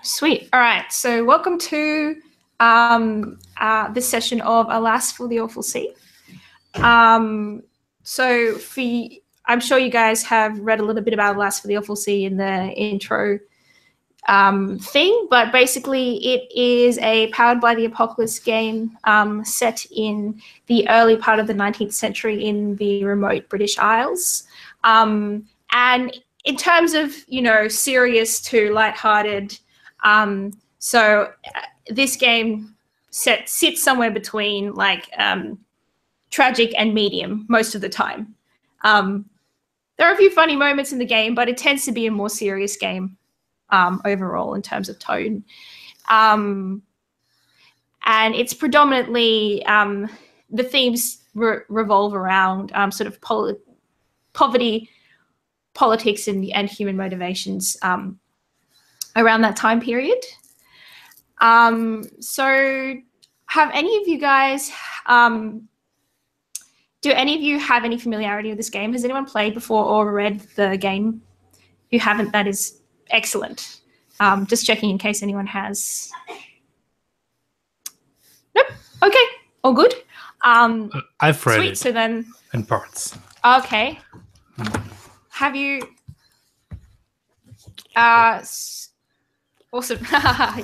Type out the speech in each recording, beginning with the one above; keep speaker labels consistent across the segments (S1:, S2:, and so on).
S1: Sweet. All right. So welcome to this session of Alas for the Awful Sea. I'm sure you guys have read a little bit about Alas for the Awful Sea in the intro thing, but basically it is a powered by the apocalypse game set in the early part of the 19th century in the remote British Isles. And in terms of, serious to lighthearted, this game sits somewhere between tragic and medium most of the time. There are a few funny moments in the game, but it tends to be a more serious game overall in terms of tone. And it's predominantly, the themes revolve around sort of poverty, politics, and human motivations around that time period. So have any of you guys, do any of you have any familiarity with this game? Has anyone played before or read the game? If you haven't, that is excellent. Just checking in case anyone has. Nope. Okay. All good.
S2: I've read
S1: sweet.
S2: it.
S1: So then.
S2: In parts.
S1: Okay. Have you? Awesome.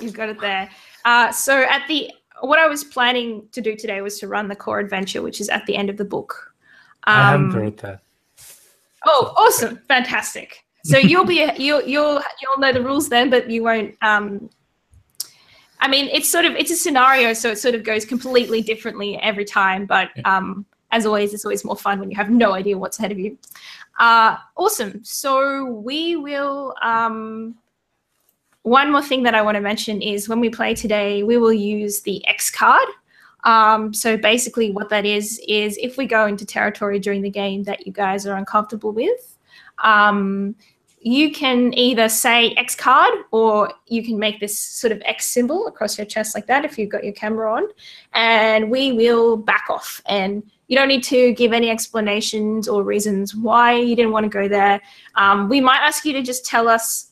S1: You've got it there. So what I was planning to do today was to run the core adventure, which is at the end of the book.
S2: I haven't read that.
S1: Oh, awesome! Okay. Fantastic. So you'll know the rules then, but you won't. I mean, it's a scenario, so it sort of goes completely differently every time. But as always, it's always more fun when you have no idea what's ahead of you. Awesome. So we will. One more thing that I want to mention is when we play today, we will use the X card. So basically what that is if we go into territory during the game that you guys are uncomfortable with, you can either say X card or you can make this sort of X symbol across your chest like that if you've got your camera on, and we will back off. And you don't need to give any explanations or reasons why you didn't want to go there. We might ask you to just tell us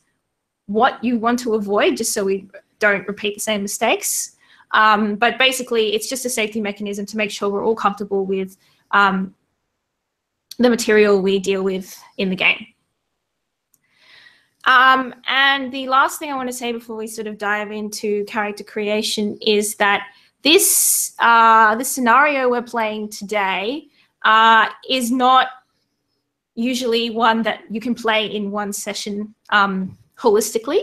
S1: what you want to avoid, just so we don't repeat the same mistakes. But basically, it's just a safety mechanism to make sure we're all comfortable with the material we deal with in the game. And the last thing I want to say before we sort of dive into character creation is that this scenario we're playing today is not usually one that you can play in one session holistically.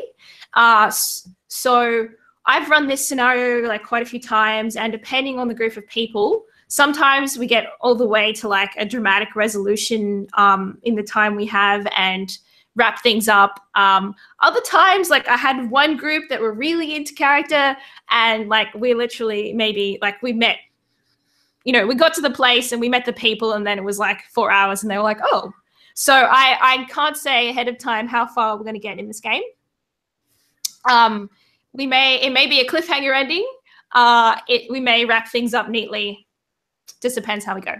S1: So I've run this scenario quite a few times, and depending on the group of people, sometimes we get all the way to a dramatic resolution in the time we have and wrap things up. Other times, I had one group that were really into character, and we literally we met, we got to the place and we met the people, and then it was 4 hours and they were like, oh. So I can't say ahead of time how far we're going to get in this game. It may be a cliffhanger ending. We may wrap things up neatly. Just depends how we go.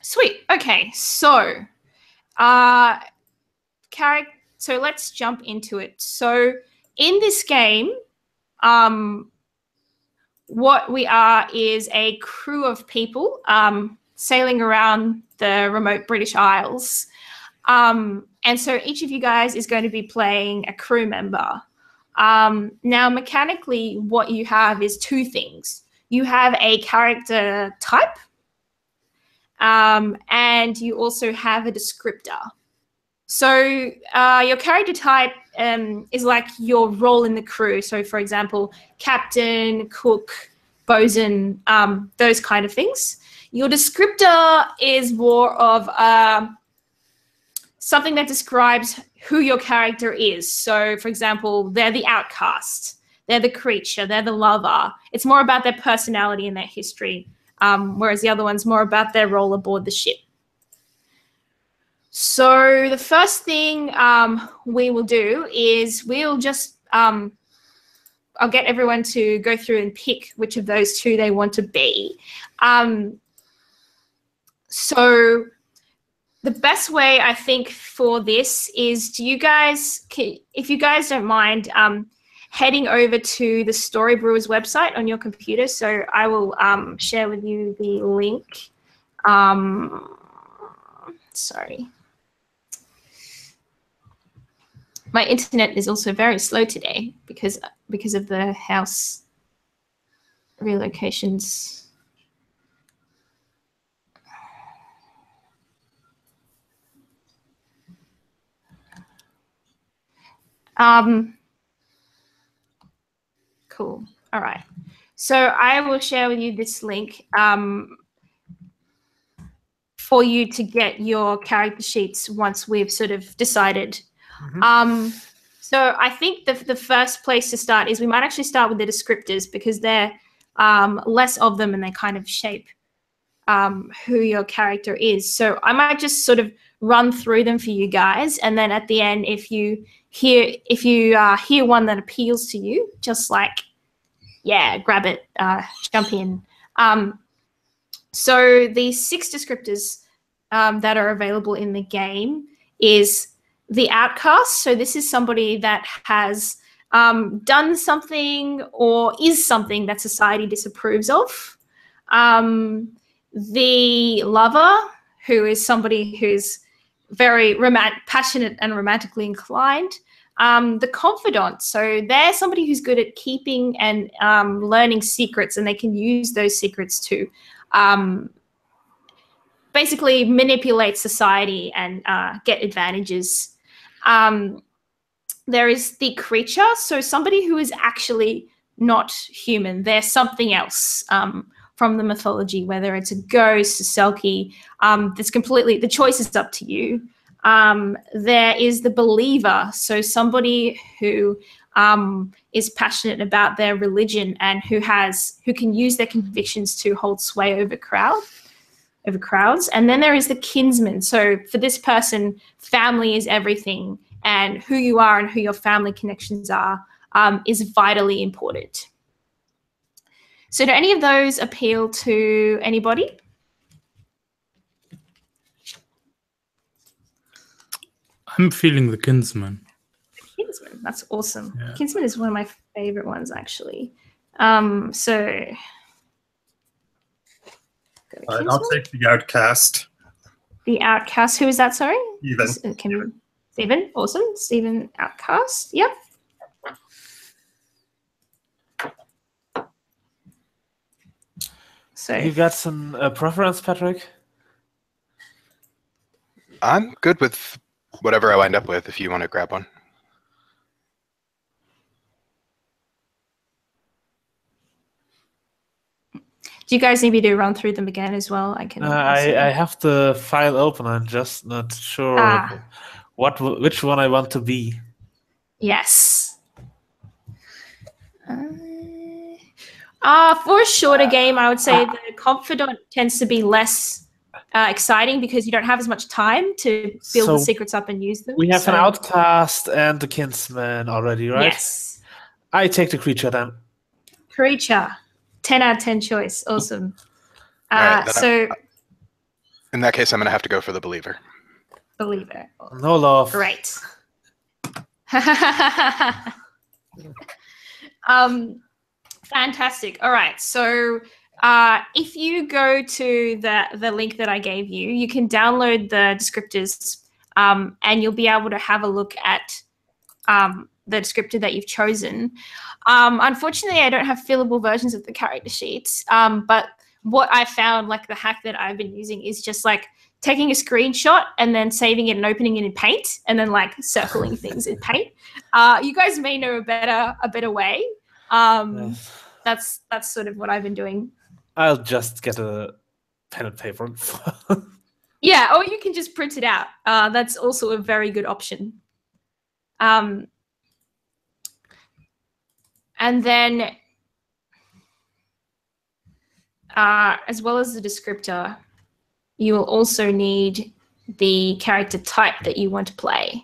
S1: Sweet. Okay. So, so let's jump into it. So in this game, what we are is a crew of people sailing around the remote British Isles. And so each of you guys is going to be playing a crew member. Now, mechanically, what you have is two things. You have a character type, and you also have a descriptor. So your character type is your role in the crew. So, for example, captain, cook, bosun, those kind of things. Your descriptor is more of something that describes who your character is. So, for example, they're the outcast, they're the creature, they're the lover. It's more about their personality and their history, whereas the other one's more about their role aboard the ship. So the first thing we will do is we'll just, I'll get everyone to go through and pick which of those two they want to be. So the best way I think for this is, do you guys, if you guys don't mind, heading over to the Story Brewers website on your computer. So I will share with you the link. Sorry. My internet is also very slow today because of the house relocations. Cool. All right. So I will share with you this link for you to get your character sheets once we've sort of decided. So I think the first place to start is we might actually start with the descriptors because they're less of them and they kind of shape who your character is. So I might just sort of run through them for you guys, and then at the end, if you hear one that appeals to you, just like grab it, jump in. So the 6 descriptors that are available in the game is the outcast. So this is somebody that has done something or is something that society disapproves of. The lover, who is somebody who's very passionate and romantically inclined. The confidant, so they're somebody who's good at keeping and learning secrets, and they can use those secrets to basically manipulate society and get advantages. There is the creature, so somebody who is actually not human. They're something else from the mythology, whether it's a ghost, a selkie. That's completely, the choice is up to you. There is the believer, so somebody who is passionate about their religion and who can use their convictions to hold sway over crowds. And then there is the kinsman. So for this person, family is everything, and who you are and who your family connections are is vitally important. So do any of those appeal to anybody?
S2: I'm feeling the kinsman.
S1: Kinsman, that's awesome.
S2: Yeah.
S1: Kinsman is one of my favorite ones, actually. So
S3: I'll take the outcast.
S1: The outcast. Who is that? Sorry,
S3: Steven.
S1: Steven. Awesome. Steven, outcast. Yep. So
S4: you got some preference, Patrick?
S5: I'm good with whatever I wind up with. If you want to grab one.
S1: do you guys need me to run through them again as well? I can.
S4: I have the file open. I'm just not sure which one I want to be.
S1: Yes. For a shorter game, I would say the confidant tends to be less exciting because you don't have as much time to build the secrets up and use them.
S4: We have an outcast and the kinsman already, right?
S1: Yes.
S4: I take the creature then.
S1: Creature. 10 out of 10 choice. Awesome.
S5: Right,
S1: so
S5: in that case, I'm going to have to go for the believer.
S1: Believer.
S4: No love.
S1: Great. Fantastic. All right. So if you go to the link that I gave you, you can download the descriptors and you'll be able to have a look at the descriptor that you've chosen. Unfortunately, I don't have fillable versions of the character sheets, but what I found, like the hack that I've been using, is just like taking a screenshot and then saving it and opening it in Paint and then like circling things in Paint. You guys may know a better way. That's sort of what I've been doing.
S4: I'll just get a pen and paper.
S1: Yeah, or you can just print it out. That's also a very good option. And then, as well as the descriptor, you will also need the character type that you want to play.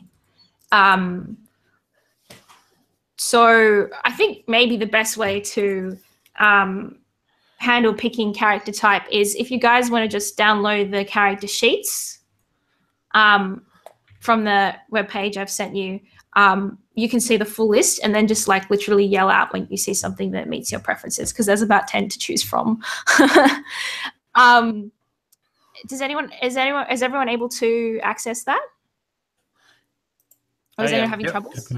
S1: So I think maybe the best way to handle picking character type is if you guys want to just download the character sheets from the webpage I've sent you, you can see the full list and then just like literally yell out when you see something that meets your preferences, because there's about 10 to choose from. Is everyone able to access that? Or is anyone having troubles?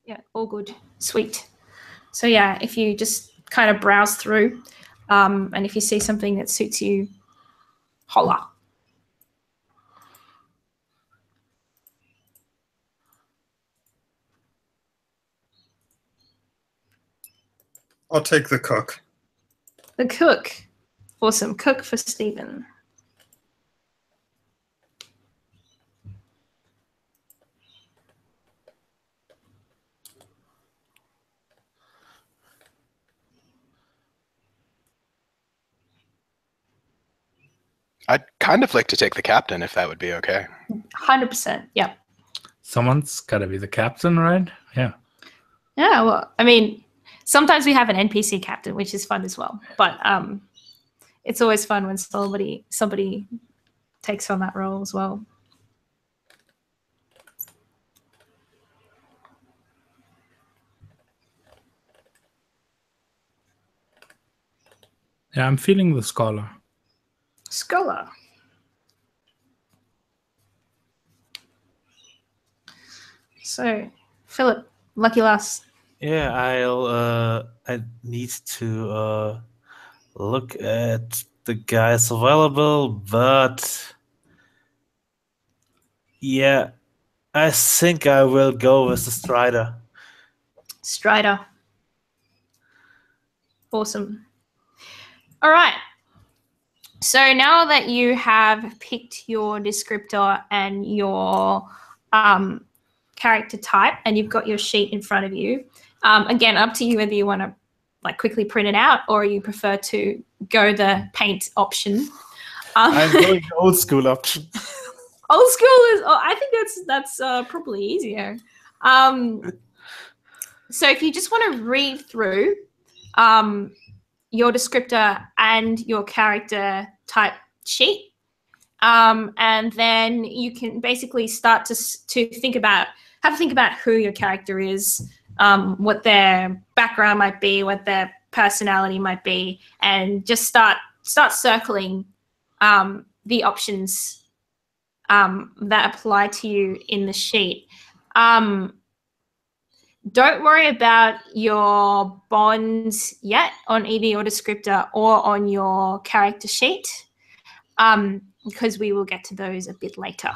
S1: Yeah, all good. Sweet. So yeah, if you just kind of browse through, and if you see something that suits you, holla.
S3: I'll take the cook.
S1: The cook. Awesome. Cook for Stephen.
S5: I'd kind of like to take the captain if that would be okay.
S1: 100%. Yep.
S2: Someone's got to be the captain, right? Yeah.
S1: Yeah, well, I mean, sometimes we have an NPC captain, which is fun as well. But it's always fun when somebody takes on that role as well.
S2: Yeah, I'm feeling the scholar.
S1: Scholar. So, Philip, lucky last.
S4: Yeah, I need to look at the guys available, but yeah, I think I will go with the Strider.
S1: Strider. Awesome. All right. So now that you have picked your descriptor and your character type, and you've got your sheet in front of you, again, up to you whether you want to like quickly print it out or you prefer to go the paint option.
S4: I'm going the old school option.
S1: Old school is. Oh, I think that's probably easier. So if you just want to read through your descriptor and your character type sheet, and then you can basically start to think about who your character is, what their background might be, what their personality might be, and just start circling the options that apply to you in the sheet. Don't worry about your bonds yet on either your descriptor or on your character sheet, because we will get to those a bit later.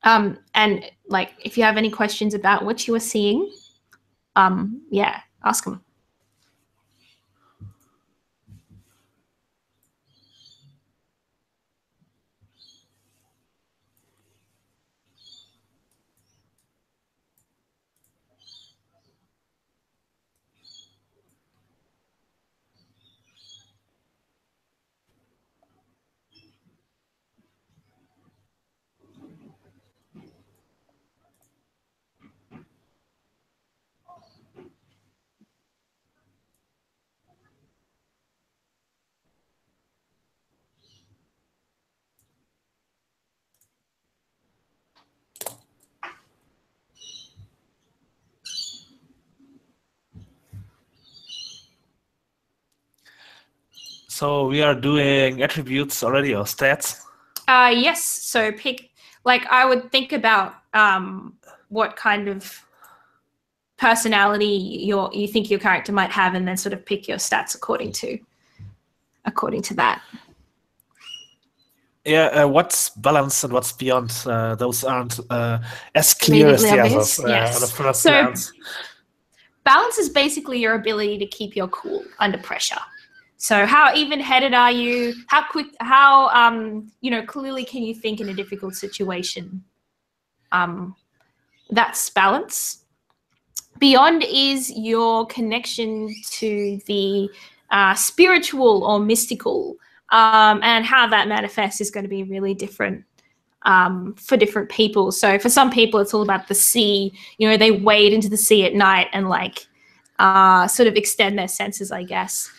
S1: And like, if you have any questions about what you are seeing, yeah, ask them.
S4: So we are doing attributes already or stats?
S1: Yes. So pick, like, I would think about what kind of personality you think your character might have, and then sort of pick your stats according to that.
S4: Yeah, what's balance and what's beyond? Those aren't as clear as the others on the first glance.
S1: Balance is basically your ability to keep your cool under pressure. So how even-headed are you? How quick? How clearly can you think in a difficult situation? That's balance. Beyond is your connection to the spiritual or mystical, and how that manifests is going to be really different for different people. So for some people, it's all about the sea. They wade into the sea at night and like sort of extend their senses, I guess.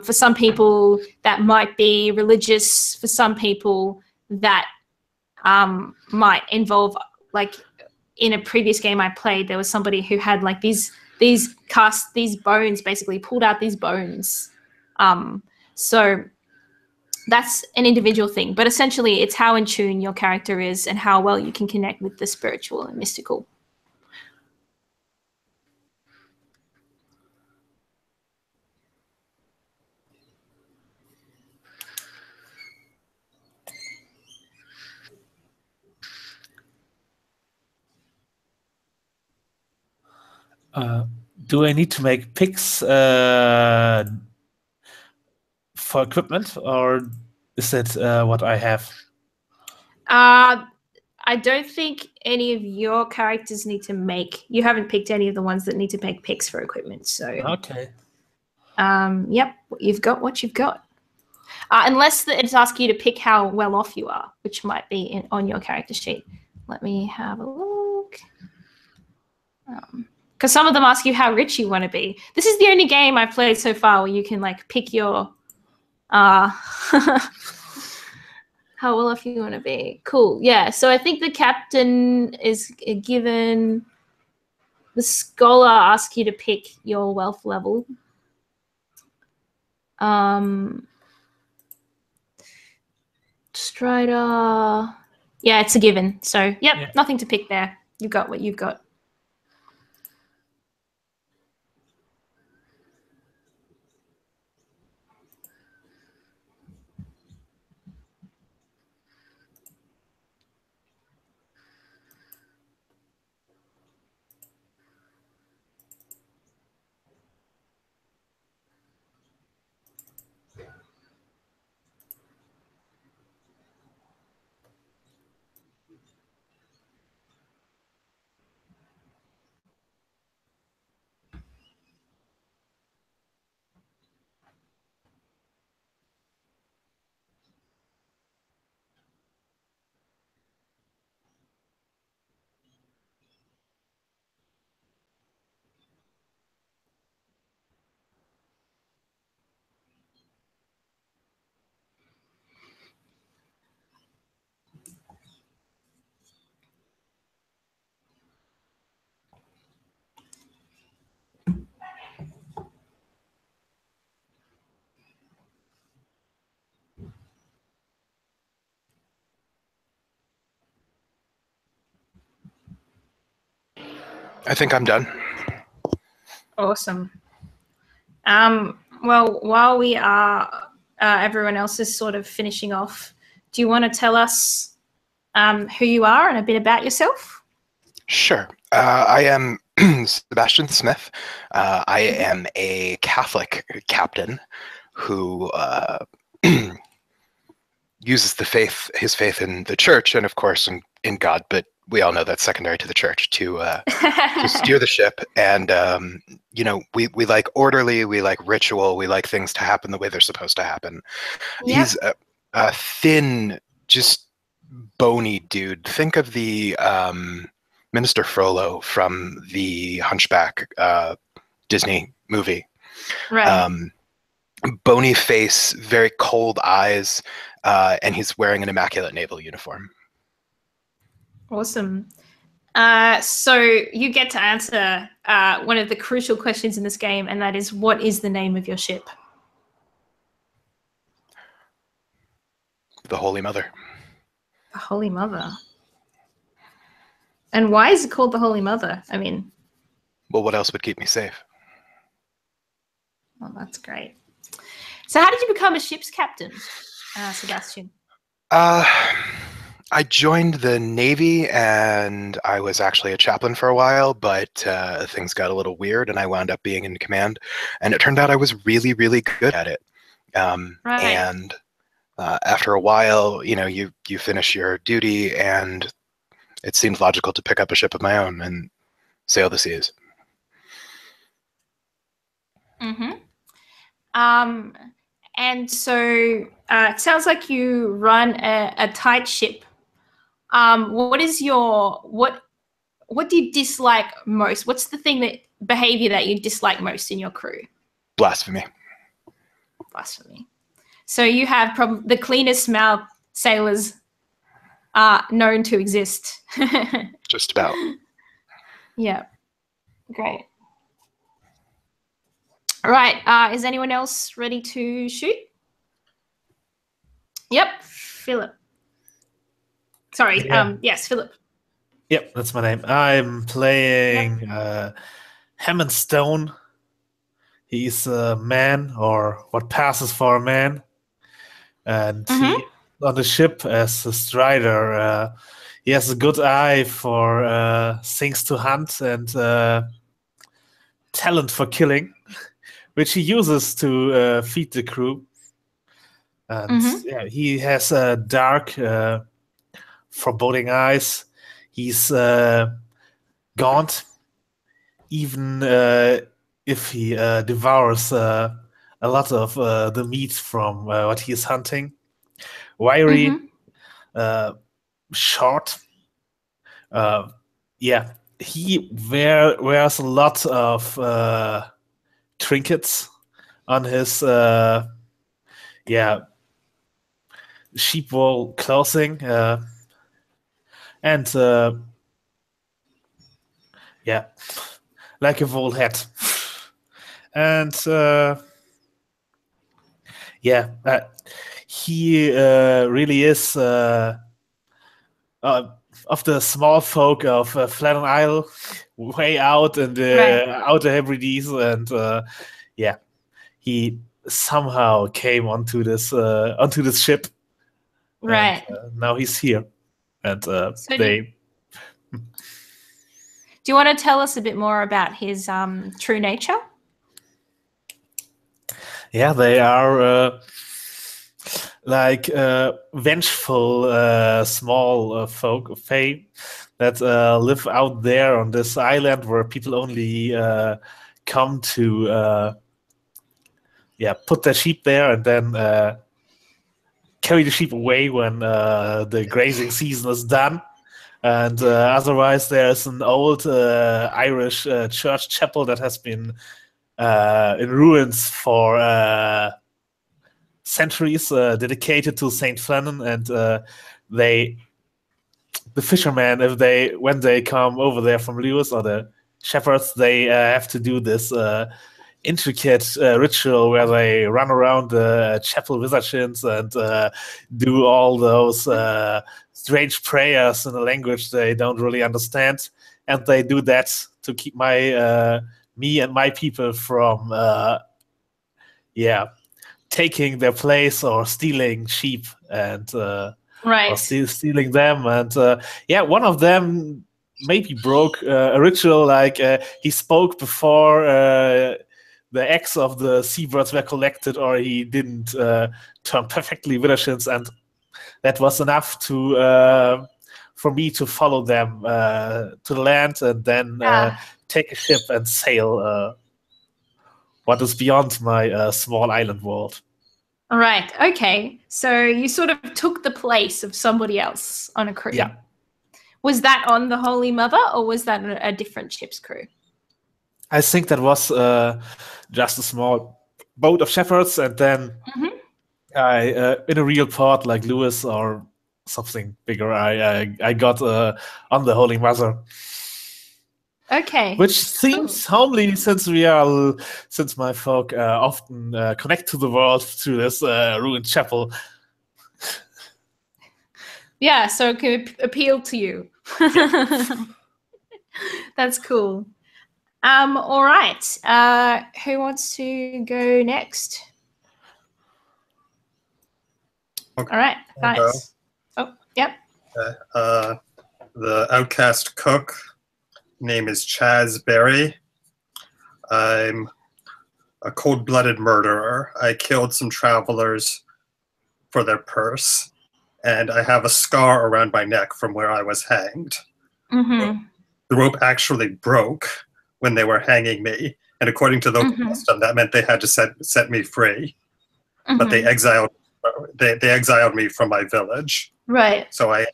S1: For some people, that might be religious. For some people, that might involve, like in a previous game I played, there was somebody who had like these bones, basically pulled out these bones. So that's an individual thing, but essentially it's how in tune your character is and how well you can connect with the spiritual and mystical.
S4: Do I need to make picks for equipment, or is it what I have?
S1: I don't think any of your characters need to make. You haven't picked any of the ones that need to make picks for equipment. So
S4: Okay.
S1: yep, you've got what you've got. Unless it's asking you to pick how well off you are, which might be on your character sheet. Let me have a look. Because some of them ask you how rich you want to be. This is the only game I've played so far where you can like pick your how well off you want to be. Cool. Yeah. So I think the captain is given. The scholar asks you to pick your wealth level. Strider. Yeah, it's a given. So yep, yeah. Nothing to pick there. You've got what you've got.
S5: I think I'm done.
S1: Awesome. Well, while we are, everyone else is sort of finishing off, do you want to tell us who you are and a bit about yourself?
S5: Sure. I am Sebastian Smith. I am a Catholic captain who uses his faith in the church and, of course, in God, but we all know that's secondary to the church to steer the ship. And we like orderly, we like ritual, we like things to happen the way they're supposed to happen. Yep. He's a thin, just bony dude. Think of the Minister Frollo from the Hunchback Disney movie.
S1: Right.
S5: Bony face, very cold eyes, and he's wearing an immaculate naval uniform.
S1: Awesome. So you get to answer one of the crucial questions in this game, and that is, what is the name of your ship?
S5: The Holy Mother.
S1: The Holy Mother. And why is it called the Holy Mother? I mean...
S5: Well, what else would keep me safe?
S1: Well, that's great. So how did you become a ship's captain, Sebastian?
S5: I joined the Navy, and I was actually a chaplain for a while, but things got a little weird, and I wound up being in command. And it turned out I was really, really good at it.
S1: Right.
S5: And after a while, you finish your duty, and it seemed logical to pick up a ship of my own and sail the seas.
S1: Mm-hmm. And so it sounds like you run a tight ship. What do you dislike most? What's the behavior that you dislike most in your crew?
S5: Blasphemy.
S1: Blasphemy. So you have probably the cleanest mouthed sailors known to exist.
S5: Just about.
S1: Yeah, great. All right, is anyone else ready to shoot? Yep, Philip. Sorry,
S4: Yeah.
S1: yes, Philip.
S4: Yep, that's my name. I'm playing Hammond Stone. He's a man, or what passes for a man. And he, on the ship as a strider, he has a good eye for things to hunt and talent for killing, which he uses to feed the crew. And yeah, he has dark, foreboding eyes. He's gaunt, even if he devours a lot of the meat from what he is hunting. Wiry, short. Yeah, he wears a lot of trinkets on his sheep wool clothing, and yeah, like a wool hat. And yeah, he really is of the small folk of Flatiron Isle, way out in the Outer Hebrides, and yeah, he somehow came onto this ship,
S1: Right.
S4: and, now he's here, and
S1: So
S4: they.
S1: Do you want to tell us a bit more about his true nature?
S4: Yeah, they are like vengeful small folk, fae, that live out there on this island where people only come to put their sheep there and then carry the sheep away when the grazing season is done. And otherwise, there's an old Irish church chapel that has been in ruins for centuries, dedicated to Saint Flannan, and the fishermen, when they come over there from Lewis, or the shepherds, they have to do this intricate ritual where they run around the chapel with their chins and do all those strange prayers in a language they don't really understand, and they do that to keep me and my people from taking their place or stealing sheep and or stealing them. And one of them maybe broke a ritual, like he spoke before the eggs of the seabirds were collected, or he didn't turn perfectly widdershins, and that was enough to for me to follow them to the land and then take a ship and sail what is beyond my small island world.
S1: All right. Okay. So you sort of took the place of somebody else on a crew.
S4: Yeah.
S1: Was that on the Holy Mother, or was that a different ship's crew?
S4: I think that was just a small boat of shepherds, and then I, in a real port like Lewis or something bigger, I got on the Holy Mother.
S1: Okay.
S4: Which seems homely, since my folk often connect to the world through this ruined chapel.
S1: Yeah, so it can appeal to you. Yeah. That's cool. All right. Who wants to go next?
S3: Okay.
S1: All right. Nice. Oh, yep.
S3: The outcast cook name is Chaz Berry. I'm a cold-blooded murderer. I killed some travelers for their purse, and I have a scar around my neck from where I was hanged. The rope actually broke when they were hanging me, and according to the custom, that meant they had to set me free. But they exiled me from my village.
S1: Right.
S3: So I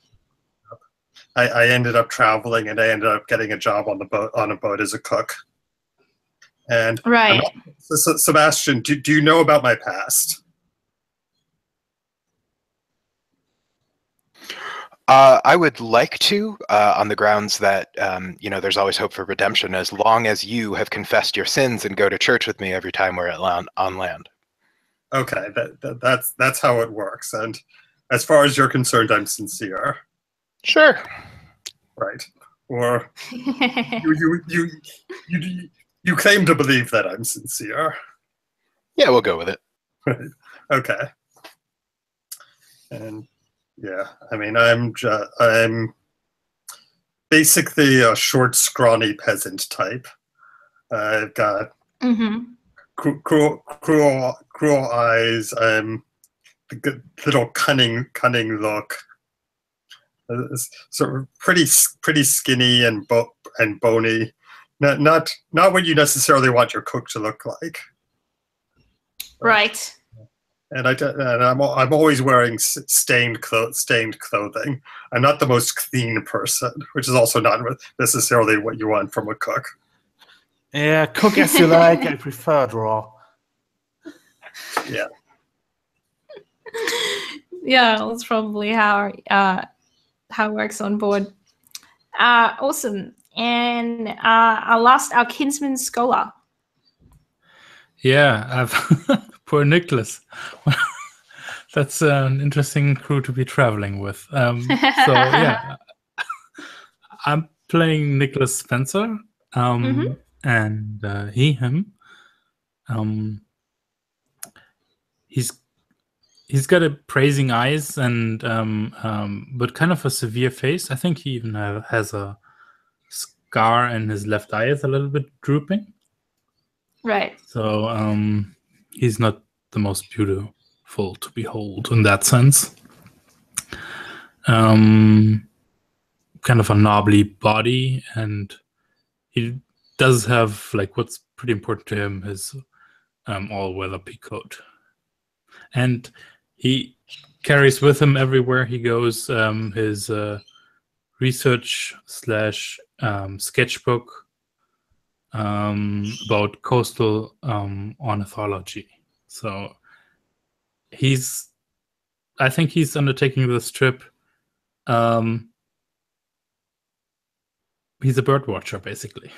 S3: ended up traveling, and I ended up getting a job on a boat as a cook. And
S1: right.
S3: Sebastian, do you know about my past?
S5: I would like to, on the grounds that there's always hope for redemption, as long as you have confessed your sins and go to church with me every time we're on land.
S3: Okay, that's how it works. And as far as you're concerned, I'm sincere,
S5: Sure.
S3: right? Or you claim to believe that I'm sincere.
S5: Yeah, we'll go with it.
S3: Right. Okay. And yeah, I mean, I'm basically a short, scrawny peasant type. I've got cruel eyes. I'm a good little cunning look. Sort of pretty skinny and bony. Not what you necessarily want your cook to look like.
S1: Right.
S3: And I'm always wearing stained clothing. I'm not the most clean person, which is also not necessarily what you want from a cook.
S4: Yeah, cook as you like. I prefer draw.
S3: Yeah.
S1: Yeah, that's probably how it works on board. Awesome. And our kinsman scholar.
S2: Yeah, poor Nicholas. That's an interesting crew to be traveling with. So yeah, I'm playing Nicholas Spencer, and him. He's got a praising eyes and but kind of a severe face. I think he even has a scar, and his left eye is a little bit drooping.
S1: Right.
S2: So he's not the most beautiful to behold in that sense. Kind of a knobbly body, and he does have, like, what's pretty important to him, his all-weather peacoat. And he carries with him everywhere he goes his research / sketchbook about coastal ornithology. So I think he's undertaking this trip. He's a bird watcher, basically.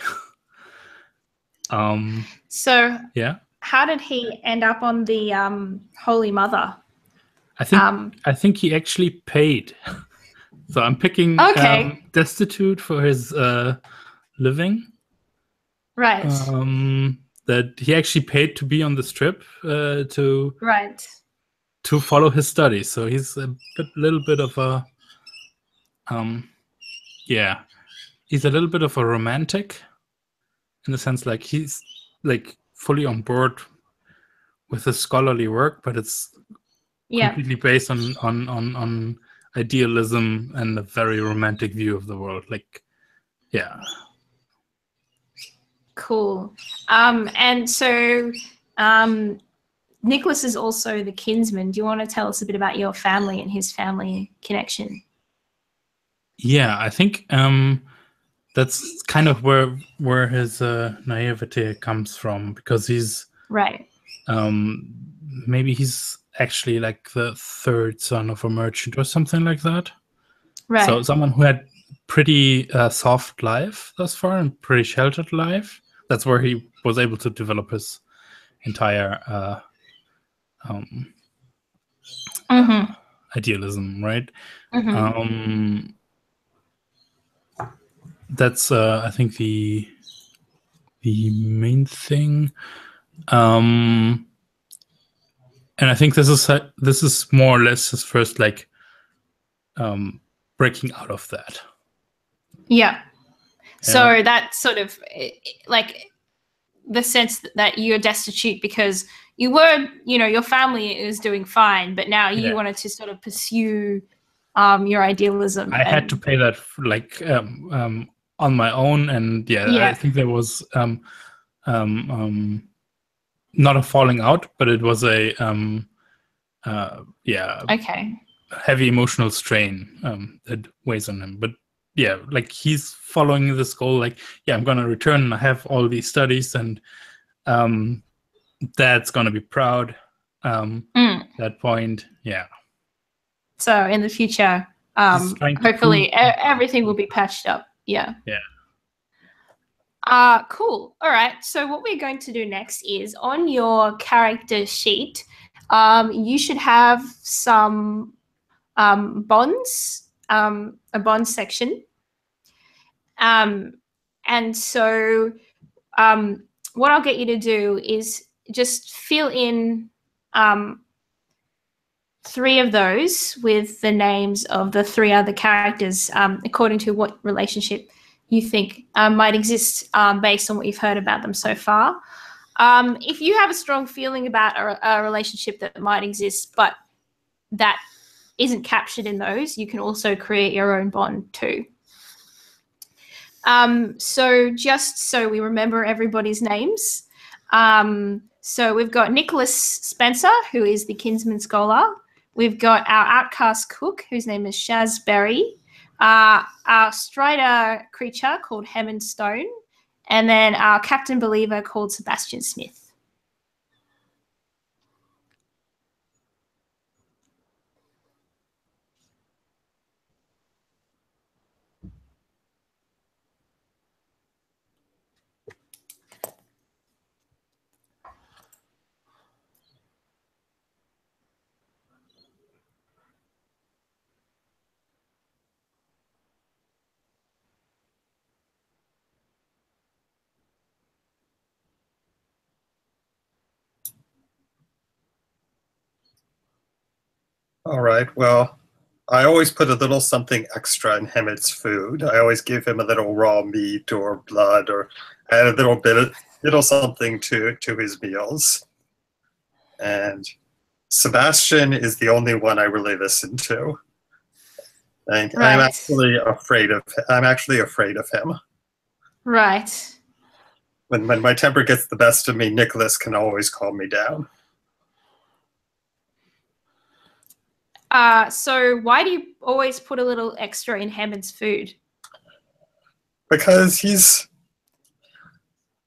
S1: So
S2: yeah.
S1: How did he end up on the Holy Mother?
S2: I think he actually paid. So I'm picking destitute for his living.
S1: Right.
S2: That he actually paid to be on this trip to follow his studies. So he's a little bit of a he's a little bit of a romantic, in the sense, like, he's like fully on board with his scholarly work, but it's completely based on idealism and a very romantic view of the world. Like, yeah.
S1: Cool. And so Nicholas is also the kinsman. Do you want to tell us a bit about your family and his family connection?
S2: Yeah, I think that's kind of where his naivete comes from, because he's maybe he's actually like the third son of a merchant or something like that.
S1: Right.
S2: So someone who had pretty soft life thus far and pretty sheltered life. That's where he was able to develop his entire idealism, right? That's I think the main thing, and I think this is more or less his first, like, breaking out of that.
S1: Yeah. So that's sort of like the sense that you're destitute because you were, your family is doing fine, but now you wanted to sort of pursue your idealism.
S2: I had to pay that on my own, and I think there was not a falling out, but it was a heavy emotional strain that weighs on him. But like, he's following this goal, like, I'm gonna return and I have all these studies, and Dad's gonna be proud. That point. So
S1: in the future,
S2: He's trying to
S1: hopefully
S2: prove-
S1: everything will be patched up. Yeah.
S2: Yeah.
S1: Cool. All right. So what we're going to do next is on your character sheet, you should have some bonds, a bond section. And so what I'll get you to do is just fill in 3 of those with the names of the 3 other characters according to what relationship you think might exist based on what you've heard about them so far. If you have a strong feeling about a relationship that might exist but that isn't captured in those, you can also create your own bond too. So just so we remember everybody's names. So we've got Nicholas Spencer, who is the Kinsman Scholar. We've got our outcast cook, whose name is Shaz Berry. Our strider creature called Hammond Stone. And then our captain believer called Sebastian Smith.
S3: All right. Well, I always put a little something extra in Hemet's food. I always give him a little raw meat or blood, or add a little something to his meals. And Sebastian is the only one I really listen to. And
S1: Right.
S3: I'm actually afraid of him.
S1: Right.
S3: When my temper gets the best of me, Nicholas can always calm me down.
S1: So why do you always put a little extra in Hammond's food?
S3: Because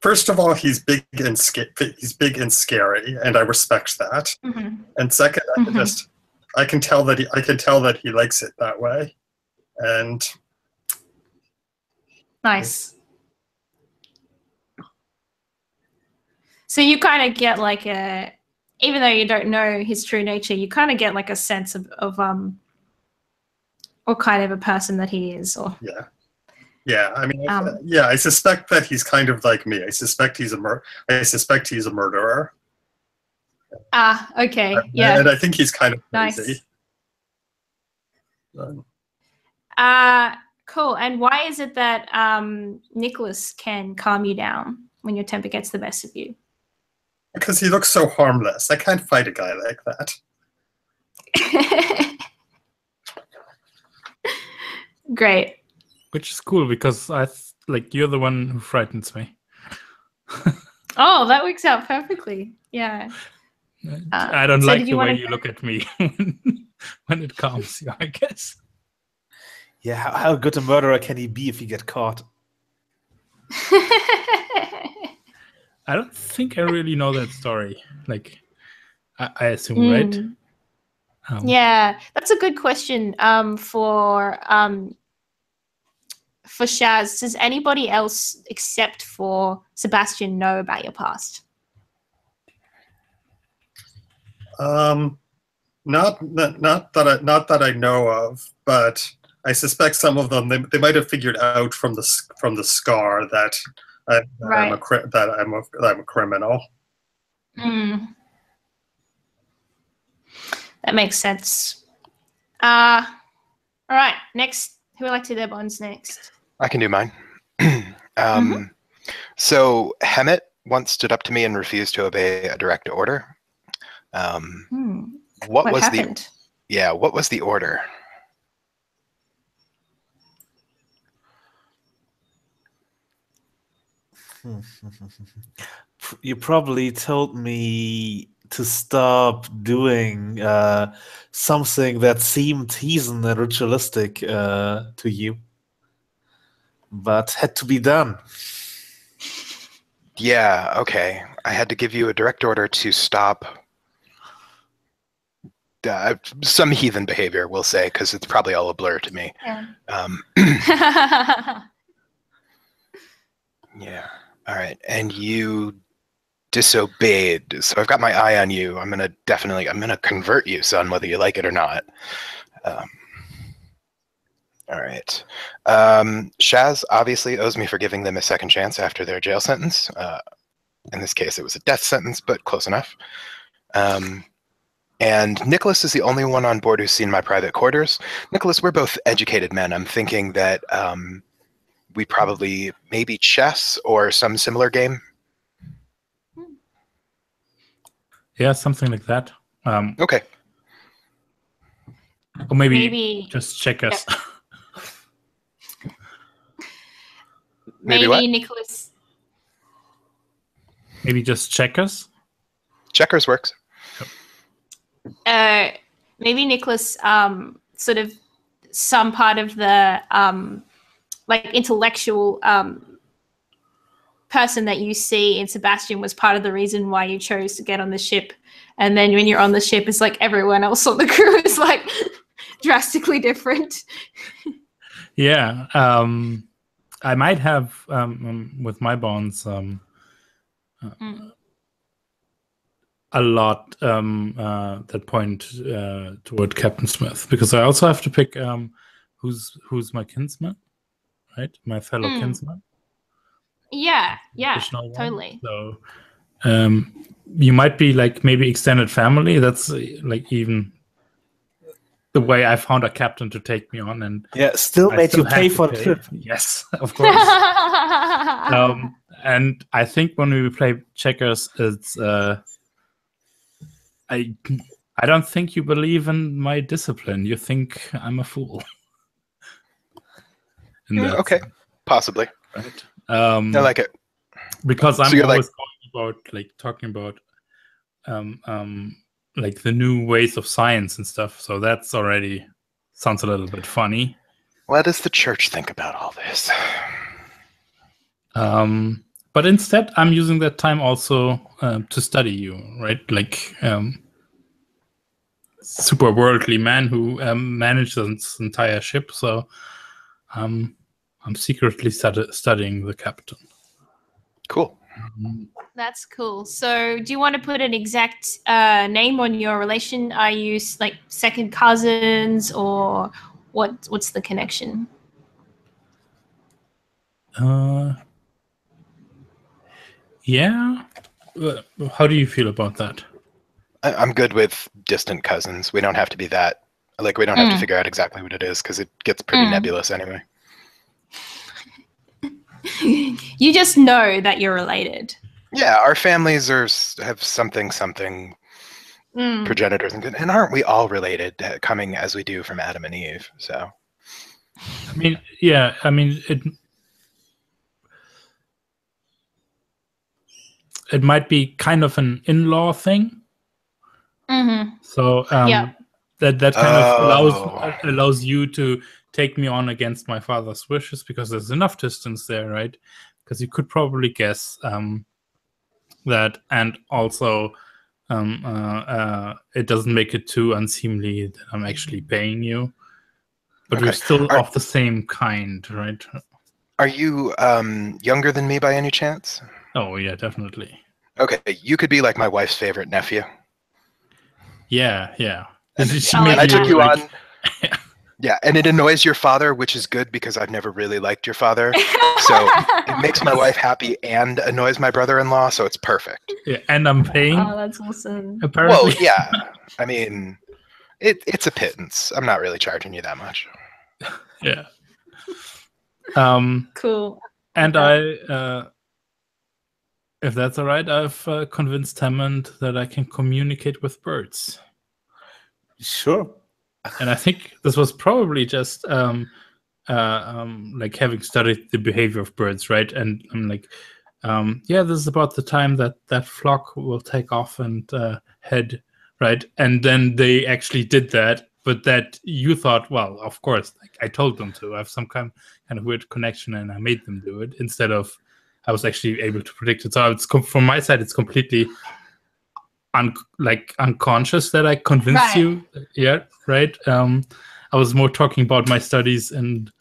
S3: first of all, he's big and scary, and I respect that.
S1: Mm-hmm.
S3: And second, I can tell that he likes it that way. And
S1: Nice. So you kind of get like even though you don't know his true nature, you kind of get like a sense of what kind of a person that he is, or
S3: yeah. I mean, I suspect that he's kind of like me. I suspect he's a murderer.
S1: Okay, yeah.
S3: And I think he's kind of crazy.
S1: Nice. Cool. And why is it that Nicholas can calm you down when your temper gets the best of you?
S3: Because he looks so harmless. I can't fight a guy like that.
S1: Great.
S2: Which is cool because you're the one who frightens me.
S1: Oh, that works out perfectly. Yeah.
S2: I don't like the way you look at me when it calms you, I guess.
S4: Yeah, how good a murderer can he be if he get caught?
S2: I don't think I really know that story. Like, I assume, right?
S1: Yeah, that's a good question for Shaz. Does anybody else except for Sebastian know about your past?
S3: Not that I know of, but I suspect some of them they might have figured out from the scar that I'm a criminal.
S1: That makes sense. All right, next, who would like to do their bonds next?
S5: I can do mine. So Hemet once stood up to me and refused to obey a direct order. What was
S1: happened?
S5: What was the order?
S4: You probably told me to stop doing something that seemed heathen and ritualistic to you, but had to be done.
S5: Yeah, okay. I had to give you a direct order to stop some heathen behavior, we'll say, because it's probably all a blur to me.
S1: Yeah.
S5: Yeah. All right. And you disobeyed. So I've got my eye on you. I'm gonna convert you, son, whether you like it or not. All right. Shaz obviously owes me for giving them a second chance after their jail sentence. In this case, it was a death sentence, but close enough. And Nicholas is the only one on board who's seen my private quarters. Nicholas, we're both educated men. I'm thinking that we probably maybe chess or some similar game.
S2: Yeah, something like that.
S5: Okay.
S2: Or maybe just checkers.
S1: Yep.
S5: Maybe what?
S1: Nicholas.
S2: Maybe just checkers.
S5: Checkers works.
S1: Maybe Nicholas, sort of some part of the like intellectual person that you see in Sebastian was part of the reason why you chose to get on the ship. And then when you're on the ship, it's like everyone else on the crew is like drastically different.
S2: Yeah. I might have with my bonds a lot that point toward Captain Smith, because I also have to pick who's my kinsman, right? My fellow kinsman.
S1: Yeah,
S2: totally. So you might be like maybe extended family. That's like even the way I found a captain to take me on, and
S4: still made you pay for the trip.
S2: Yes, of course. And I think when we play checkers, it's I don't think you believe in my discipline. You think I'm a fool.
S5: Okay, possibly.
S2: Right.
S5: I like it
S2: because I'm always talking about like the new ways of science and stuff. So that's already sounds a little bit funny.
S5: What does the church think about all this?
S2: But instead, I'm using that time also to study you, right? Like super worldly man who managed this entire ship. So I'm secretly studying the captain.
S5: Cool.
S1: That's cool. So do you want to put an exact name on your relation? Are you like second cousins, or what's the connection?
S2: Yeah. How do you feel about that?
S5: I'm good with distant cousins. We don't have to be that. Like, we don't have to figure out exactly what it is, because it gets pretty nebulous anyway.
S1: You just know that you're related.
S5: Yeah, our families have something progenitors, and aren't we all related, coming as we do from Adam and Eve? So,
S2: I mean, yeah, I mean it might be kind of an in-law thing. So that kind of allows you to take me on against my father's wishes, because there's enough distance there, right? Because you could probably guess that, and also it doesn't make it too unseemly that I'm actually paying you, but we're still of the same kind, right?
S5: Are you younger than me by any chance?
S2: Oh yeah, definitely.
S5: Okay, you could be like my wife's favorite nephew.
S2: Yeah.
S5: I took you on. Yeah, and it annoys your father, which is good because I've never really liked your father. So it makes my wife happy and annoys my brother-in-law, so it's perfect.
S2: Yeah, and I'm paying.
S1: Oh, that's awesome.
S2: Apparently.
S5: Well, yeah. I mean, it's a pittance. I'm not really charging you that much.
S2: Yeah.
S1: Cool.
S2: And I, if that's all right, I've convinced Hammond that I can communicate with birds.
S4: Sure.
S2: And I think this was probably just like having studied the behavior of birds, right? And I'm like, this is about the time that flock will take off and head, right? And then they actually did that, but that you thought, well, of course, like I told them to. I have some kind of weird connection, and I made them do it instead of I was actually able to predict it. So it's from my side, it's completely unconscious that I convinced
S1: Right.
S2: you. Yeah, right. I was more talking about my studies and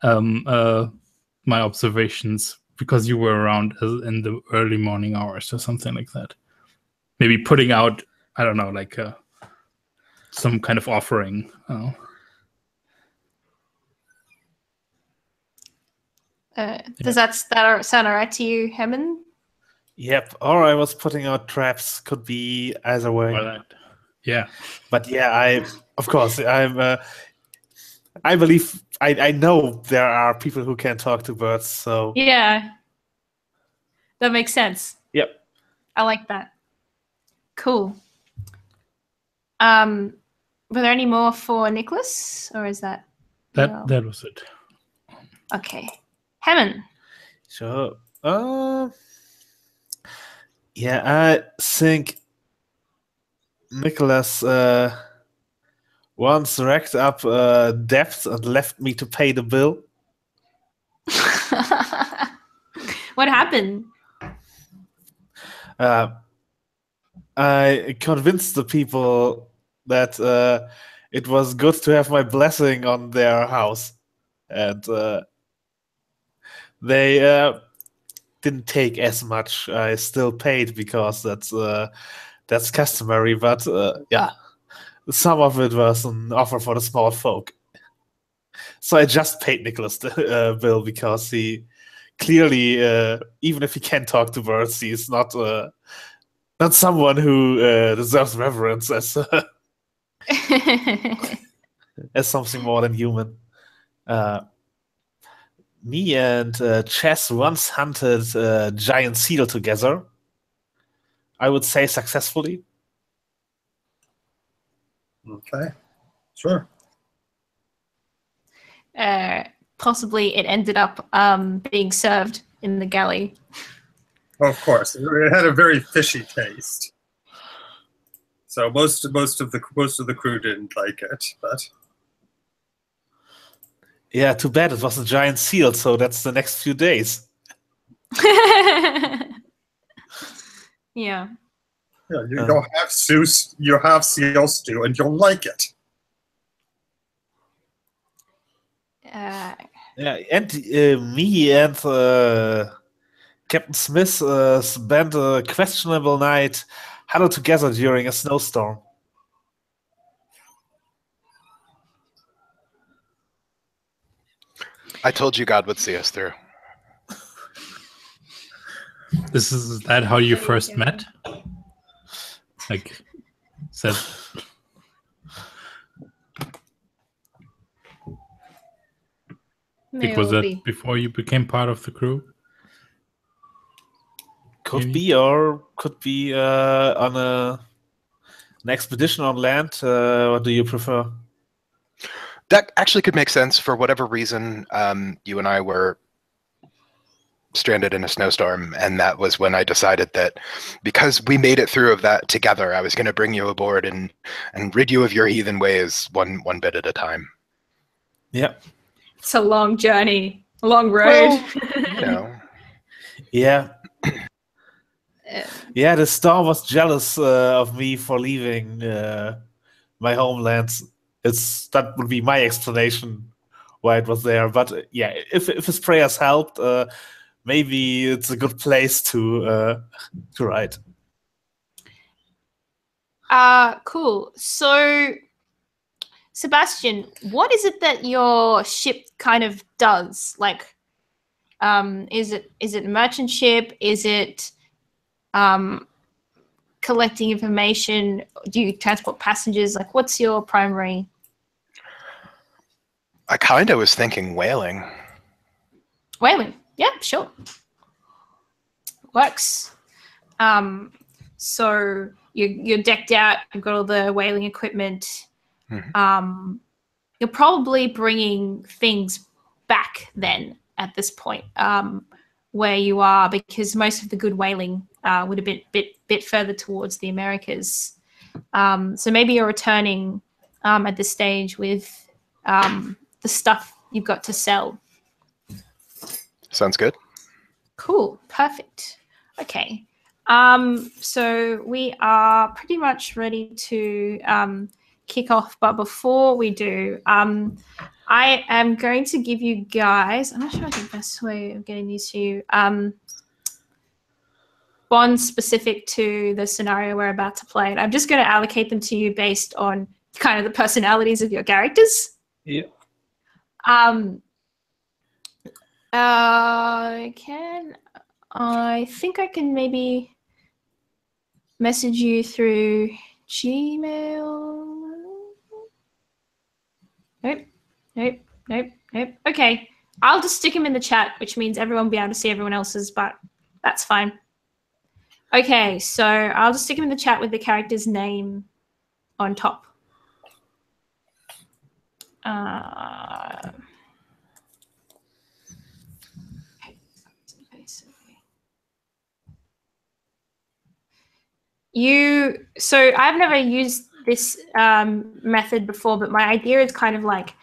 S2: my observations because you were around in the early morning hours or something like that. Maybe putting out, I don't know, like some kind of offering.
S1: Does that sound all right to you, Herman?
S4: Yep. Or I was putting out traps. Could be either way.
S2: Or that. Yeah.
S4: But yeah, of course, I believe I know there are people who can talk to birds. So
S1: Yeah. That makes sense.
S4: yep.
S1: I like that. Cool. Were there any more for Nicholas, or is that
S2: That was it.
S1: okay? Hammond.
S4: Sure. Yeah, I think Nicholas once racked up debts and left me to pay the bill.
S1: What happened?
S4: I convinced the people that it was good to have my blessing on their house, and they didn't take as much. I still paid because that's customary. But yeah, some of it was an offer for the small folk. So I just paid Nicholas the bill because he clearly, even if he can talk to birds, he's not someone who deserves reverence as as something more than human. Me and Chess once hunted a giant seal together. I would say successfully.
S3: Okay, sure.
S1: Possibly it ended up being served in the galley.
S3: Of course, it had a very fishy taste. So most of the crew didn't like it, but
S4: Yeah, too bad it was a giant seal, so that's the next few days.
S1: Yeah.
S3: You'll have seal stew, and you'll like it.
S4: Yeah, and me and Captain Smith spent a questionable night huddled together during a snowstorm.
S5: I told you God would see us through.
S2: Is that how you first met? Like, said. Like, was that before you became part of the crew?
S4: Could be, or could be on an expedition on land. What do you prefer?
S5: That actually could make sense. For whatever reason, you and I were stranded in a snowstorm, and that was when I decided that because we made it through of that together, I was going to bring you aboard and rid you of your heathen ways one bit at a time.
S4: Yeah.
S1: It's a long journey, a long road.
S5: Well,
S4: Yeah. Yeah, the storm was jealous of me for leaving my homeland. That would be my explanation why it was there. But yeah, if his prayers helped, maybe it's a good place to ride.
S1: Cool. So, Sebastian, what is it that your ship kind of does? Like, is it a merchant ship? Is it collecting information? Do you transport passengers? Like, what's your primary?
S5: I kind of was thinking whaling.
S1: Whaling. Yeah, sure. Works. So you're decked out. You've got all the whaling equipment.
S5: Mm-hmm.
S1: You're probably bringing things back then at this point where you are, because most of the good whaling would have been bit further towards the Americas. So maybe you're returning at this stage with the stuff you've got to sell.
S5: Sounds good.
S1: Cool. Perfect. Okay. So we are pretty much ready to kick off, but before we do, I am going to give you guys, I'm not sure the best way of getting these to you, bonds specific to the scenario we're about to play. And I'm just going to allocate them to you based on kind of the personalities of your characters.
S4: Yeah.
S1: I think I can maybe message you through Gmail. Nope. Okay, I'll just stick them in the chat, which means everyone will be able to see everyone else's, but that's fine. Okay, so I'll just stick them in the chat with the character's name on top. So I've never used this method before, but my idea is kind of like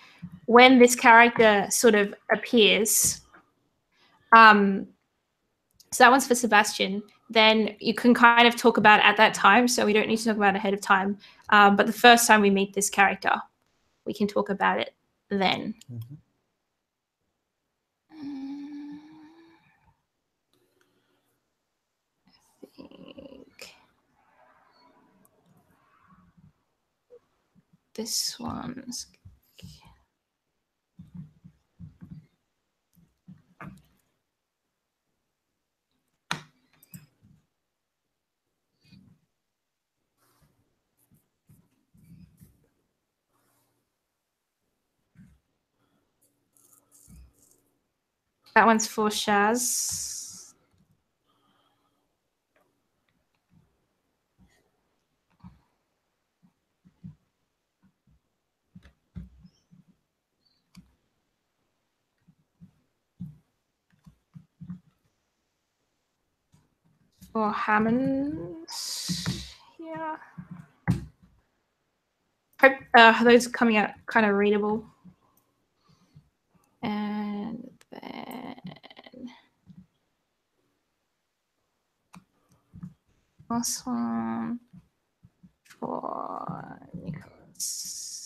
S1: when this character sort of appears, so that one's for Sebastian, then you can kind of talk about it at that time, so we don't need to talk about it ahead of time. But the first time we meet this character, we can talk about it then.
S4: Mm-hmm.
S1: I think this one's... That one's for Shaz. For Hammond. Yeah. Hope those are coming out kind of readable. And then last one for Nicholas.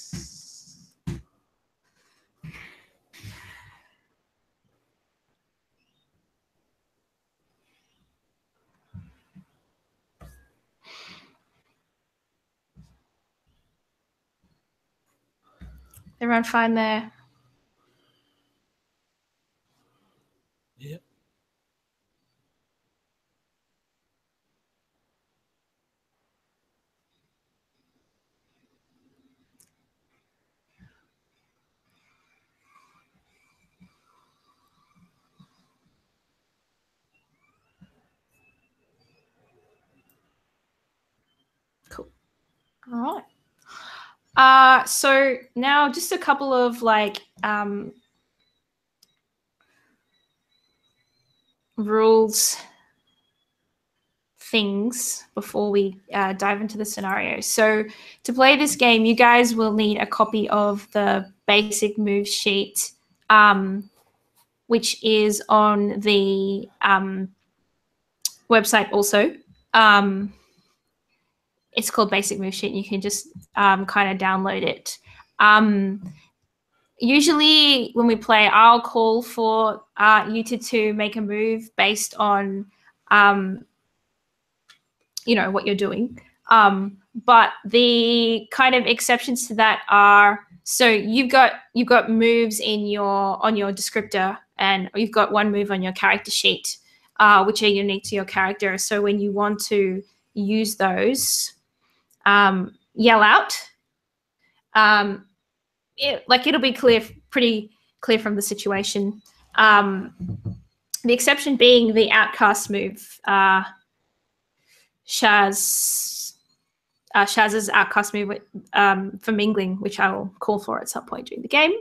S1: Everyone fine there?
S4: Yeah.
S1: Cool. All right. So now just a couple of like rules things before we dive into the scenario. So to play this game, you guys will need a copy of the basic move sheet, which is on the website also. It's called Basic Move Sheet, and you can just kind of download it. Usually when we play, I'll call for you to make a move based on what you're doing. But the kind of exceptions to that are, so you've got moves on your descriptor, and you've got one move on your character sheet, which are unique to your character. So when you want to use those, yell out. It'll be pretty clear from the situation. The exception being the outcast move, Shaz's outcast move for mingling, which I will call for at some point during the game.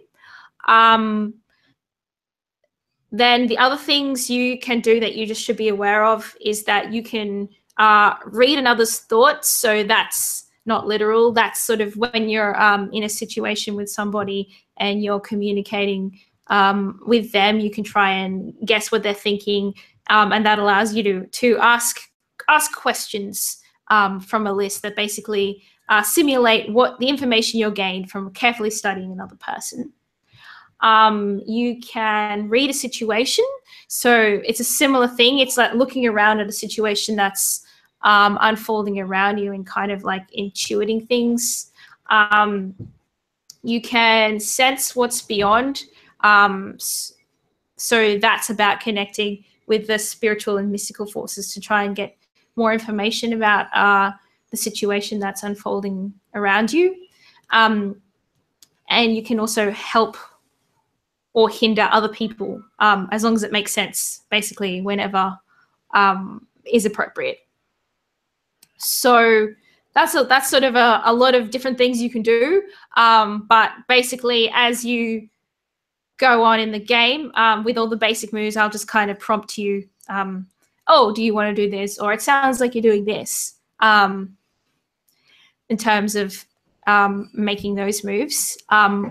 S1: Then the other things you can do that you just should be aware of is that you can read another's thoughts. So that's not literal. That's sort of when you're in a situation with somebody and you're communicating with them, you can try and guess what they're thinking, and that allows you to ask ask questions from a list that basically simulate what the information you're gained from carefully studying another person. You can read a situation. So it's a similar thing. It's like looking around at a situation that's unfolding around you and kind of like intuiting things. You can sense what's beyond. So that's about connecting with the spiritual and mystical forces to try and get more information about the situation that's unfolding around you. And you can also help or hinder other people as long as it makes sense, basically, whenever is appropriate. So that's sort of a lot of different things you can do. But basically, as you go on in the game with all the basic moves, I'll just kind of prompt you, oh, do you want to do this? Or it sounds like you're doing this, in terms of making those moves.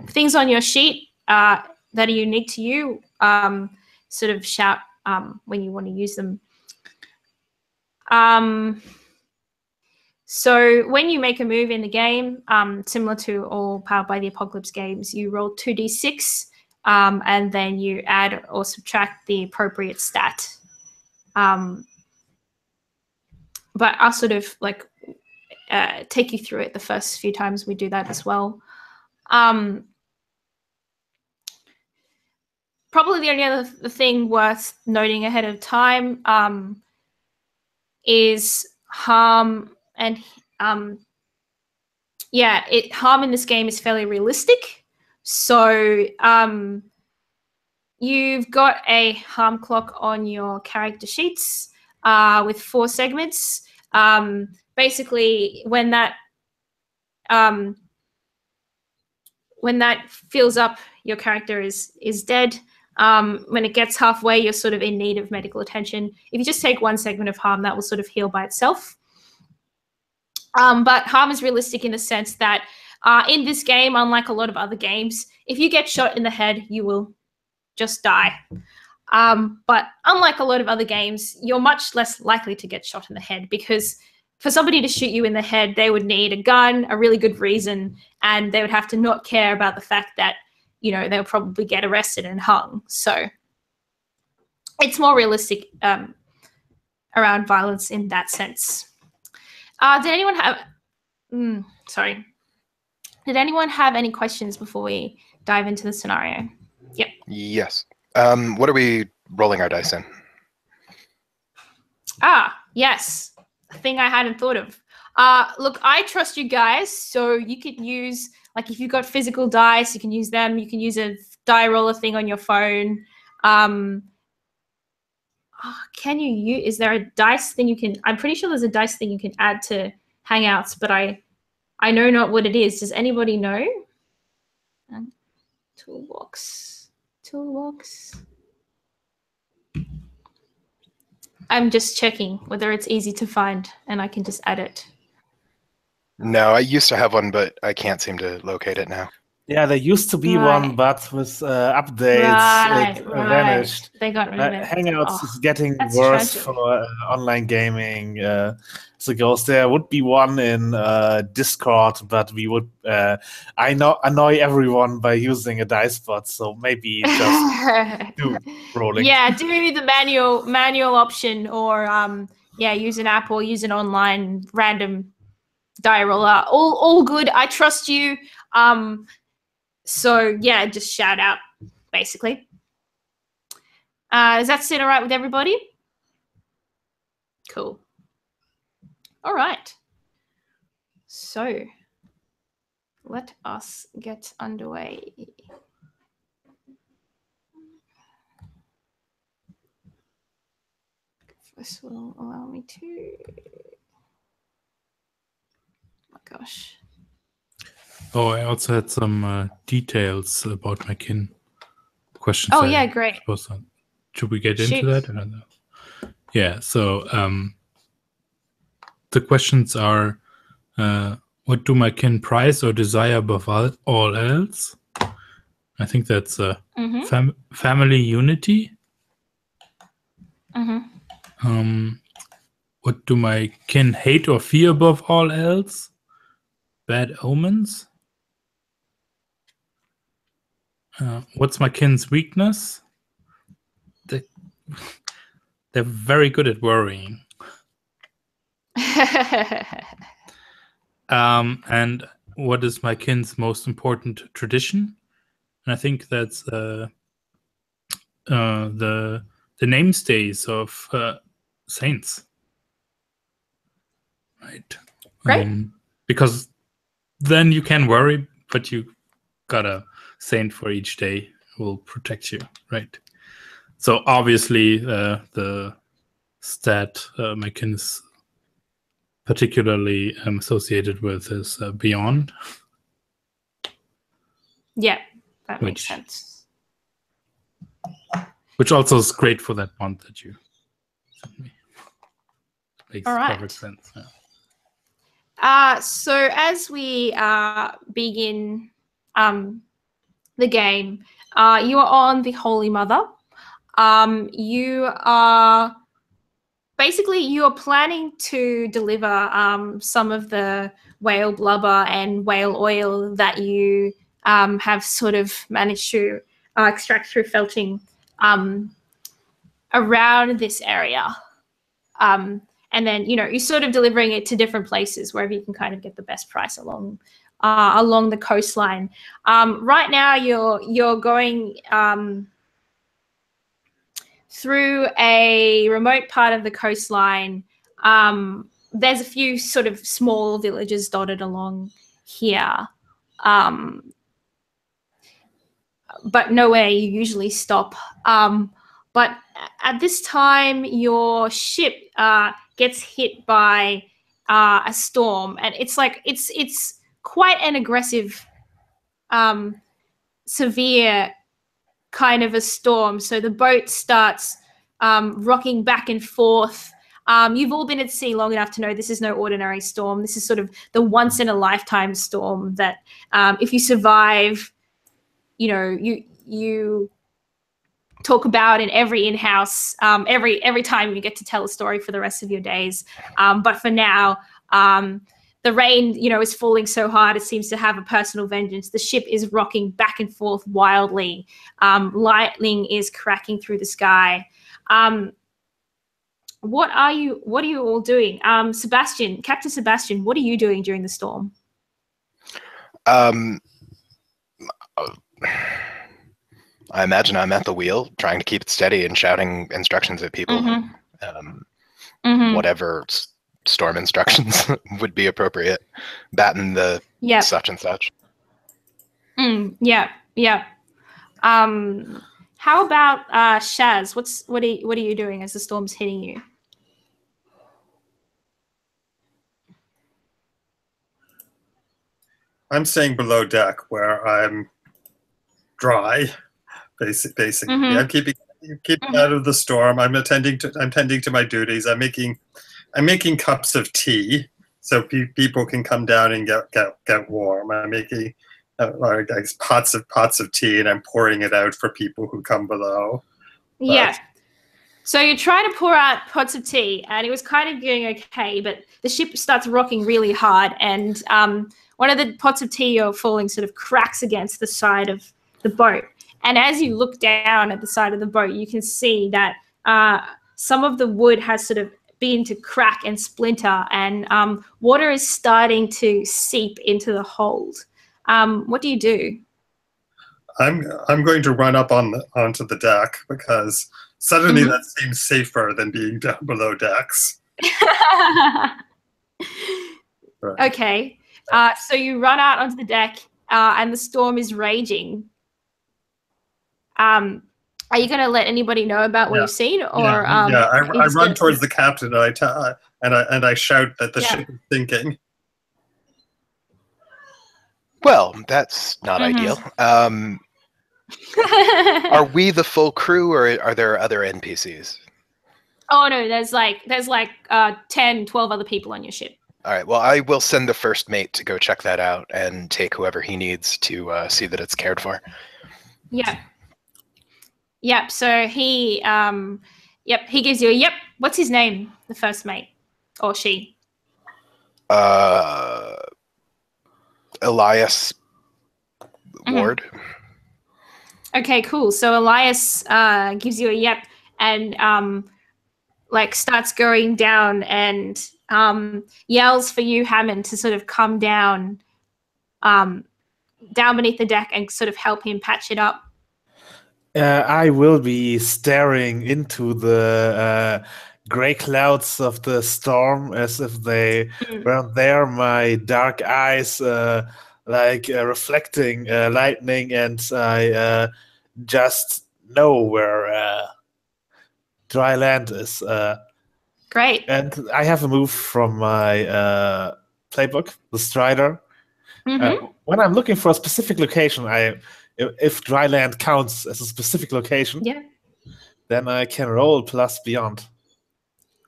S1: Things on your sheet that are unique to you, sort of shout when you want to use them. So when you make a move in the game, similar to all Powered by the Apocalypse games, you roll 2d6, and then you add or subtract the appropriate stat. But I'll sort of like take you through it the first few times we do that as well. Probably the only other thing worth noting ahead of time is harm. And harm in this game is fairly realistic. So you've got a harm clock on your character sheets with 4 segments. Basically, when that fills up, your character is dead. When it gets halfway, you're sort of in need of medical attention. If you just take 1 segment of harm, that will sort of heal by itself. But harm is realistic in the sense that in this game, unlike a lot of other games, if you get shot in the head, you will just die. But unlike a lot of other games, you're much less likely to get shot in the head, because for somebody to shoot you in the head, they would need a gun, a really good reason, and they would have to not care about the fact that, you know, they'll probably get arrested and hung. So it's more realistic around violence in that sense. Did anyone have... Did anyone have any questions before we dive into the scenario? Yep.
S5: Yes. What are we rolling our dice in?
S1: Yes. A thing I hadn't thought of. Look, I trust you guys, so you could use, like, if you've got physical dice, you can use them. You can use a die roller thing on your phone. Can you use, is there a dice thing you can, I'm pretty sure there's a dice thing you can add to Hangouts, but I know not what it is. Does anybody know? Toolbox. I'm just checking whether it's easy to find and I can just add it.
S5: No, I used to have one, but I can't seem to locate it now.
S4: Yeah, there used to be one, but with updates, it vanished.
S1: They got rid of it.
S4: Hangouts is getting worse tragic for online gaming. As it goes, there would be one in Discord, but we would annoy everyone by using a dice bot. So maybe just do rolling.
S1: Yeah, do the manual option, or use an app or use an online random die roller. All good. I trust you. So yeah, just shout out, basically. Does that sit all right with everybody? Cool. All right. So let us get underway. This will allow me to... Oh my gosh.
S2: Oh, I also had some details about my kin. Questions.
S1: Oh, yeah, great.
S2: Should we get into that? I don't know. Yeah, so the questions are, what do my kin prize or desire above all else? I think that's family unity. What do my kin hate or fear above all else? Bad omens. What's my kin's weakness? They're very good at worrying. And what is my kin's most important tradition? And I think that's the namestays of saints. Right.
S1: Great.
S2: Because then you can worry, but you got a saint for each day who will protect you, right? So obviously the stat my kin is particularly associated with is Beyond.
S1: Yeah, that makes sense.
S2: Which also is great for that bond that you sent me. Makes perfect sense. Yeah.
S1: So as we begin the game, you are on the Holy Mother. You are planning to deliver some of the whale blubber and whale oil that you have sort of managed to extract through felching around this area. And then, you're sort of delivering it to different places wherever you can kind of get the best price along the coastline. Right now, you're going through a remote part of the coastline. There's a few sort of small villages dotted along here, but nowhere you usually stop. But at this time, your ship gets hit by a storm, and it's quite an aggressive, severe kind of a storm. So the boat starts rocking back and forth. You've all been at sea long enough to know this is no ordinary storm. This is sort of the once in a lifetime storm that if you survive, you talk about in every in-house, every time you get to tell a story for the rest of your days. But for now, the rain, is falling so hard it seems to have a personal vengeance. The ship is rocking back and forth wildly. Lightning is cracking through the sky. What are you all doing? Sebastian, Captain Sebastian, what are you doing during the storm?
S5: I imagine I'm at the wheel, trying to keep it steady and shouting instructions at people. Whatever storm instructions would be appropriate. Batten the such and such.
S1: Yeah. How about Shaz? What are you doing as the storm's hitting you?
S3: I'm staying below deck where I'm dry. Basically, I'm keeping out of the storm. I'm tending to my duties. I'm making cups of tea so people can come down and get warm. I'm making pots of tea, and I'm pouring it out for people who come below.
S1: Yeah. So you're trying to pour out pots of tea, and it was kind of doing okay, but the ship starts rocking really hard, and one of the pots of tea you're falling sort of cracks against the side of the boat. And as you look down at the side of the boat, you can see that some of the wood has sort of begun to crack and splinter, and water is starting to seep into the hold. What do you do?
S3: I'm going to run up onto the deck because suddenly that seems safer than being down below decks. Right.
S1: Okay. So you run out onto the deck, and the storm is raging. Are you going to let anybody know about what you've seen, or
S3: I run towards the captain, and I shout that the ship is sinking.
S5: Well, that's not ideal. Are we the full crew, or are there other NPCs?
S1: Oh no, there's 10, 12 other people on your ship.
S5: All right. Well, I will send the first mate to go check that out and take whoever he needs to see that it's cared for.
S1: Yeah. Yep. So he gives you a yep. What's his name? The first mate. or she?
S5: Elias Ward.
S1: Okay, cool. So Elias gives you a yep and like starts going down and yells for you, Hammond, to sort of come down beneath the deck and sort of help him patch it up.
S4: I will be staring into the gray clouds of the storm as if they weren't there. My dark eyes reflecting lightning, and I just know where dry land is.
S1: Great.
S4: And I have a move from my playbook, the Strider. When I'm looking for a specific location, if dry land counts as a specific location, then I can roll plus beyond.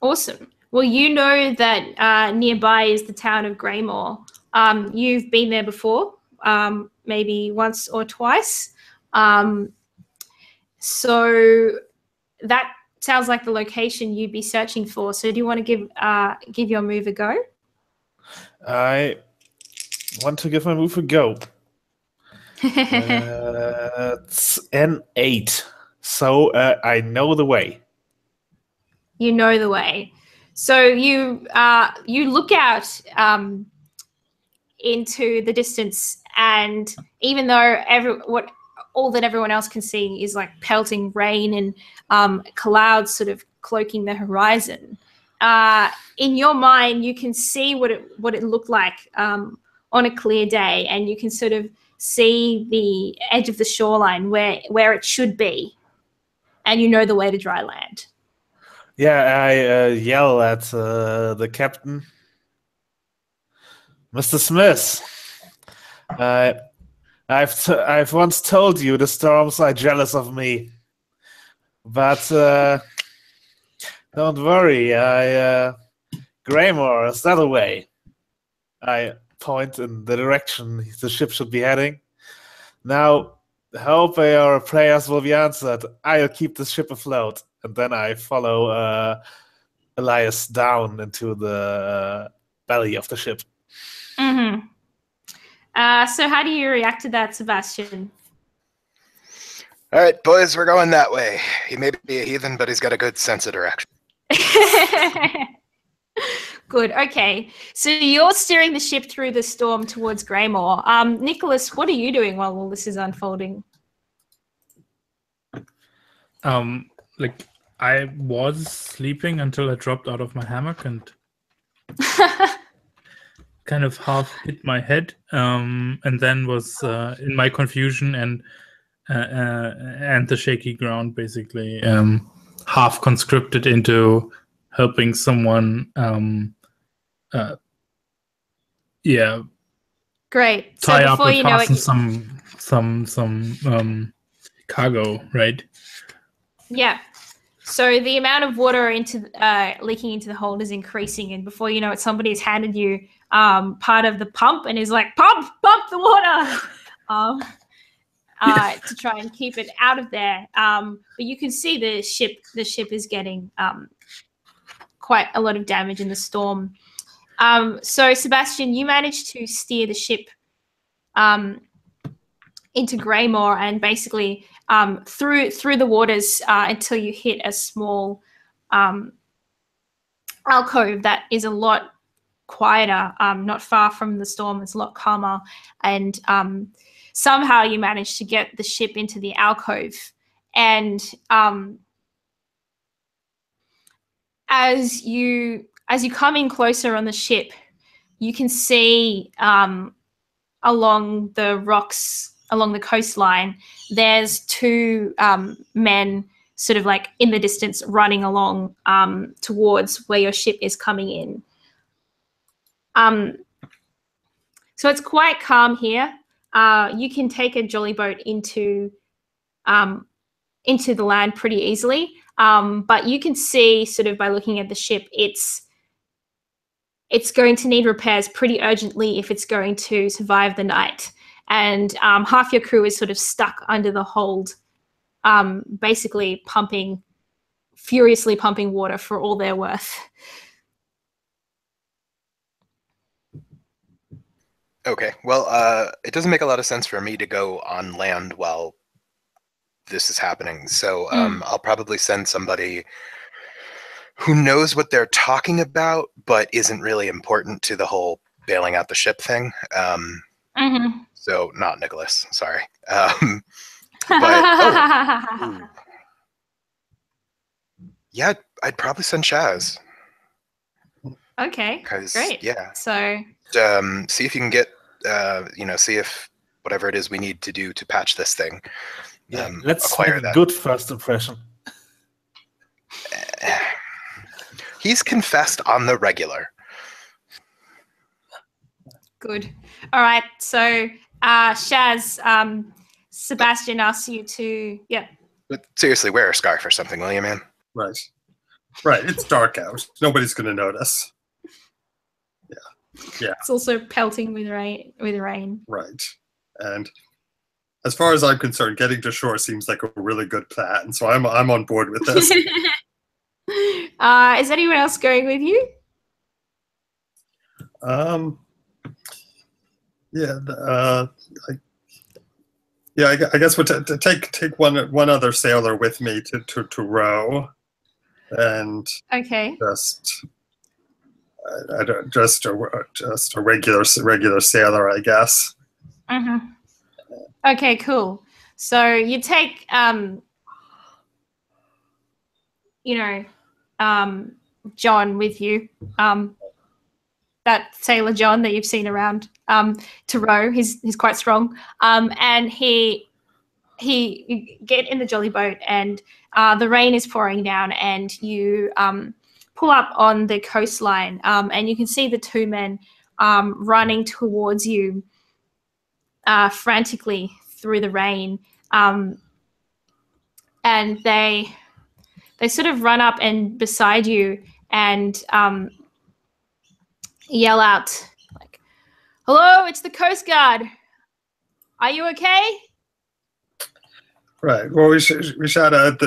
S1: Awesome. Well, you know that nearby is the town of Greymore. You've been there before, maybe once or twice. So that sounds like the location you'd be searching for. So do you want to give your move a go?
S4: I want to give my move a go. It's an 8. So I know the way.
S1: You know the way. So you look out into the distance, and even though all that everyone else can see is like pelting rain and clouds sort of cloaking the horizon, in your mind you can see what it looked like on a clear day, and you can sort of see the edge of the shoreline where it should be, and you know the way to dry land.
S4: Yeah, I yell at the captain. Mr. Smith, I've once told you the storms are jealous of me, but don't worry, Greymore is that way. I point in the direction the ship should be heading. Now, hope your prayers will be answered. I'll keep the ship afloat. And then I follow Elias down into the belly of the ship.
S1: So how do you react to that, Sebastian?
S5: All right, boys, we're going that way. He may be a heathen, but he's got a good sense of direction.
S1: Good. Okay. So you're steering the ship through the storm towards Greymore. Nicholas, what are you doing while all this is unfolding?
S2: Like I was sleeping until I dropped out of my hammock and kind of half hit my head, and then was in my confusion and the shaky ground, basically half conscripted into helping someone.
S1: Great.
S2: Tie
S1: so
S2: up
S1: before
S2: and
S1: you know
S2: fasten
S1: it,
S2: some cargo, right?
S1: Yeah. So the amount of water leaking into the hold is increasing, and before you know it, somebody's handed you part of the pump and is like, pump the water, to try and keep it out of there. But you can see the ship is getting quite a lot of damage in the storm. So Sebastian, you managed to steer the ship into Greymore and basically through the waters until you hit a small alcove that is a lot quieter, not far from the storm. It's a lot calmer, and somehow you managed to get the ship into the alcove. And as you come in closer on the ship, you can see along the rocks, along the coastline, there's two men sort of like in the distance running along towards where your ship is coming in. So it's quite calm here. You can take a jolly boat into the land pretty easily, but you can see sort of by looking at the ship, it's going to need repairs pretty urgently if it's going to survive the night. And half your crew is sort of stuck under the hold, basically furiously pumping water for all they're worth.
S5: Okay, well, it doesn't make a lot of sense for me to go on land while this is happening. So I'll probably send somebody who knows what they're talking about, but isn't really important to the whole bailing out the ship thing. So not Nicholas, sorry. Yeah, I'd probably send Chaz.
S1: Okay, great.
S5: Yeah.
S1: So
S5: see if you can get, see if whatever it is we need to do to patch this thing.
S4: Yeah, let's
S5: acquire
S4: have a
S5: that.
S4: good first impression.
S5: He's confessed on the regular.
S1: good. All right. So Shaz, Sebastian asks you to, yeah.
S5: But seriously, wear a scarf or something, will you, man?
S3: Right. Right. It's dark out. Nobody's going to notice. Yeah.
S1: It's also pelting with rain.
S3: Right. And as far as I'm concerned, getting to shore seems like a really good plan. So I'm on board with this.
S1: Is anyone else going with you?
S3: I guess we'll take one other sailor with me to row, and
S1: okay,
S3: just a regular sailor, I guess.
S1: Okay, cool. So you take John with you, that sailor John that you've seen around, to row. He's quite strong, and he get in the jolly boat, and the rain is pouring down, and you pull up on the coastline, and you can see the two men running towards you frantically through the rain, and they sort of run up and beside you and yell out like, "Hello, it's the Coast Guard. Are you okay?"
S3: Right. Well, we shout out.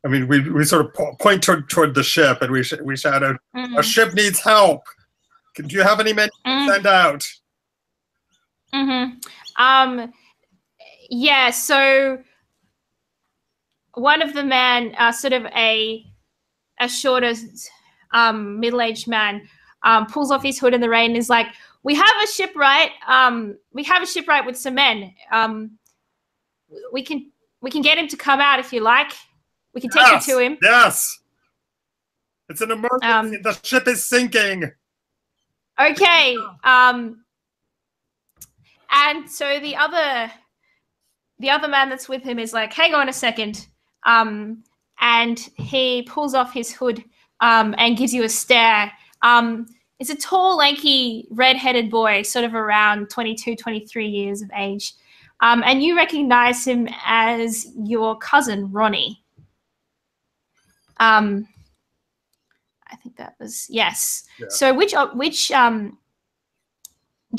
S3: We sort of point toward the ship, and we shout out, "Our ship needs help. Do you have any men to send out?"
S1: Yeah. So one of the men, sort of a shorter, middle-aged man, pulls off his hood in the rain and is like, "We have a shipwright. We have a shipwright with some men. We can get him to come out if you like. We can take you to him."
S3: Yes. It's an emergency. The ship is sinking.
S1: Okay. And so the other man that's with him is like, "Hang on a second." And he pulls off his hood and gives you a stare. It's a tall, lanky, red-headed boy, sort of around 22, 23 years of age. And you recognize him as your cousin, Ronnie. I think that was, yes. Yeah. So which do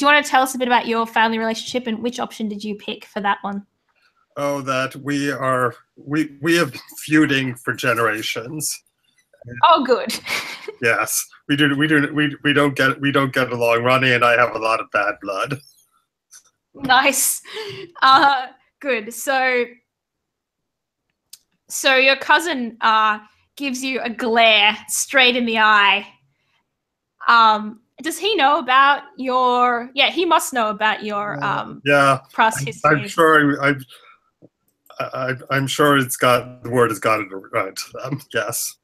S1: you want to tell us a bit about your family relationship, and which option did you pick for that one?
S3: Oh, that we have been feuding for generations.
S1: Oh, good.
S3: Yes, we don't get along. Ronnie and I have a lot of bad blood.
S1: Nice. Good. So your cousin gives you a glare straight in the eye. Does he know about your? Yeah, he must know about your past history.
S3: I'm sure. I'm sure the word has gotten right to them. Yes.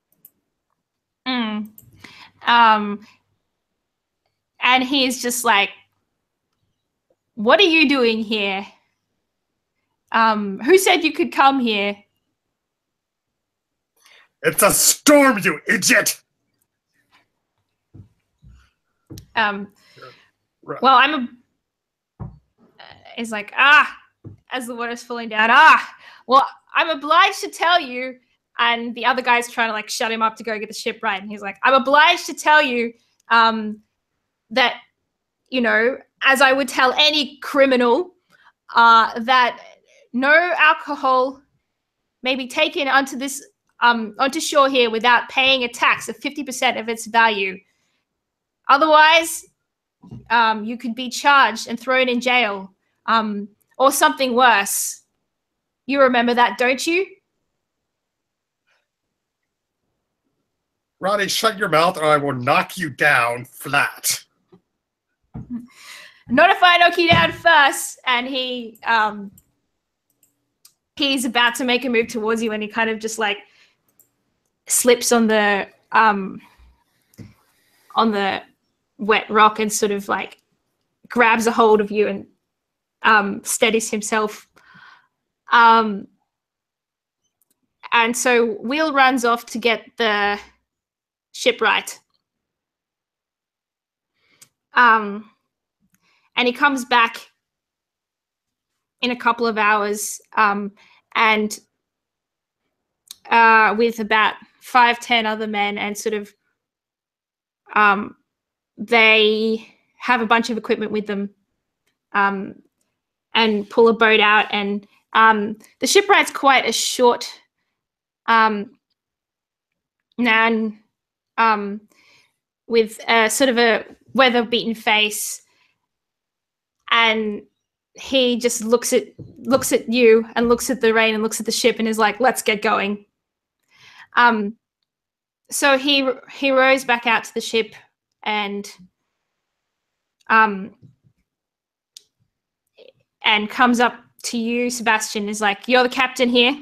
S1: And he's just like, "What are you doing here? Who said you could come here?"
S3: It's a storm, you idiot!
S1: Well, he's like, as the water's falling down, well, I'm obliged to tell you, and the other guy's trying to like shut him up to go get the ship right, and he's like, "I'm obliged to tell you that, as I would tell any criminal, that no alcohol may be taken onto shore here without paying a tax of 50% of its value. Otherwise, you could be charged and thrown in jail, or something worse. You remember that, don't you?
S3: Ronnie, shut your mouth or I will knock you down flat.
S1: Not if I knock you down first. And he's about to make a move towards you, and he kind of just like slips on the wet rock and sort of like grabs a hold of you and steadies himself. And so Will runs off to get the shipwright. And he comes back in a couple of hours, and with about 5-10 other men, and sort of they have a bunch of equipment with them, and pull a boat out. And the shipwright's quite a short man, with a sort of a weather-beaten face, and he just looks at you and looks at the rain and looks at the ship and is like, "Let's get going." So he rows back out to the ship and comes up to you, Sebastian, is like, "You're the captain here?"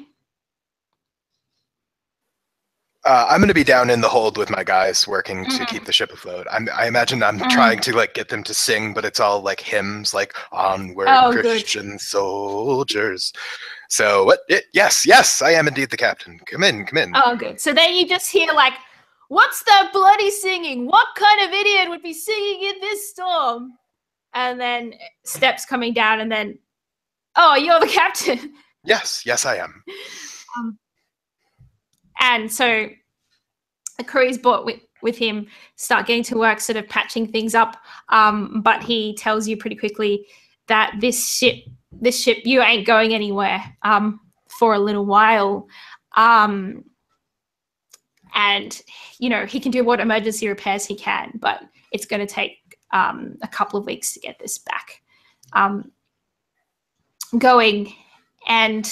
S5: I'm going to be down in the hold with my guys working to keep the ship afloat. I imagine I'm trying to like get them to sing, but it's all like hymns, like "Onward, Christian soldiers." So what? Yes, I am indeed the captain. Come in.
S1: Oh, good. So then you just hear like, "What's that bloody singing? What kind of idiot would be singing in this storm?" And then steps coming down, and then, "Oh, you're the captain."
S5: Yes, I am.
S1: And so the crew's brought with him, start getting to work, sort of patching things up. But he tells you pretty quickly that this ship, you ain't going anywhere for a little while. And, you know, he can do what emergency repairs he can, but it's going to take a couple of weeks to get this back going. And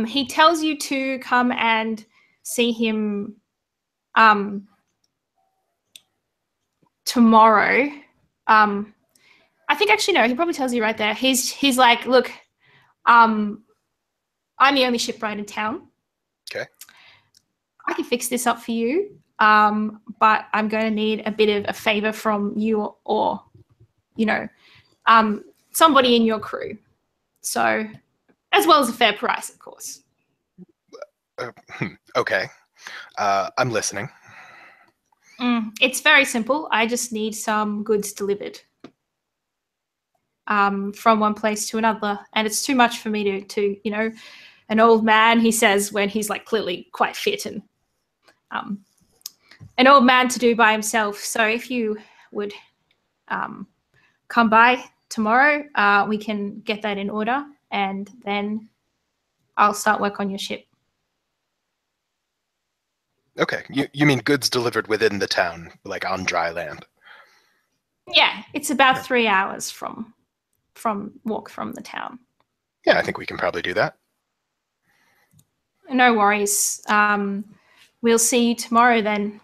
S1: he tells you to come and see him tomorrow. I think actually no, he probably tells you right there. He's like, "Look, I'm the only shipwright in town.
S5: Okay.
S1: I can fix this up for you, but I'm going to need a bit of a favor from you, or you know, somebody in your crew. So, as well as a fair price, of course."
S5: Okay. I'm listening.
S1: It's very simple. I just need some goods delivered from one place to another. And it's too much for me to you know, an old man, he says, when he's like clearly quite fit, and an old man to do by himself. So if you would come by tomorrow, we can get that in order, and then I'll start work on your ship.
S5: Okay, you mean goods delivered within the town, like on dry land?
S1: Yeah, it's about 3 hours from walk from the town.
S5: Yeah, I think we can probably do that.
S1: No worries. We'll see you tomorrow then.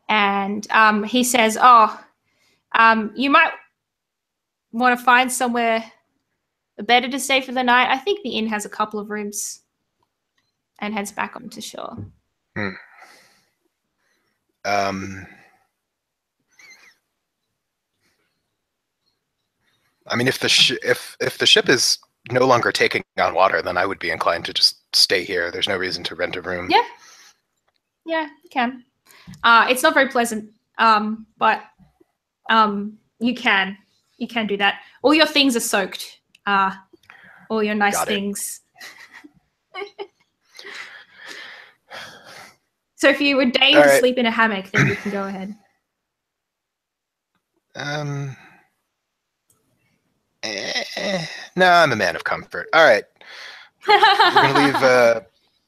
S1: And he says, you might want to find somewhere better to stay for the night. I think the inn has a couple of rooms. And heads back onto shore.
S5: I mean, if the ship is no longer taking on water, then I would be inclined to just stay here. There's no reason to rent a room.
S1: Yeah, you can. It's not very pleasant, but you can do that. All your things are soaked. All your nice things. So if you would deign to sleep in a hammock, then you can go ahead.
S5: No, I'm a man of comfort. All right. We're going to leave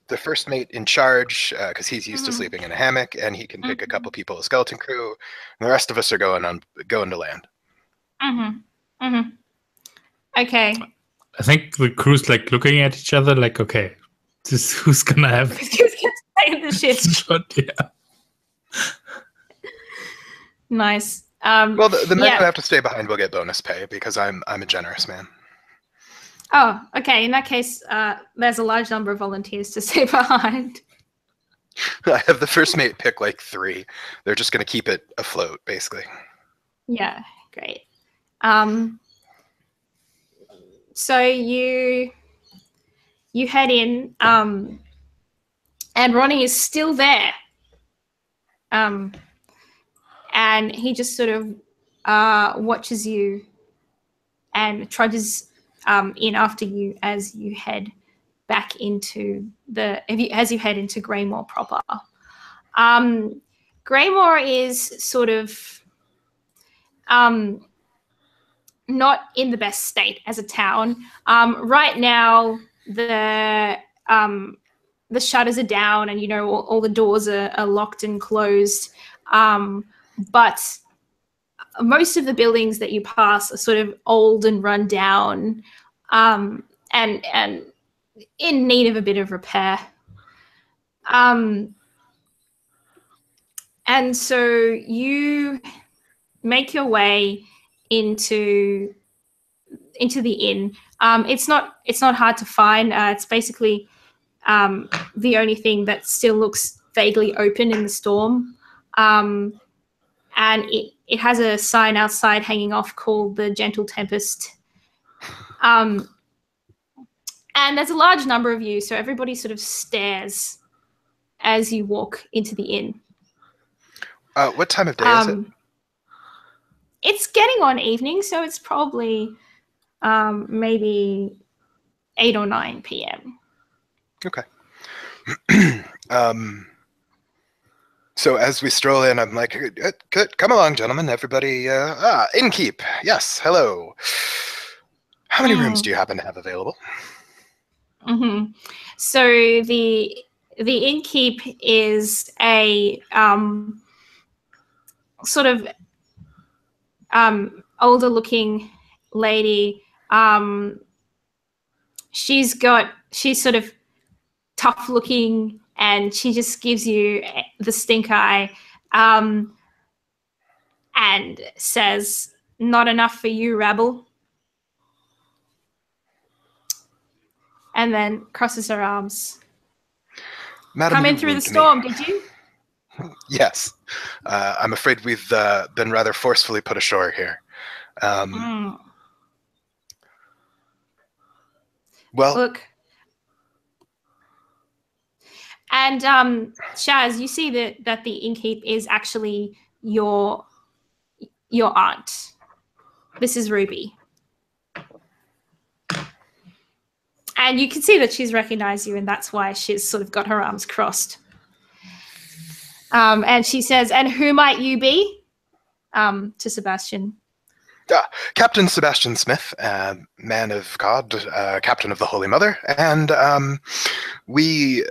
S5: the first mate in charge because he's used to sleeping in a hammock, and he can pick a couple people, a skeleton crew, and the rest of us are going to land.
S1: Mm-hmm. Mm-hmm. Okay.
S2: I think the crew's like looking at each other, like, okay, this who's gonna have
S1: Who's gonna stay in the ship?
S2: shot? Yeah.
S1: Nice.
S5: Well, the men
S1: yeah.
S5: who have to stay behind will get bonus pay because I'm a generous man.
S1: Oh, okay. In that case, there's a large number of volunteers to stay behind.
S5: I have the first mate pick like 3. They're just going to keep it afloat, basically.
S1: Yeah, great. So you head in, and Ronnie is still there. And he just sort of watches you and trudges in after you as you head back into as you head into Greymore proper. Greymore is sort of not in the best state as a town. Right now, the shutters are down, and all the doors are locked and closed. But most of the buildings that you pass are sort of old and run down, and in need of a bit of repair. And so you make your way into the inn. It's not hard to find. It's basically the only thing that still looks vaguely open in the storm. And it has a sign outside hanging off called the Gentle Tempest. And there's a large number of you, so everybody sort of stares as you walk into the inn.
S5: What time of day is it?
S1: It's getting on evening, so it's probably maybe 8 or 9 p.m.
S5: Okay. So as we stroll in, I'm like, come along, gentlemen, everybody. Innkeep. Yes, hello. How many rooms do you happen to have available?
S1: Mm-hmm. So the innkeep is a sort of older looking lady. She's sort of tough looking, and she just gives you the stink eye, and says, "Not enough for you, rabble." And then crosses her arms.
S5: Madam,
S1: Come in through the storm, did you?
S5: Yes. I'm afraid we've been rather forcefully put ashore here. Well,
S1: look. And Shaz, you see that the innkeep is actually your aunt. This is Ruby. And you can see that she's recognized you, and that's why she's sort of got her arms crossed. And she says, "And who might you be?" To Sebastian.
S5: Captain Sebastian Smith, man of God, captain of the Holy Mother, and we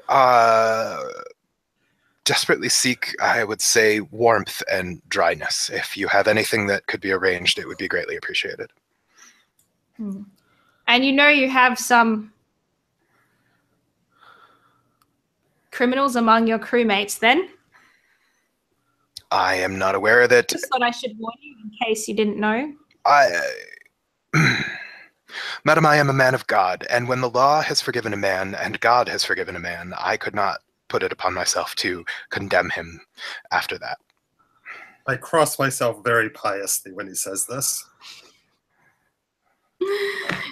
S5: desperately seek, I would say, warmth and dryness. If you have anything that could be arranged, it would be greatly appreciated.
S1: And you have some criminals among your crewmates, then?
S5: I am not aware that...
S1: Just thought I should warn you in case you didn't know.
S5: Madam, I am a man of God, and when the law has forgiven a man and God has forgiven a man, I could not put it upon myself to condemn him after that.
S3: I cross myself very piously when he says this.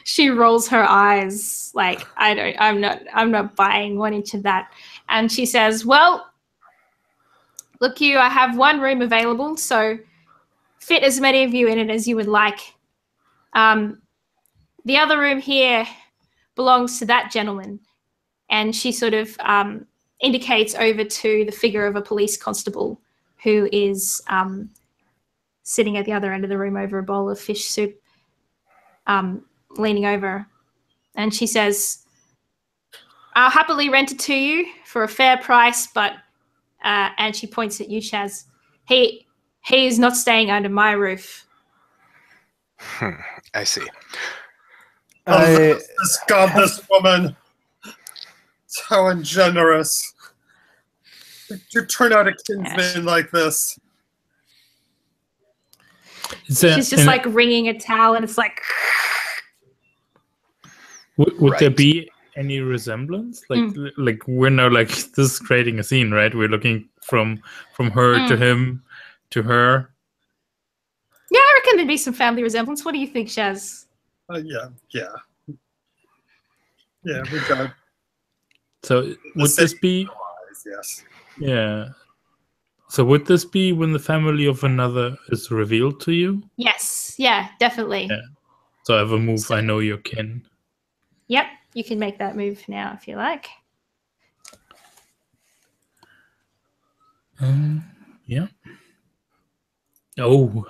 S1: She rolls her eyes like, I'm not buying 1 inch of that. And she says, "Well, look, I have 1 room available, so fit as many of you in it as you would like. The other room here belongs to that gentleman." And she sort of indicates over to the figure of a police constable who is sitting at the other end of the room over a bowl of fish soup, leaning over. And she says, "I'll happily rent it to you for a fair price, but," and she points at you, Shaz, he is not staying under my roof."
S5: I see.
S3: This godless woman. So ungenerous. To turn out a kinsman like this.
S1: She's just like wringing a towel, and it's like.
S2: Would there be any resemblance? Like we're now like this is creating a scene, right? We're looking from her to him to her.
S1: Yeah, I reckon there'd be some family resemblance. What do you think, Shaz?
S3: Yeah, we got.
S2: So would this be?
S3: Yes.
S2: Yeah. So would this be when the family of another is revealed to you?
S1: Yes. Yeah, definitely.
S2: Yeah. So I have a move. I know your kin.
S1: Yep, you can make that move now if you like.
S2: Yeah. Oh.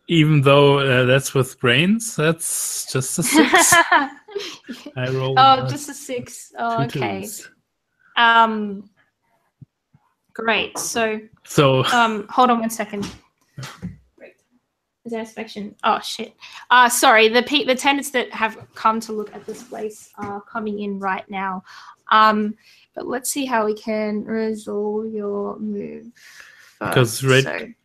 S2: Even though that's with brains, that's just a 6. I rolled.
S1: Just a 6. Oh, okay.
S2: 2s.
S1: Great. So hold on one second. Is there inspection? Oh shit. Sorry. The tenants that have come to look at this place are coming in right now. But let's see how we can resolve your move.
S2: Because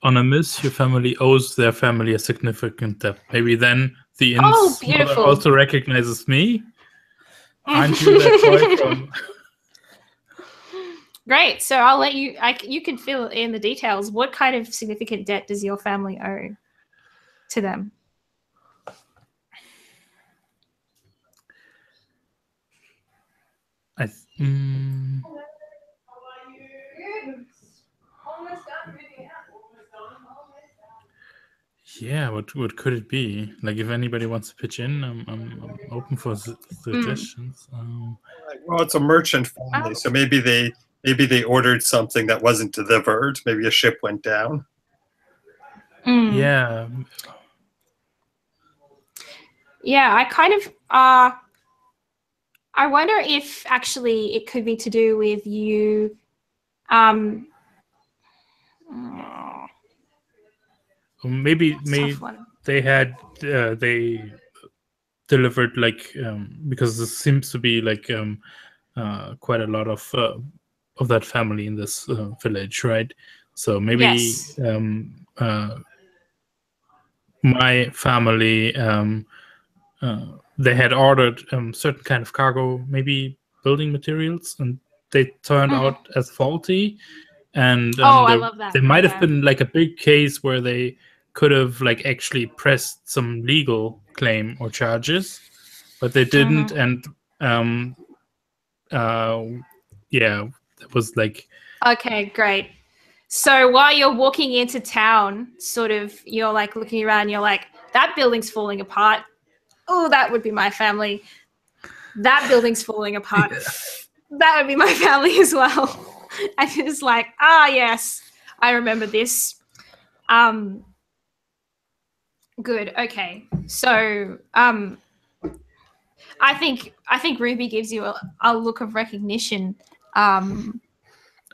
S2: on a miss, your family owes their family a significant debt. Maybe then the inn's mother also recognizes me. Aren't you that boy from?
S1: Great. So I'll let you. You can fill in the details. What kind of significant debt does your family owe to them?
S2: Yeah, what could it be? Like, if anybody wants to pitch in, I'm open for suggestions.
S3: Well, it's a merchant family, so maybe they ordered something that wasn't delivered. Maybe a ship went down.
S2: Yeah.
S1: Yeah, I kind of I wonder if actually it could be to do with you
S2: maybe they had they delivered like because this seems to be like quite a lot of that family in this village, right? So maybe my family they had ordered certain kind of cargo, maybe building materials, and they turned out as faulty. And
S1: I love that.
S2: there might have been like a big case where they could have like actually pressed some legal claim or charges, but they didn't. And yeah, it was like.
S1: Okay, great. So while you're walking into town, sort of, you're like looking around, you're like, that building's falling apart. Oh, that would be my family. That building's falling apart. Yeah. That would be my family as well. And it's like, yes, I remember this. Good. Okay. So I think Ruby gives you a look of recognition.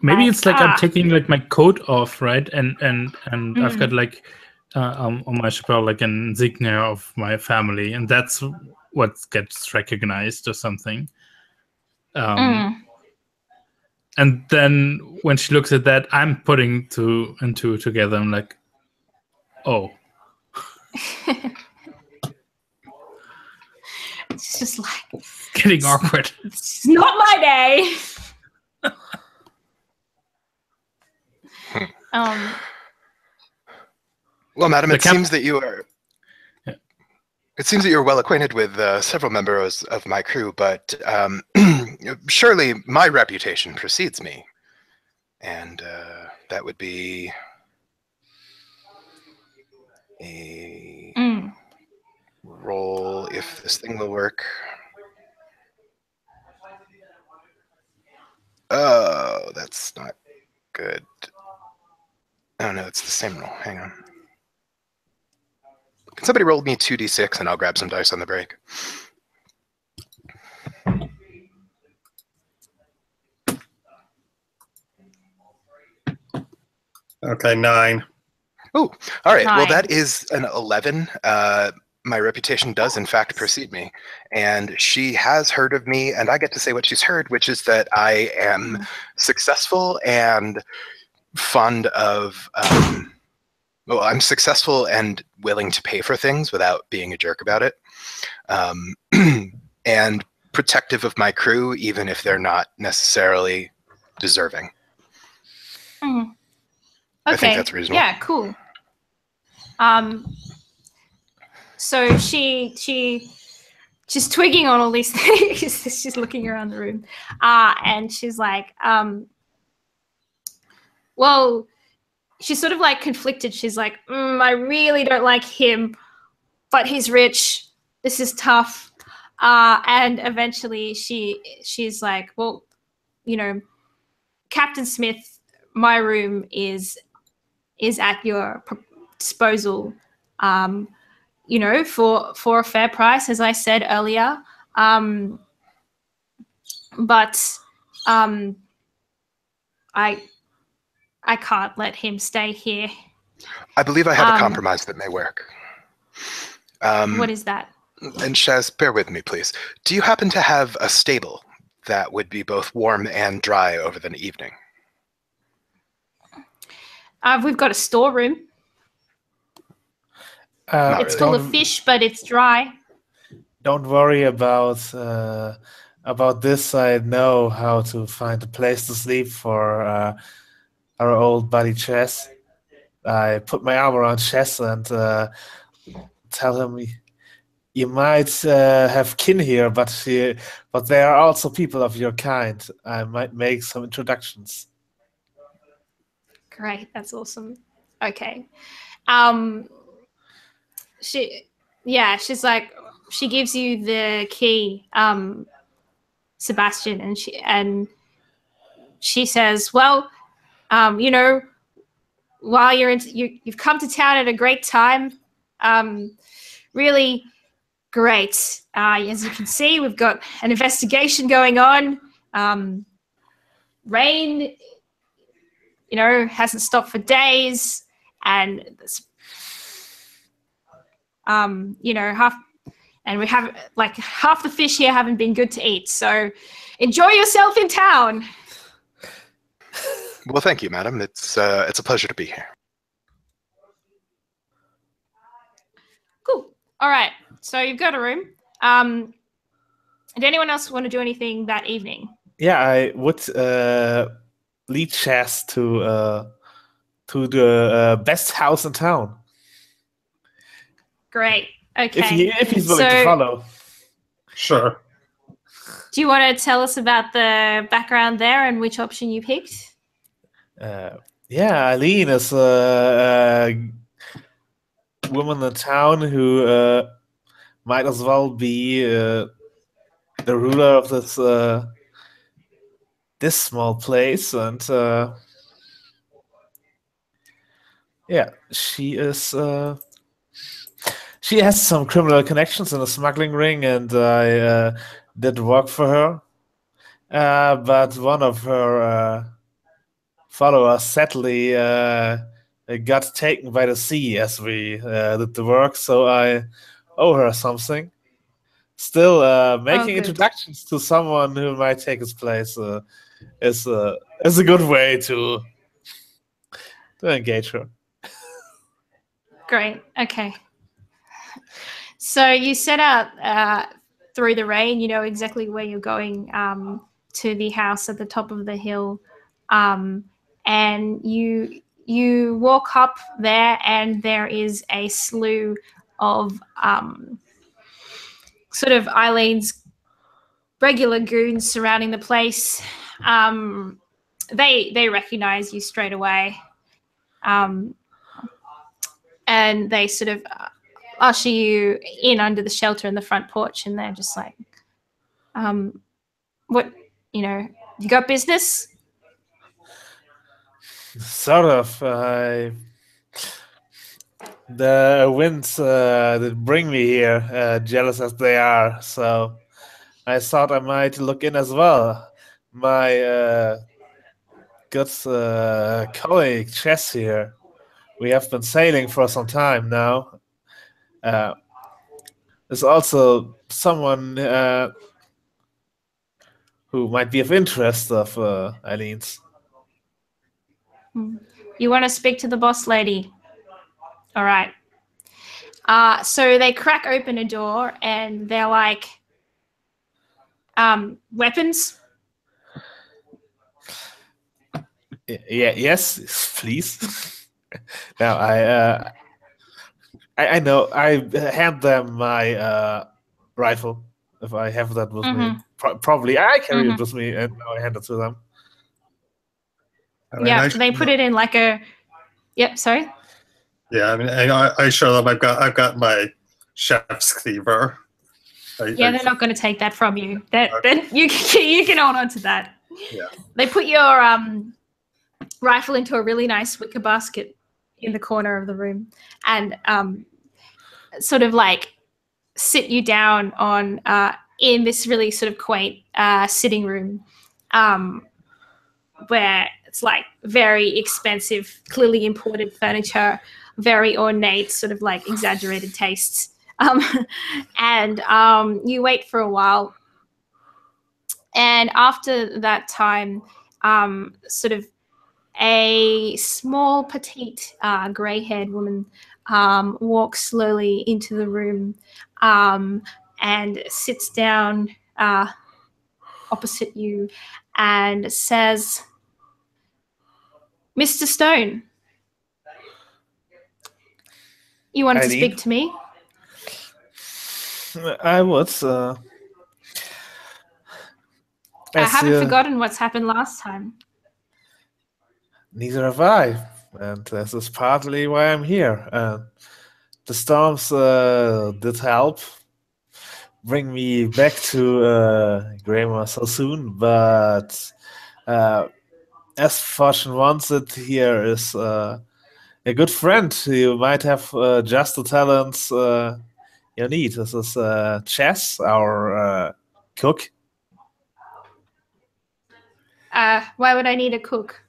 S2: Maybe it's like I'm taking like my coat off, right? And I've got like on my chapeau like an insignia of my family, and that's what gets recognized or something. And then when she looks at that, I'm putting two and two together. I'm like, oh.
S1: It's just like
S2: it's getting awkward.
S1: It's not my day.
S5: Well, madam, it seems that you are. Yeah. It seems that you're well acquainted with several members of my crew, but surely my reputation precedes me, and that would be a roll if this thing will work. Oh, that's not good. Oh no, it's the same roll. Hang on. Can somebody roll me 2d6 and I'll grab some dice on the break?
S3: Okay, 9.
S5: Oh, all right. Well,
S1: 9.
S5: that is an 11. My reputation does, in fact, precede me. And she has heard of me, and I get to say what she's heard, which is that I am successful and fond of... well, I'm successful and willing to pay for things without being a jerk about it. And protective of my crew, even if they're not necessarily deserving.
S1: Okay.
S5: I think that's reasonable.
S1: Yeah, cool. So she's twigging on all these things. She's looking around the room, and she's like, well, she's sort of like conflicted. She's like, I really don't like him, but he's rich. This is tough. And eventually she's like, well, you know, Captain Smith, my room is at your disposal, you know, for a fair price, as I said earlier. But I can't let him stay here.
S5: I believe I have a compromise that may work.
S1: What is that?
S5: And Shaz, bear with me, please. Do you happen to have a stable that would be both warm and dry over the evening?
S1: We've got a storeroom. It's full of fish, but it's dry.
S4: Don't worry about this. I know how to find a place to sleep for our old buddy Chess. I put my arm around Chess and tell him, you might have kin here, but there are also people of your kind. I might make some introductions.
S1: Great, that's awesome. Okay. She's like, she gives you the key, Sebastian, and she says, well, you know, while you've come to town at a great time, really great. As you can see, we've got an investigation going on. Rain, you know, hasn't stopped for days, and you know, we have like half the fish here haven't been good to eat. So enjoy yourself in town.
S5: Well, thank you, madam. It's a pleasure to be here.
S1: Cool. All right. So you've got a room. Did anyone else want to do anything that evening?
S4: Yeah, I would lead Chess to the best house in town.
S1: Great. Okay.
S4: If he's willing to follow.
S3: Sure.
S1: Do you want to tell us about the background there and which option you picked?
S4: Yeah, Eileen is a woman in town who might as well be the ruler of this small place, and yeah, she is. She has some criminal connections in a smuggling ring, and I did work for her. But one of her followers sadly got taken by the sea as we did the work, so I owe her something. Still, making introductions to someone who might take his place is a good way to engage her.
S1: Great. Okay. So you set out through the rain. You know exactly where you're going to the house at the top of the hill, and you walk up there, and there is a slew of sort of Eileen's regular goons surrounding the place. They recognize you straight away, and they sort of usher you in under the shelter in the front porch, and they're just like, what, you know, you got business?
S4: Sort of. The winds that bring me here, jealous as they are, so I thought I might look in as well. My good colleague Chess here we have been sailing for some time now. There's also someone who might be of interest of Eileen's.
S1: You want to speak to the boss lady? All right. So they crack open a door and they're like, weapons?
S4: Yeah, yes, please. Now I know. I hand them my rifle if I have that with me. Probably I carry it with me, and now I hand it to them.
S1: Yeah, they put it in like a. Yep. Sorry.
S3: Yeah, I mean, I show them I've got my chef's cleaver.
S1: They're not going to take that from you. Then you can hold on to that.
S3: Yeah.
S1: They put your rifle into a really nice wicker basket in the corner of the room, and sort of like sit you down on in this really sort of quaint sitting room, where it's like very expensive, clearly imported furniture, very ornate, sort of like exaggerated tastes. And you wait for a while. And after that time, sort of a small, petite, grey-haired woman walks slowly into the room and sits down opposite you and says, Mr. Stone, you wanted to speak to me?
S4: I would.
S1: I haven't forgotten what's happened last time.
S4: Neither have I, and this is partly why I'm here. The storms did help bring me back to Grammar so soon, but as fortune wants it, here is a good friend who might have just the talents you need. This is Chess, our cook.
S1: Why would I need a cook?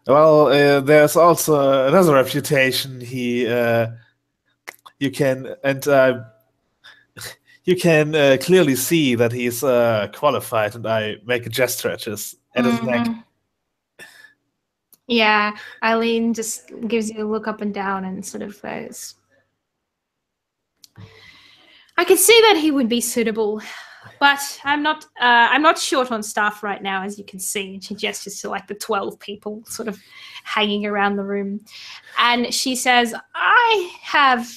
S4: Well, there's also another reputation you can clearly see that he's qualified, and I make a gesture at his neck.
S1: Yeah, Eileen just gives you a look up and down and sort of goes, I could see that he would be suitable, but I'm not short on staff right now, as you can see. And she gestures to like the 12 people sort of hanging around the room. And she says, I have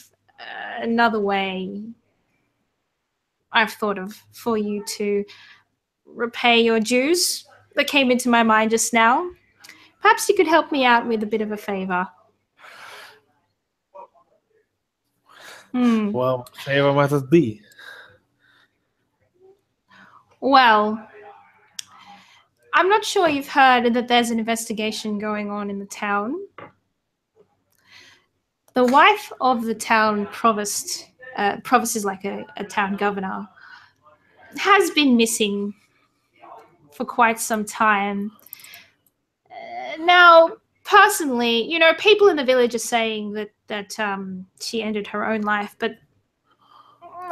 S1: another way I've thought of for you to repay your dues that came into my mind just now. Perhaps you could help me out with a bit of a favor.
S4: Well, what favor might it be?
S1: Well, I'm not sure you've heard that there's an investigation going on in the town. The wife of the town provost is like a town governor, has been missing for quite some time. Now, personally, you know, people in the village are saying that she ended her own life, but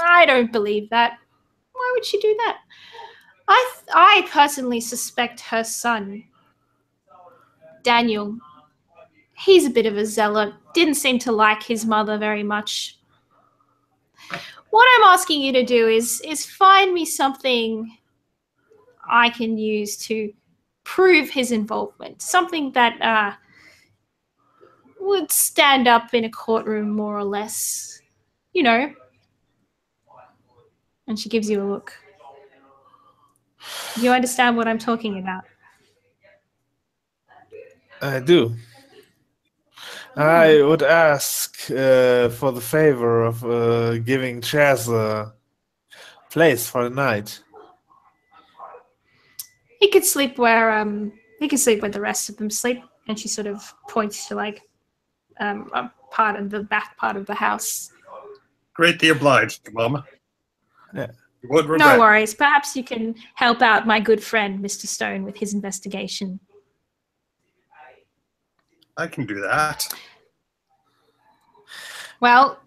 S1: I don't believe that. Why would she do that? I personally suspect her son, Daniel, he's a bit of a zealot, didn't seem to like his mother very much. What I'm asking you to do is find me something I can use to prove his involvement, something that would stand up in a courtroom more or less, you know. And she gives you a look. You understand what I'm talking about?
S4: I do. I would ask for the favor of giving Chaz a place for the night.
S1: He could sleep where the rest of them sleep. And she sort of points to like a part of the back part of the house.
S3: Greatly obliged, Mom.
S4: Yeah.
S1: No worries. Perhaps you can help out my good friend, Mr. Stone, with his investigation.
S3: I can do that.
S1: Well,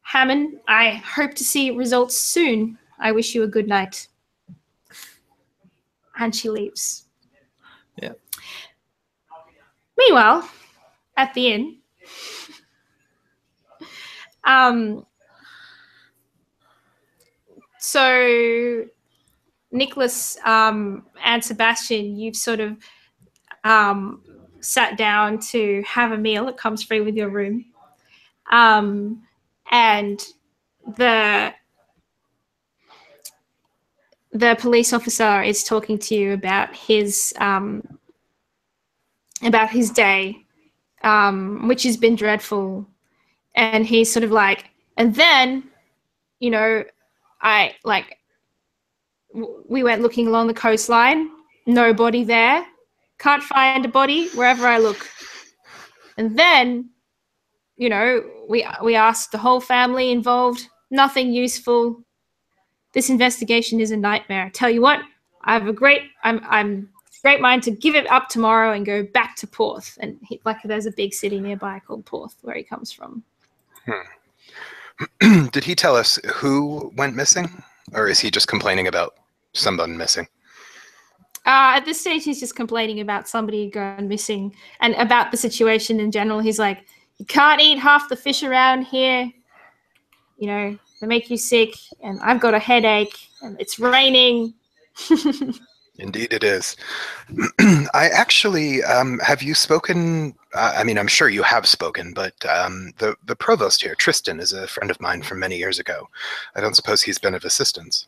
S1: Hammond, I hope to see results soon. I wish you a good night. And she leaves.
S4: Yeah.
S1: Meanwhile, at the inn, so Nicholas and Sebastian, you've sort of sat down to have a meal. It comes free with your room. And the police officer is talking to you about his day, which has been dreadful. And he's sort of like, and then, you know, we went looking along the coastline, no body there, can't find a body wherever I look. And then, you know, we asked the whole family involved, nothing useful. This investigation is a nightmare. I tell you what, I have I'm great mind to give it up tomorrow and go back to Porth. And there's a big city nearby called Porth where he comes from.
S5: Did he tell us who went missing, or is he just complaining about someone missing?
S1: At this stage, he's just complaining about somebody going missing and about the situation in general. He's like, you can't eat half the fish around here. You know, they make you sick, and I've got a headache, and it's raining.
S5: Indeed it is. I actually, have you spoken, I mean, I'm sure you have spoken, but the provost here, Tristan, is a friend of mine from many years ago. I don't suppose he's been of assistance.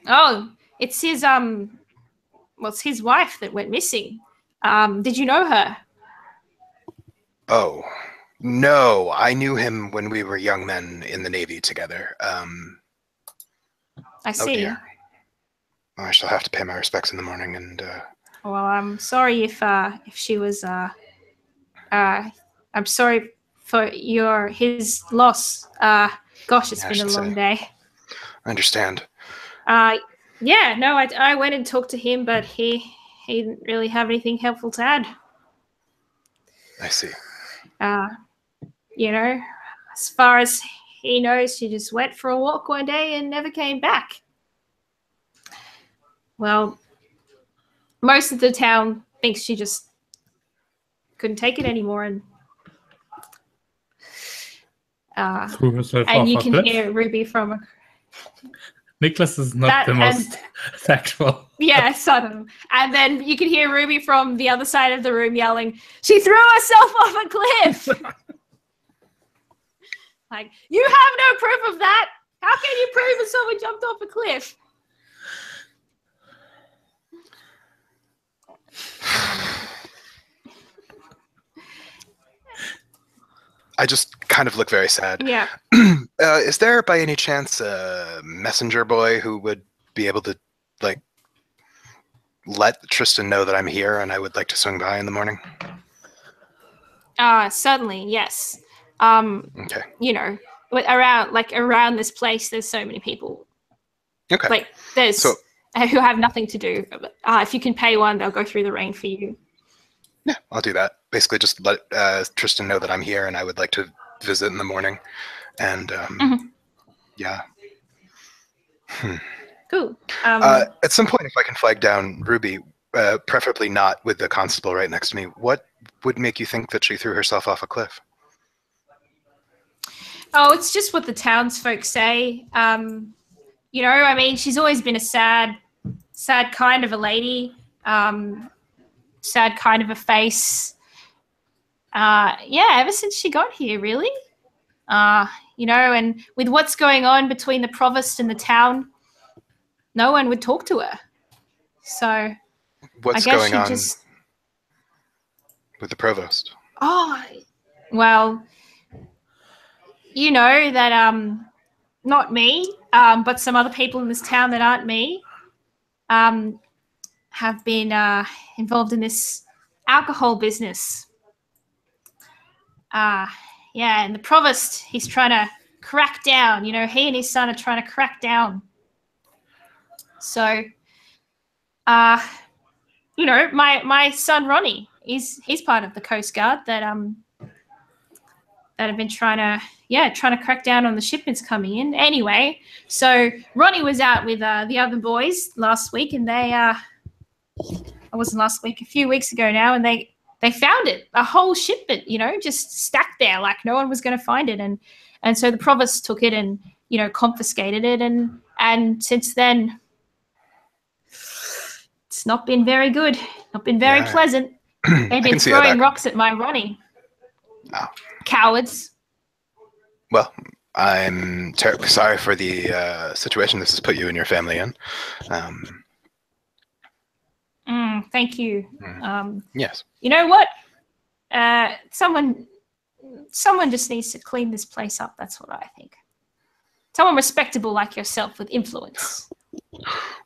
S1: Oh, it's his, it's his wife that went missing. Did you know her?
S5: Oh, no, I knew him when we were young men in the Navy together.
S1: I see.
S5: Oh dear. Well, I shall have to pay my respects in the morning, and
S1: well, I'm sorry if she was I'm sorry for his loss. Gosh, it's been a long day.
S5: I understand.
S1: Yeah, no, I went and talked to him, but he didn't really have anything helpful to add.
S5: I see.
S1: You know, as far as he knows, she just went for a walk one day and never came back. Well, most of the town thinks she just couldn't take it anymore, and
S2: Threw herself
S1: and
S2: off
S1: you
S2: a
S1: can
S2: cliff.
S1: hear Ruby from
S2: Nicholas is not the most factual.
S1: yeah, sudden, and then you can hear Ruby from the other side of the room yelling, "She threw herself off a cliff!" Like, you have no proof of that. How can you prove that someone jumped off a cliff?
S5: I just kind of look very sad.
S1: Yeah.
S5: Is there by any chance a messenger boy who would be able to, like, let Tristan know that I'm here and I would like to swing by in the morning?
S1: Certainly, yes.
S5: Okay.
S1: You know, around this place, there's so many people.
S5: Okay.
S1: Like, there's who have nothing to do. If you can pay one, they'll go through the rain for you.
S5: Yeah, I'll do that. Basically, just let Tristan know that I'm here and I would like to visit in the morning. And yeah.
S1: Cool.
S5: At some point, if I can flag down Ruby, preferably not with the constable right next to me, what would make you think that she threw herself off a cliff?
S1: Oh, it's just what the townsfolk say. You know, I mean, she's always been a sad kind of a lady, sad kind of a face. Yeah, ever since she got here, really. You know, and with what's going on between the provost and the town, no one would talk to her. So
S5: what's
S1: I guess
S5: going
S1: she
S5: on
S1: just...
S5: with the provost?
S1: Oh, well, you know that not me, but some other people in this town that aren't me have been involved in this alcohol business. Yeah, and the provost, he's trying to crack down. You know, he and his son are trying to crack down. So, my son Ronnie, he's part of the Coast Guard that have been trying to crack down on the shipments coming in. Anyway, so Ronnie was out with the other boys last week, and it wasn't last week, a few weeks ago now, and they found it, a whole shipment, just stacked there like no one was going to find it, and so the provost took it and confiscated it, and since then it's not been very good, not been very pleasant. They've been throwing rocks at my Ronnie.
S5: Oh.
S1: Cowards.
S5: Well, I'm terribly sorry for the situation this has put you and your family in.
S1: Thank you.
S5: Yes.
S1: You know what? Someone just needs to clean this place up. That's what I think. Someone respectable like yourself with influence.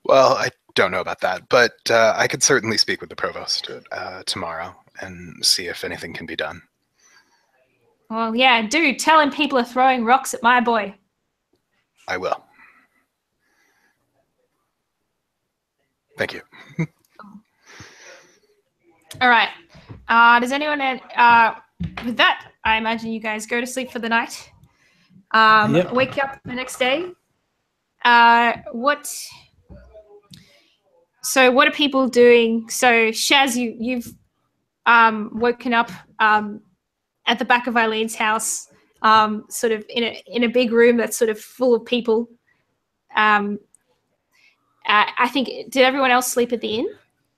S5: Well, I don't know about that, but I could certainly speak with the provost tomorrow and see if anything can be done.
S1: Well, yeah, do tell him people are throwing rocks at my boy.
S5: I will. Thank you.
S1: All right. Does anyone with that, I imagine you guys go to sleep for the night.
S4: Yep.
S1: Wake up the next day. What are people doing? So Shaz, you've woken up at the back of Eileen's house, sort of in a big room that's sort of full of people. I think, did everyone else sleep at the inn?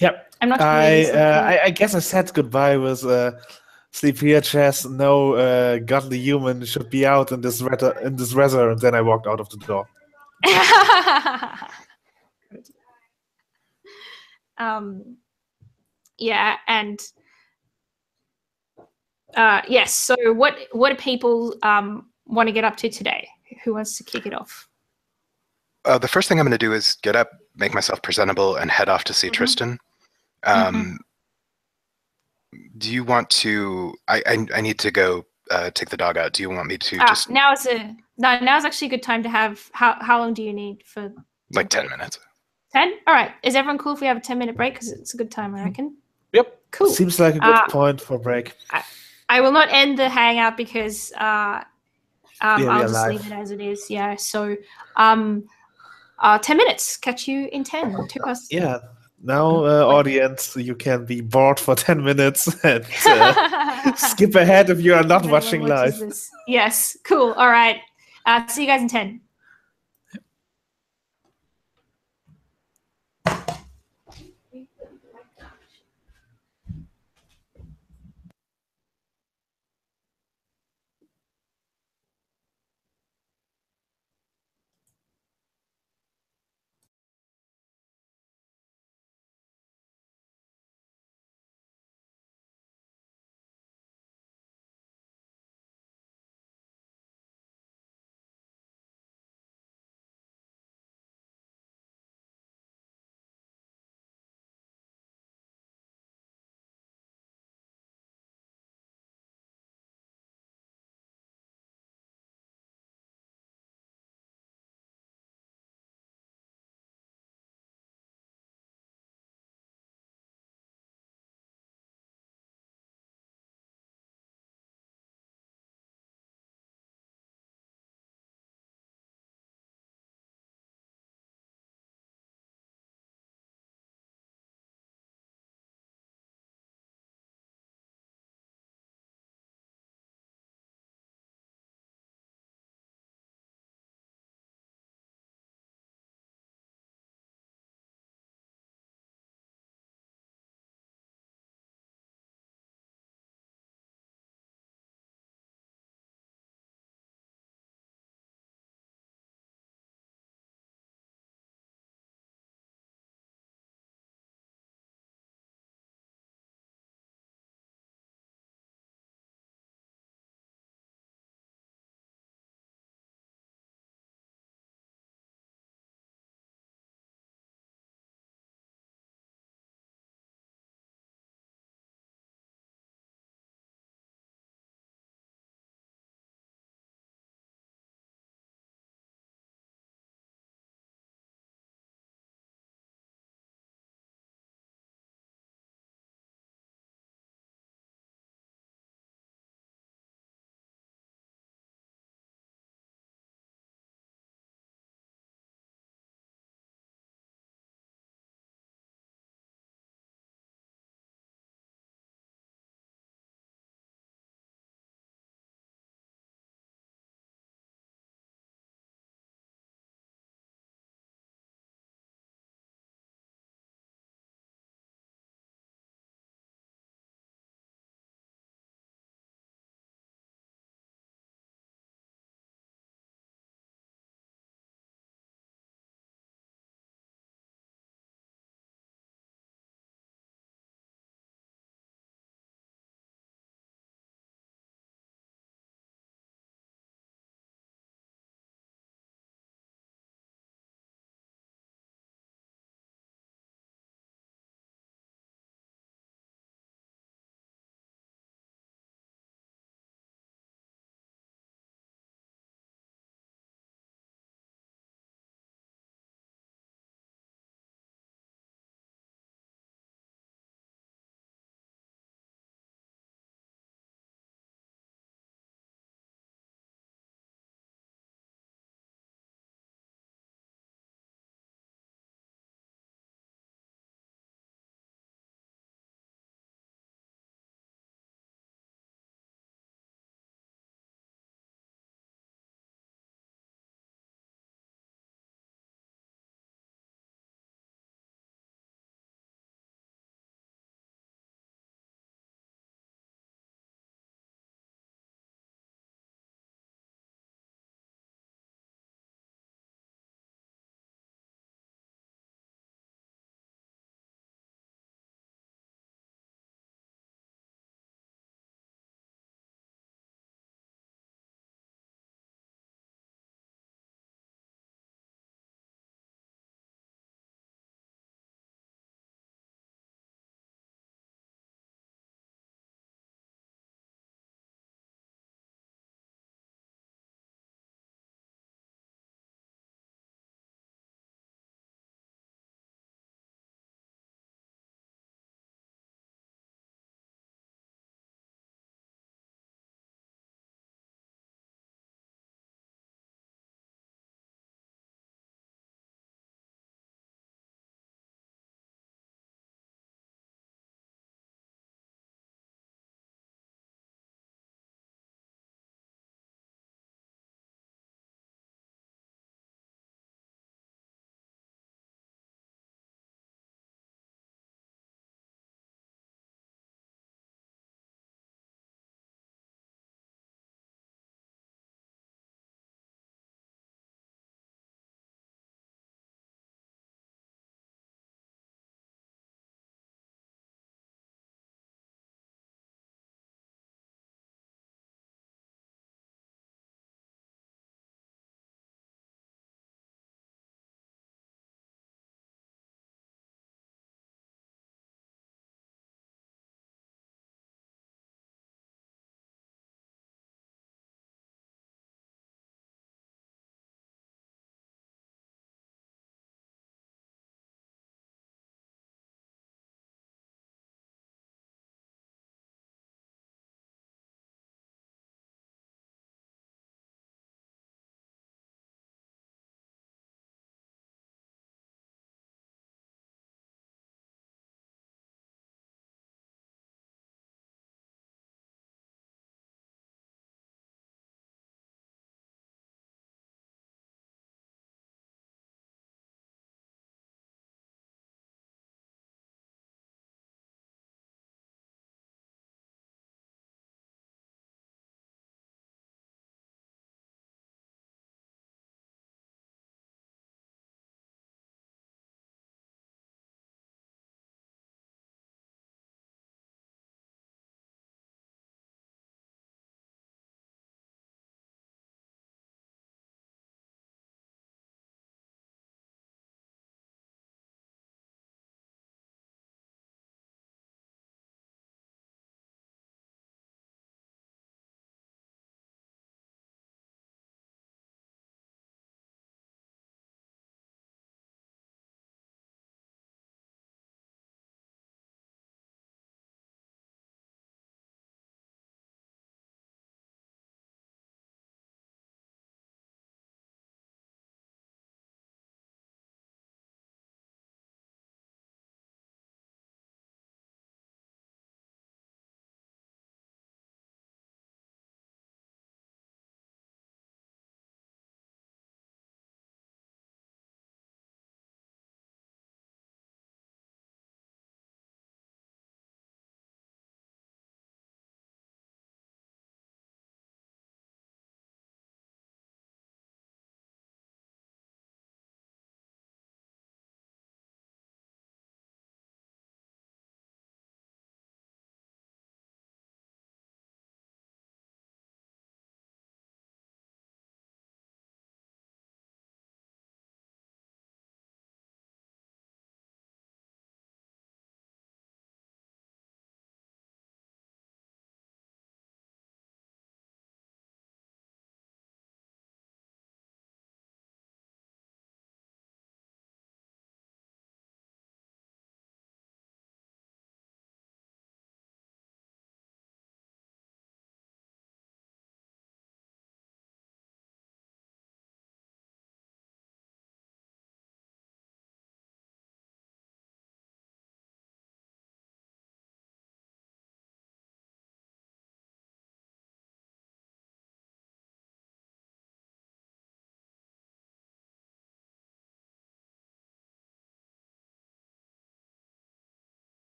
S4: Yep.
S1: I'm not sure.
S4: I guess I said goodbye with sleep here, Chess. No godly human should be out in this weather, and then I walked out of the door.
S1: Yeah, and yes. So, what do people want to get up to today? Who wants to kick it off?
S5: The first thing I'm going to do is get up, make myself presentable, and head off to see Tristan. Do you want to? I need to go take the dog out. Do you want me to just?
S1: Now's actually a good time to have. How long do you need for?
S5: Like 10 minutes.
S1: 10? All right. Is everyone cool if we have a 10-minute break? Because it's a good time, I reckon.
S4: Yep.
S1: Cool.
S4: Seems like a good point for a break.
S1: I will not end the hangout because I'll just
S4: live.
S1: leave it as it is. Yeah. So 10 minutes. Catch you in 10. 2 past.
S4: Yeah. Now, audience, you can be bored for 10 minutes and skip ahead if you are not watching live.
S1: Yes. Cool. All right. See you guys in 10.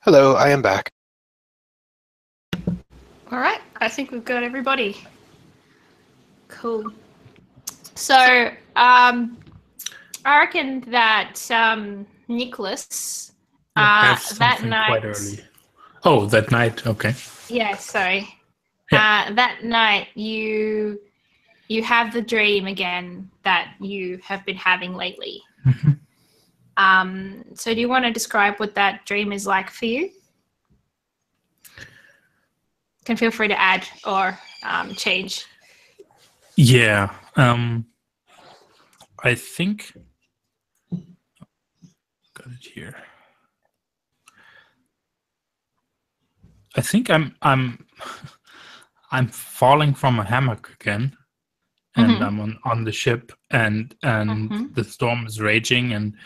S5: Hello, I am back.
S1: All right, I think we've got everybody. Cool. So, I reckon that Nicholas,
S2: I have
S1: that
S2: something
S1: night.
S2: quite early. Oh, that night. Okay.
S1: Yeah, sorry.
S2: Yeah.
S1: That night, you have the dream again that you have been having lately. So, do you want to describe what that dream is like for you? Can feel free to add or change.
S2: Yeah. I think got it here. I think I'm I'm falling from a hammock again, and I'm on the ship, and the storm is raging, and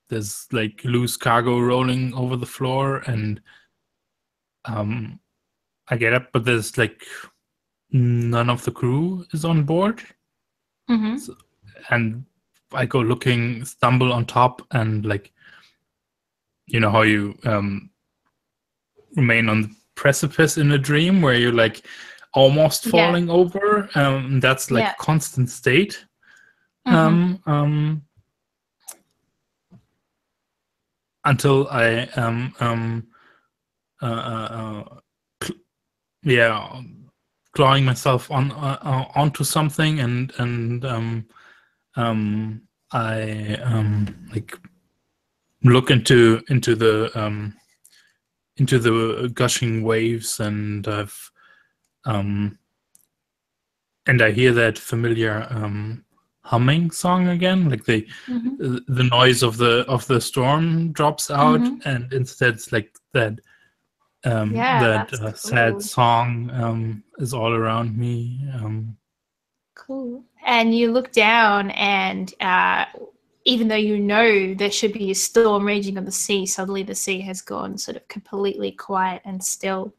S2: there's like loose cargo rolling over the floor, and I get up, but there's like none of the crew is on board. So, and I go looking, stumble on top, and like, you know how you remain on the precipice in a dream where you're like almost falling over. That's like a constant state. Until I clawing myself on onto something, and I like look into the gushing waves, and and I hear that familiar humming song again, like the noise of the storm drops out, and instead it's like that sad song is all around me.
S1: Cool. And you look down, and even though you know there should be a storm raging on the sea, suddenly the sea has gone sort of completely quiet and still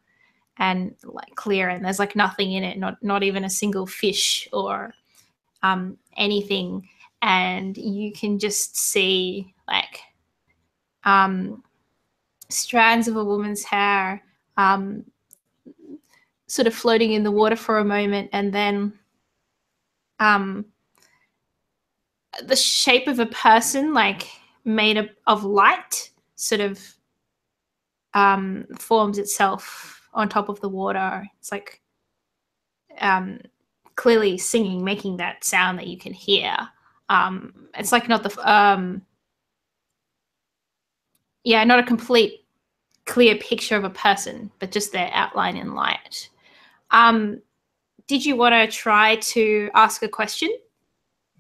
S1: and like clear, and there's like nothing in it, not even a single fish or anything. And you can just see like strands of a woman's hair sort of floating in the water for a moment, and then the shape of a person like made of light sort of forms itself on top of the water. It's like clearly singing, making that sound that you can hear. It's like not the not a complete clear picture of a person, but just their outline in light. Did you want to try to ask a question?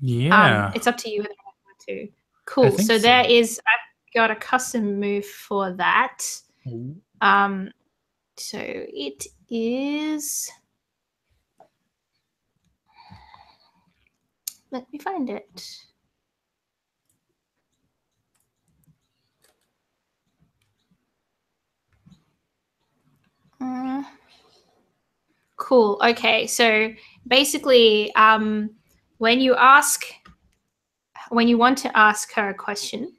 S2: Yeah.
S1: It's up to you whether you want to. Cool. So there is, I've got a custom move for that. So it is, let me find it. Cool. Okay. So basically, when you want to ask her a question,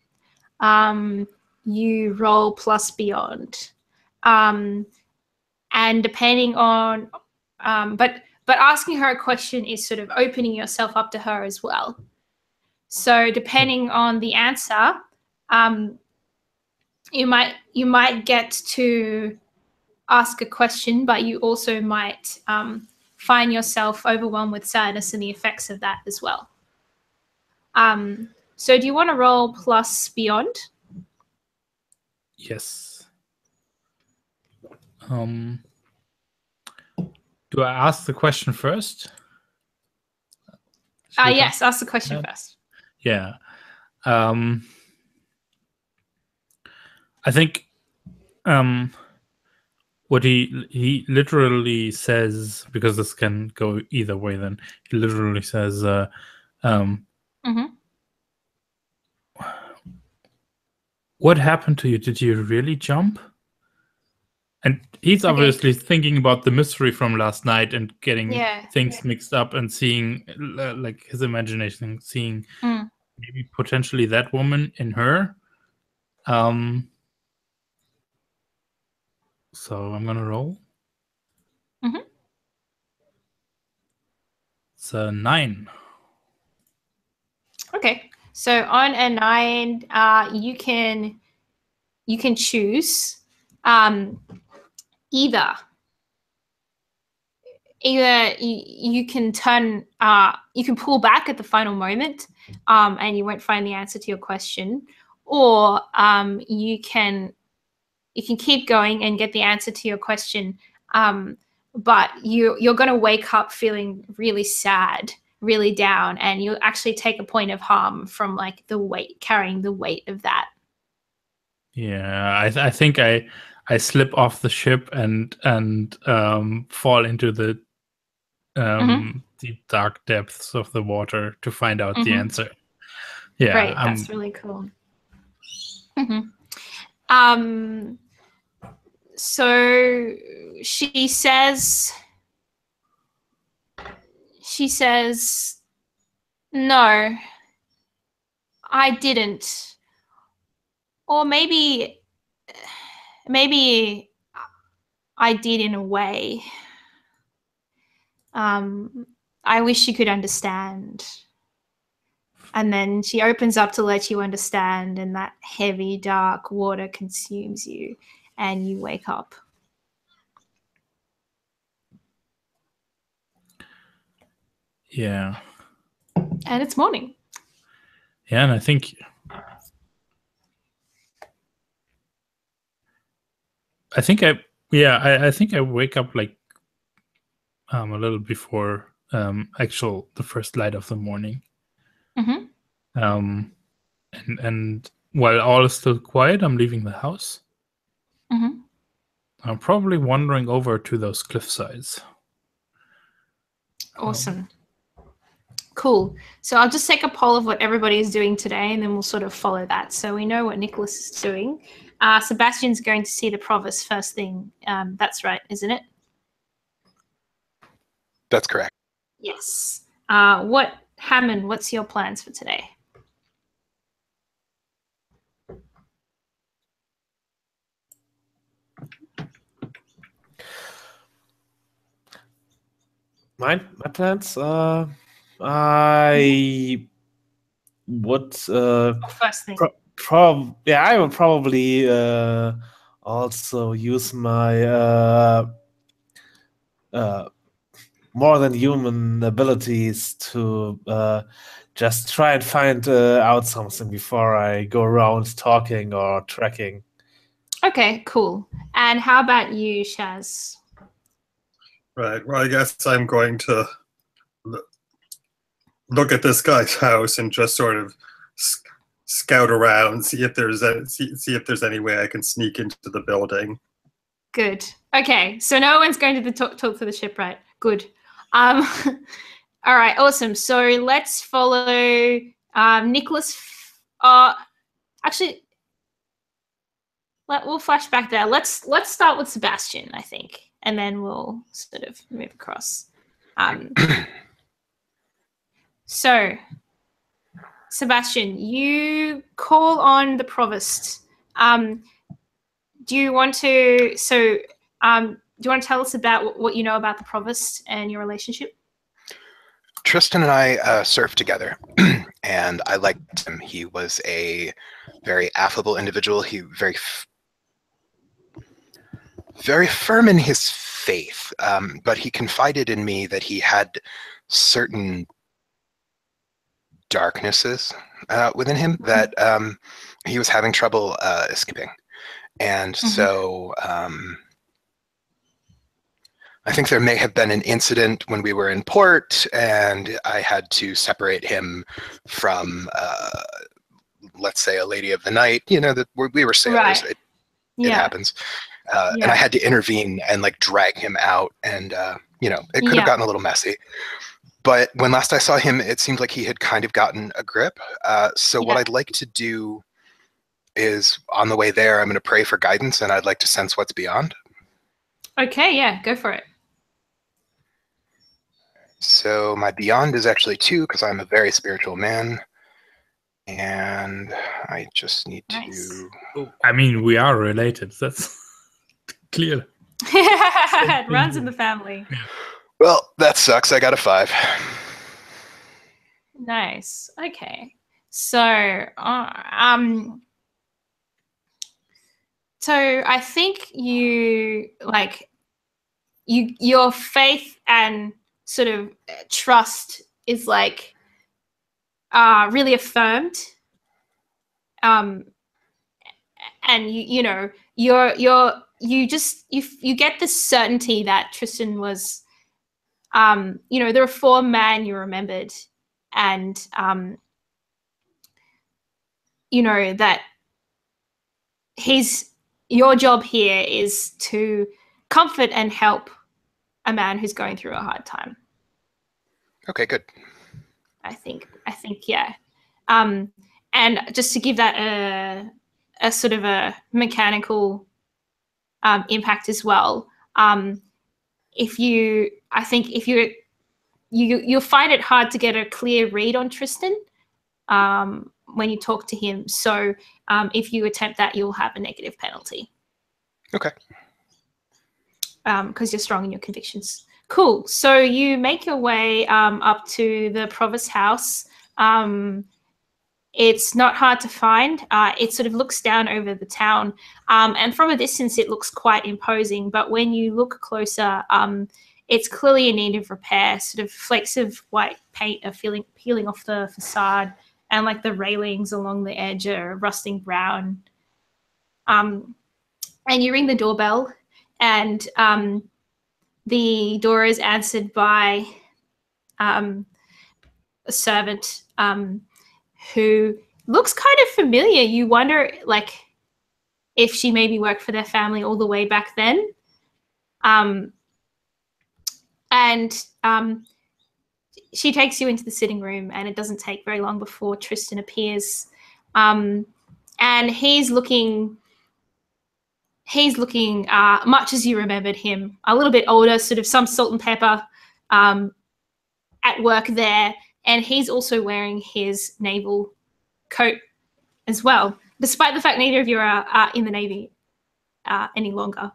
S1: you roll plus beyond, and depending on, but asking her a question is sort of opening yourself up to her as well. So depending on the answer, you might get to ask a question, but you also might find yourself overwhelmed with sadness and the effects of that as well. So do you want to roll plus beyond?
S2: Yes. Do I ask the question first?
S1: Yes, ask the question first.
S2: Yeah. I think what he literally says, because this can go either way, then he literally says, what happened to you? Did you really jump? And he's obviously thinking about the mystery from last night and getting things mixed up and seeing, like his imagination, seeing maybe potentially that woman in her. So I'm gonna roll.
S1: Mhm.
S2: It's a 9.
S1: Okay. So on a 9, you can choose either you can you can pull back at the final moment, and you won't find the answer to your question, or you can keep going and get the answer to your question, but you're going to wake up feeling really sad, really down, and you'll actually take a point of harm from like carrying the weight of that.
S2: Yeah, I think I slip off the ship and fall into the deep dark depths of the water to find out the answer. Yeah,
S1: Great, that's really cool. So she says, no, I didn't. Or maybe I did in a way. I wish you could understand. And then she opens up to let you understand, and that heavy, dark water consumes you, and you wake up.
S2: Yeah.
S1: And it's morning.
S2: Yeah, and I think I think I wake up like a little before the first light of the morning. And while all is still quiet, I'm leaving the house. I'm probably wandering over to those cliff sides.
S1: Awesome. Cool. So I'll just take a poll of what everybody is doing today, and then we'll sort of follow that. So we know what Nicholas is doing. Sebastian's going to see the provost first thing. That's right, isn't it?
S5: That's correct.
S1: Yes. Hammond, what's your plans for today?
S4: My plans? I would
S1: First thing.
S4: I would probably also use my more than human abilities to just try and find out something before I go around talking or tracking.
S1: Okay, cool. And how about you, Shaz?
S3: Right. Well, I guess I'm going to look at this guy's house and just sort of scout around, see if there's any way I can sneak into the building.
S1: Good. Okay, so no one's going to talk to the shipwright. Good. All right, awesome. So let's follow Nicholas. Actually, we'll flash back there. Let's start with Sebastian, I think, and then we'll sort of move across. So, Sebastian, you call on the provost. Do you want to? So, do you want to tell us about what you know about the provost and your relationship?
S5: Tristan and I surfed together, and I liked him. He was a very affable individual. He very firm in his faith, but he confided in me that he had certain darknesses within him that he was having trouble escaping. And so I think there may have been an incident when we were in port, and I had to separate him from, let's say, a lady of the night. You know, that we were sailors.
S1: Right.
S5: It happens. And I had to intervene and like drag him out, and you know, it could have gotten a little messy. But when last I saw him, it seemed like he had kind of gotten a grip. So what I'd like to do is, on the way there, I'm going to pray for guidance, and I'd like to sense what's beyond.
S1: Okay, yeah, go for it.
S5: So my beyond is actually 2, because I'm a very spiritual man. And I just need to...
S2: I mean, we are related. That's clear.
S1: It runs in the family.
S5: Well, that sucks. I got a 5.
S1: Nice. Okay. So, so I think you like your faith and sort of trust is like really affirmed. And you know you get this certainty that Tristan was you know, the reformed man you remembered, and you know that your job here is to comfort and help a man who's going through a hard time.
S5: Okay, good.
S1: I think yeah. And just to give that a sort of a mechanical impact as well. You'll find it hard to get a clear read on Tristan when you talk to him. So if you attempt that, you'll have a negative penalty.
S5: Okay.
S1: Because you're strong in your convictions. Cool. So you make your way up to the provost house. It's not hard to find. It sort of looks down over the town. And from a distance, it looks quite imposing. But when you look closer, it's clearly in need of repair. Sort of flakes of white paint are peeling off the facade. And like the railings along the edge are rusting brown. And you ring the doorbell, and the door is answered by a servant who looks kind of familiar. You wonder, like, if she maybe worked for their family all the way back then. She takes you into the sitting room, and it doesn't take very long before Tristan appears. And he's looking much as you remembered him, a little bit older, sort of some salt and pepper at work there. And he's also wearing his naval coat as well, despite the fact neither of you are in the Navy any longer.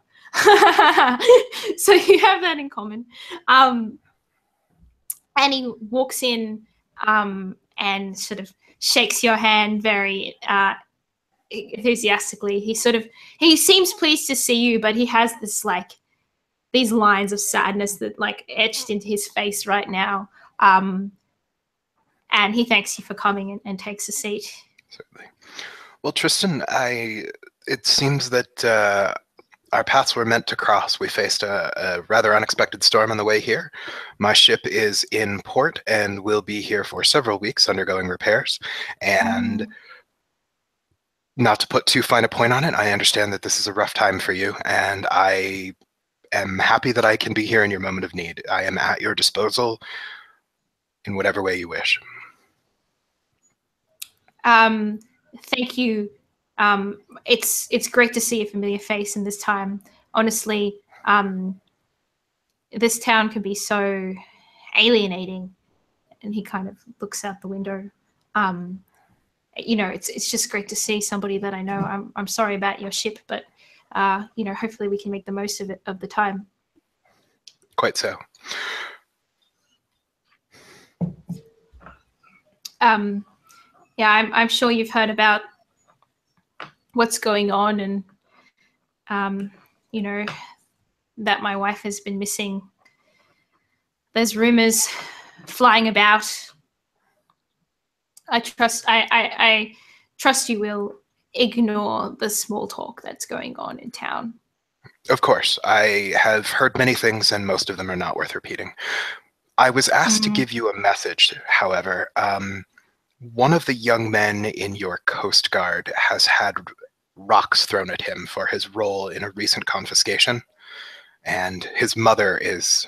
S1: So you have that in common. And he walks in and sort of shakes your hand very enthusiastically. He seems pleased to see you, but he has this like these lines of sadness that like etched into his face right now. And he thanks you for coming and takes a seat.
S5: Certainly. Well, Tristan, it seems that our paths were meant to cross. We faced a rather unexpected storm on the way here. My ship is in port and will be here for several weeks undergoing repairs. And not to put too fine a point on it, I understand that this is a rough time for you, and I am happy that I can be here in your moment of need. I am at your disposal in whatever way you wish.
S1: Thank you. It's great to see a familiar face in this time. Honestly, this town can be so alienating. And he kind of looks out the window. You know, it's just great to see somebody that I know. I'm sorry about your ship, but you know, hopefully we can make the most of it of the time.
S5: Quite so.
S1: Yeah, I'm sure you've heard about what's going on, and you know that my wife has been missing. There's rumors flying about. I trust you will ignore the small talk that's going on in town.
S5: Of course. I have heard many things, and most of them are not worth repeating. I was asked to give you a message, however. One of the young men in your Coast Guard has had rocks thrown at him for his role in a recent confiscation, and his mother is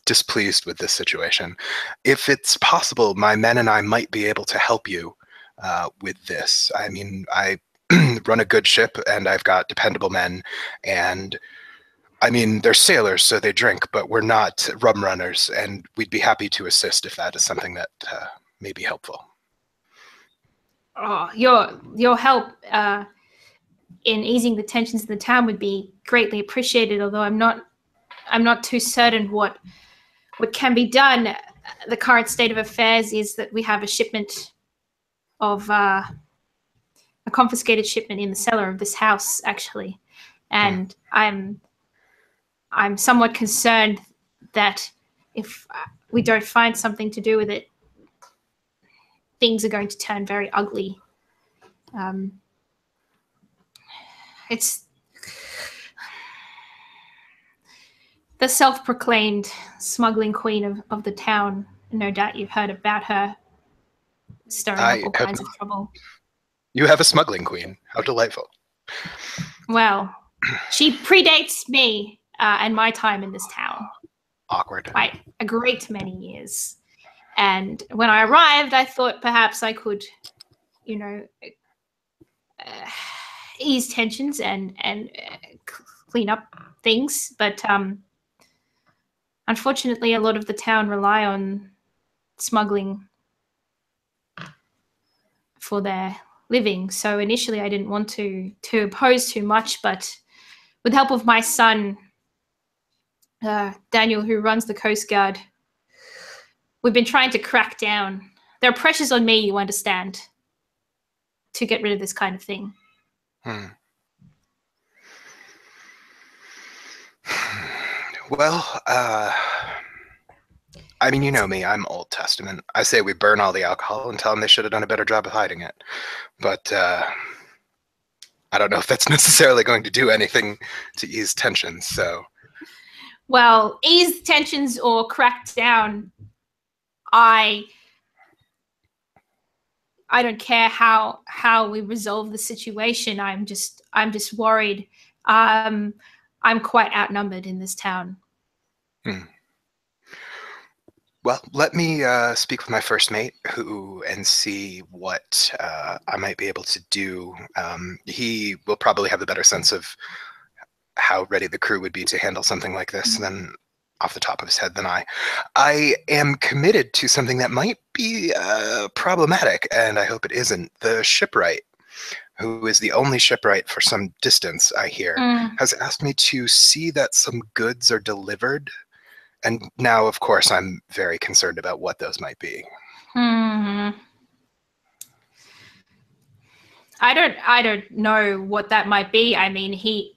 S5: displeased with this situation. If it's possible, my men and I might be able to help you with this. I mean, I run a good ship, and I've got dependable men, and I mean, they're sailors, so they drink, but we're not rum runners, and we'd be happy to assist if that is something that may be helpful.
S1: Oh, your help in easing the tensions in the town would be greatly appreciated, although I'm not too certain what can be done. The current state of affairs is that we have a shipment of a confiscated shipment in the cellar of this house, actually, and I'm somewhat concerned that if we don't find something to do with it, things are going to turn very ugly. It's the self-proclaimed smuggling queen of the town. No doubt you've heard about her stirring up all kinds of trouble.
S5: You have a smuggling queen. How delightful.
S1: Well, she predates me and my time in this town.
S5: Awkward.
S1: By a great many years. And when I arrived, I thought perhaps I could, ease tensions and clean up things. But unfortunately, a lot of the town rely on smuggling for their living. So initially, I didn't want to oppose too much, but with the help of my son, Daniel, who runs the Coast Guard, we've been trying to crack down. There are pressures on me, you understand, to get rid of this kind of thing.
S5: Well, I mean, you know me, I'm Old Testament. I say we burn all the alcohol and tell them they should have done a better job of hiding it. But I don't know if that's necessarily going to do anything to ease tensions, so...
S1: Well, ease tensions or crack down, I don't care how we resolve the situation. I'm just worried. I'm quite outnumbered in this town.
S5: Well, let me speak with my first mate and see what I might be able to do. He will probably have a better sense of how ready the crew would be to handle something like this than off the top of his head than I. I am committed to something that might be problematic, and I hope it isn't. The shipwright, who is the only shipwright for some distance, I hear, has asked me to see that some goods are delivered. And now, of course, I'm very concerned about what those might be.
S1: I don't know what that might be. I mean, he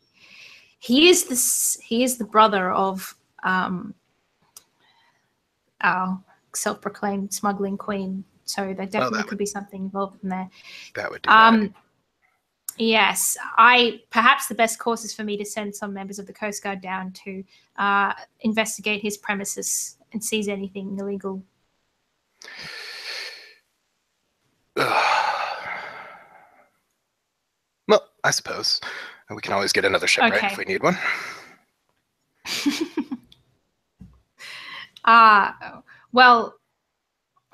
S1: is the brother of our self-proclaimed smuggling queen. So there definitely could be something involved in there.
S5: That would do that.
S1: Yes, perhaps the best course is for me to send some members of the Coast Guard down to investigate his premises and seize anything illegal.
S5: Well, I suppose we can always get another shipwright if we need one.
S1: Well,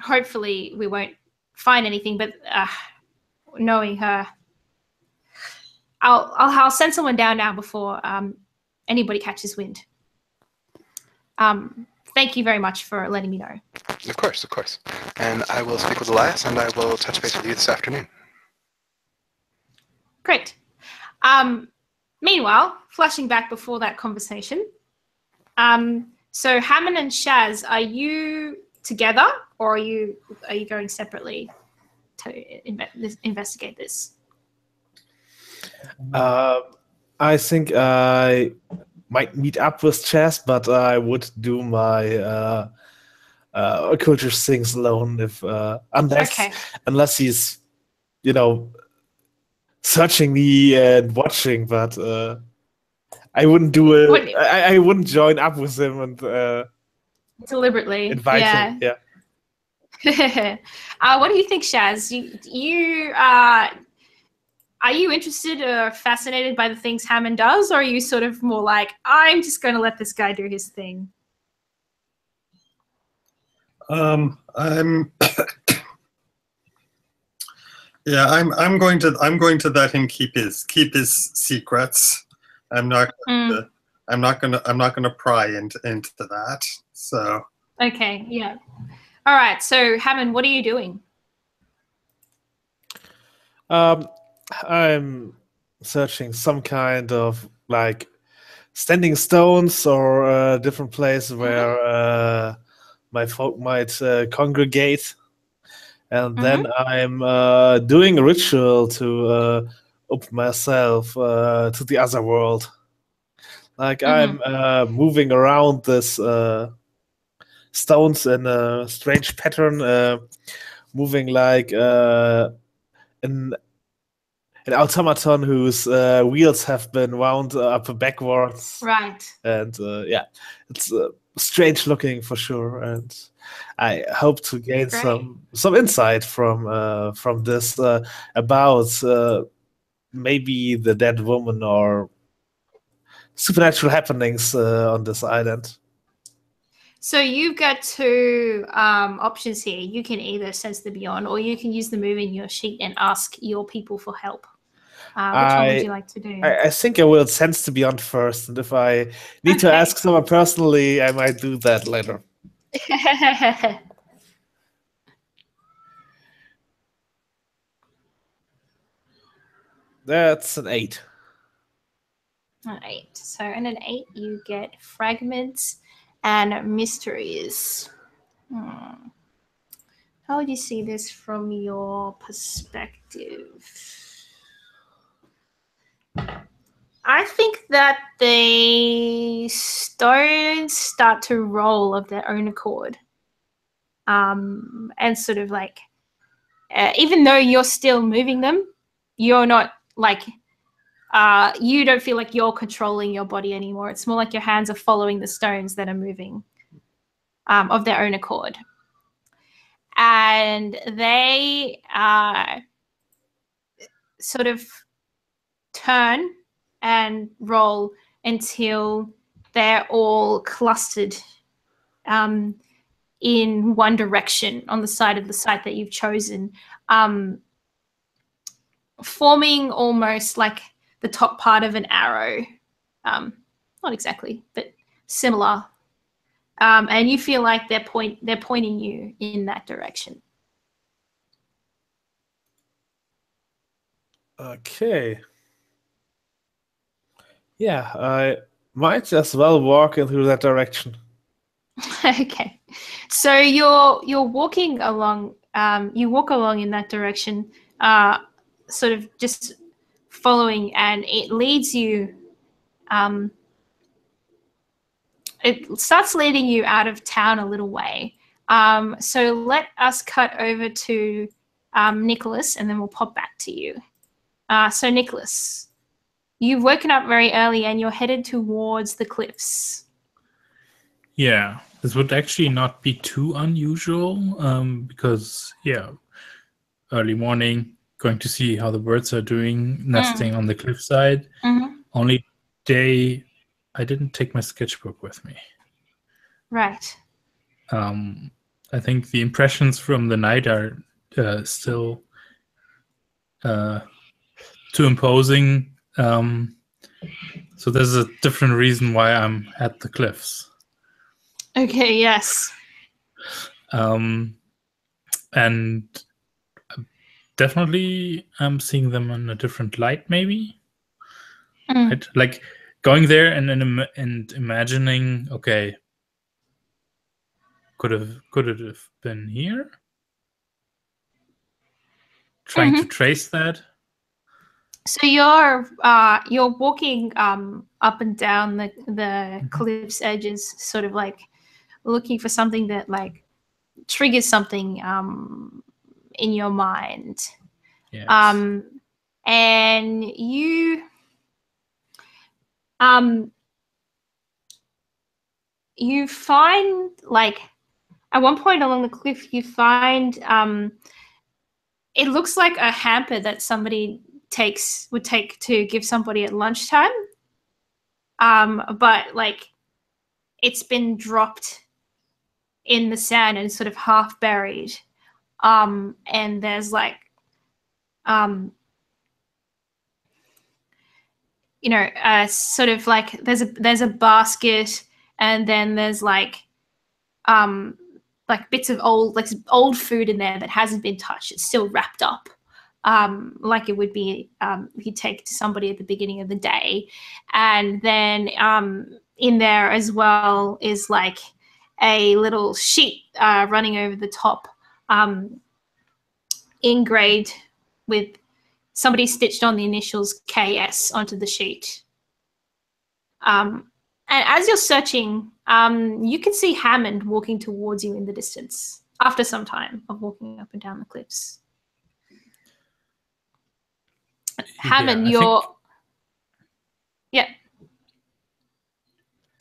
S1: hopefully we won't find anything, but knowing her, I'll send someone down now before anybody catches wind. Thank you very much for letting me know.
S5: Of course, of course. And I will speak with Elias, and I will touch base with you this afternoon.
S1: Great. Meanwhile, flashing back before that conversation, so Hammond and Shaz, are you together, or are you going separately to investigate this?
S4: I think I might meet up with Chaz, but I would do my occultist things alone if unless he's searching me and watching. But I wouldn't do it. I wouldn't join up with him and
S1: deliberately
S4: invite him. Yeah.
S1: What do you think, Shaz? You are you interested or fascinated by the things Hammond does, or are you sort of more like, I'm just going to let this guy do his thing?
S3: I'm yeah, I'm going to let him keep his secrets. I'm not going to pry into that. So
S1: okay, yeah. All right. So Hammond, what are you doing?
S4: I'm searching some kind of like standing stones or different place where my folk might congregate. And then I'm doing a ritual to open myself to the other world. Like I'm moving around this stones in a strange pattern, moving like an automaton whose wheels have been wound up backwards.
S1: Right.
S4: And yeah, it's strange looking for sure. And I hope to gain some insight from this about maybe the dead woman or supernatural happenings on this island.
S1: So you've got two options here. You can either sense the beyond, or you can use the move in your sheet and ask your people for help. Which one would you like to do?
S4: I think I will sense the beyond first, and if I need to ask someone personally, I might do that later. That's an 8.
S1: An 8. So in an 8, you get fragments and mysteries. How would you see this from your perspective? I think that the stones start to roll of their own accord. And sort of like, even though you're still moving them, you're not like, you don't feel like you're controlling your body anymore. It's more like your hands are following the stones that are moving of their own accord. And they sort of turn and roll until they're all clustered in one direction on the side of the site that you've chosen, forming almost like the top part of an arrow. Not exactly, but similar. And you feel like they're pointing you in that direction.
S4: Okay. Yeah, I might as well walk into that direction.
S1: Okay. So you're walking along. You walk along in that direction, sort of just following, and it leads you. It starts leading you out of town a little way. So let us cut over to Nicholas, and then we'll pop back to you. So Nicholas, you've woken up very early, and you're headed towards the cliffs.
S2: Yeah, this would actually not be too unusual because, yeah, early morning, going to see how the birds are doing, nesting on the cliffside. Only day I didn't take my sketchbook with me.
S1: Right.
S2: I think the impressions from the night are still too imposing. So there's a different reason why I'm at the cliffs.
S1: Okay, yes.
S2: And definitely I'm seeing them in a different light, maybe. Right? Like going there and imagining, okay, could it have been here? Trying to trace that.
S1: So you're walking up and down the cliff's edges, sort of like looking for something that like triggers something in your mind.
S2: Yes.
S1: And you you find, like, at one point along the cliff, you find it looks like a hamper that somebody would take to give somebody at lunchtime, but like it's been dropped in the sand and sort of half buried, and there's like sort of like there's a basket, and then there's like bits of old food in there that hasn't been touched. It's still wrapped up. like it would be he'd take to somebody at the beginning of the day. And then in there as well is like a little sheet running over the top, engraved with somebody stitched on the initials KS onto the sheet. And as you're searching, you can see Hammond walking towards you in the distance after some time of walking up and down the cliffs. Hammond, yeah.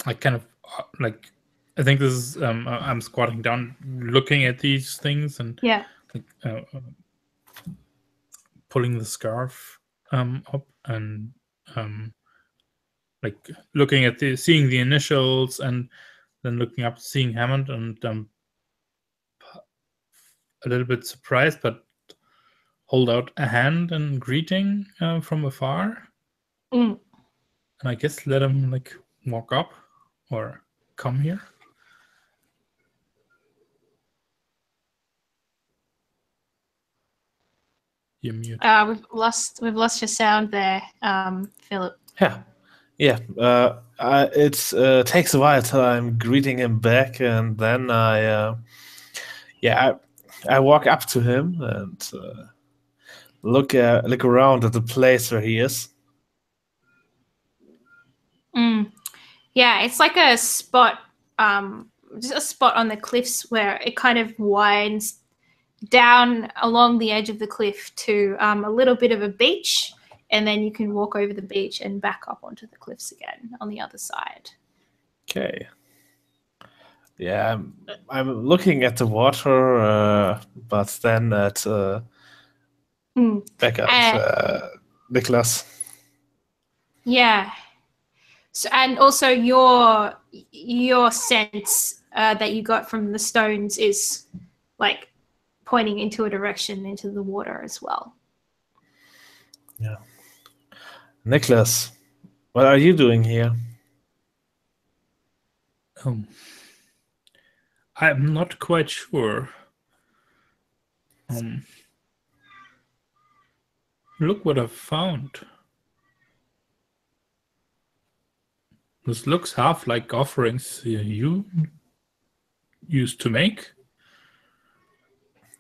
S2: I kind of like. I think this is. I'm squatting down, looking at these things, and like, pulling the scarf up, and like looking at seeing the initials, and then looking up, seeing Hammond, and a little bit surprised, but hold out a hand and greeting from afar. And I guess let him like walk up or come here. You're mute.
S1: We've lost your sound there, Philip.
S4: Yeah. It takes a while till I'm greeting him back, and then I walk up to him and look around at the place where he is.
S1: Yeah, it's like a spot, just a spot on the cliffs where it kind of winds down along the edge of the cliff to a little bit of a beach, and then you can walk over the beach and back up onto the cliffs again on the other side.
S4: Okay. Yeah, I'm looking at the water, but then at back up, Nicholas.
S1: Yeah. So, and also your sense that you got from the stones is like pointing into a direction into the water as well.
S4: Yeah. Nicholas, what are you doing here?
S2: I'm not quite sure. Look what I've found. This looks half like offerings you used to make.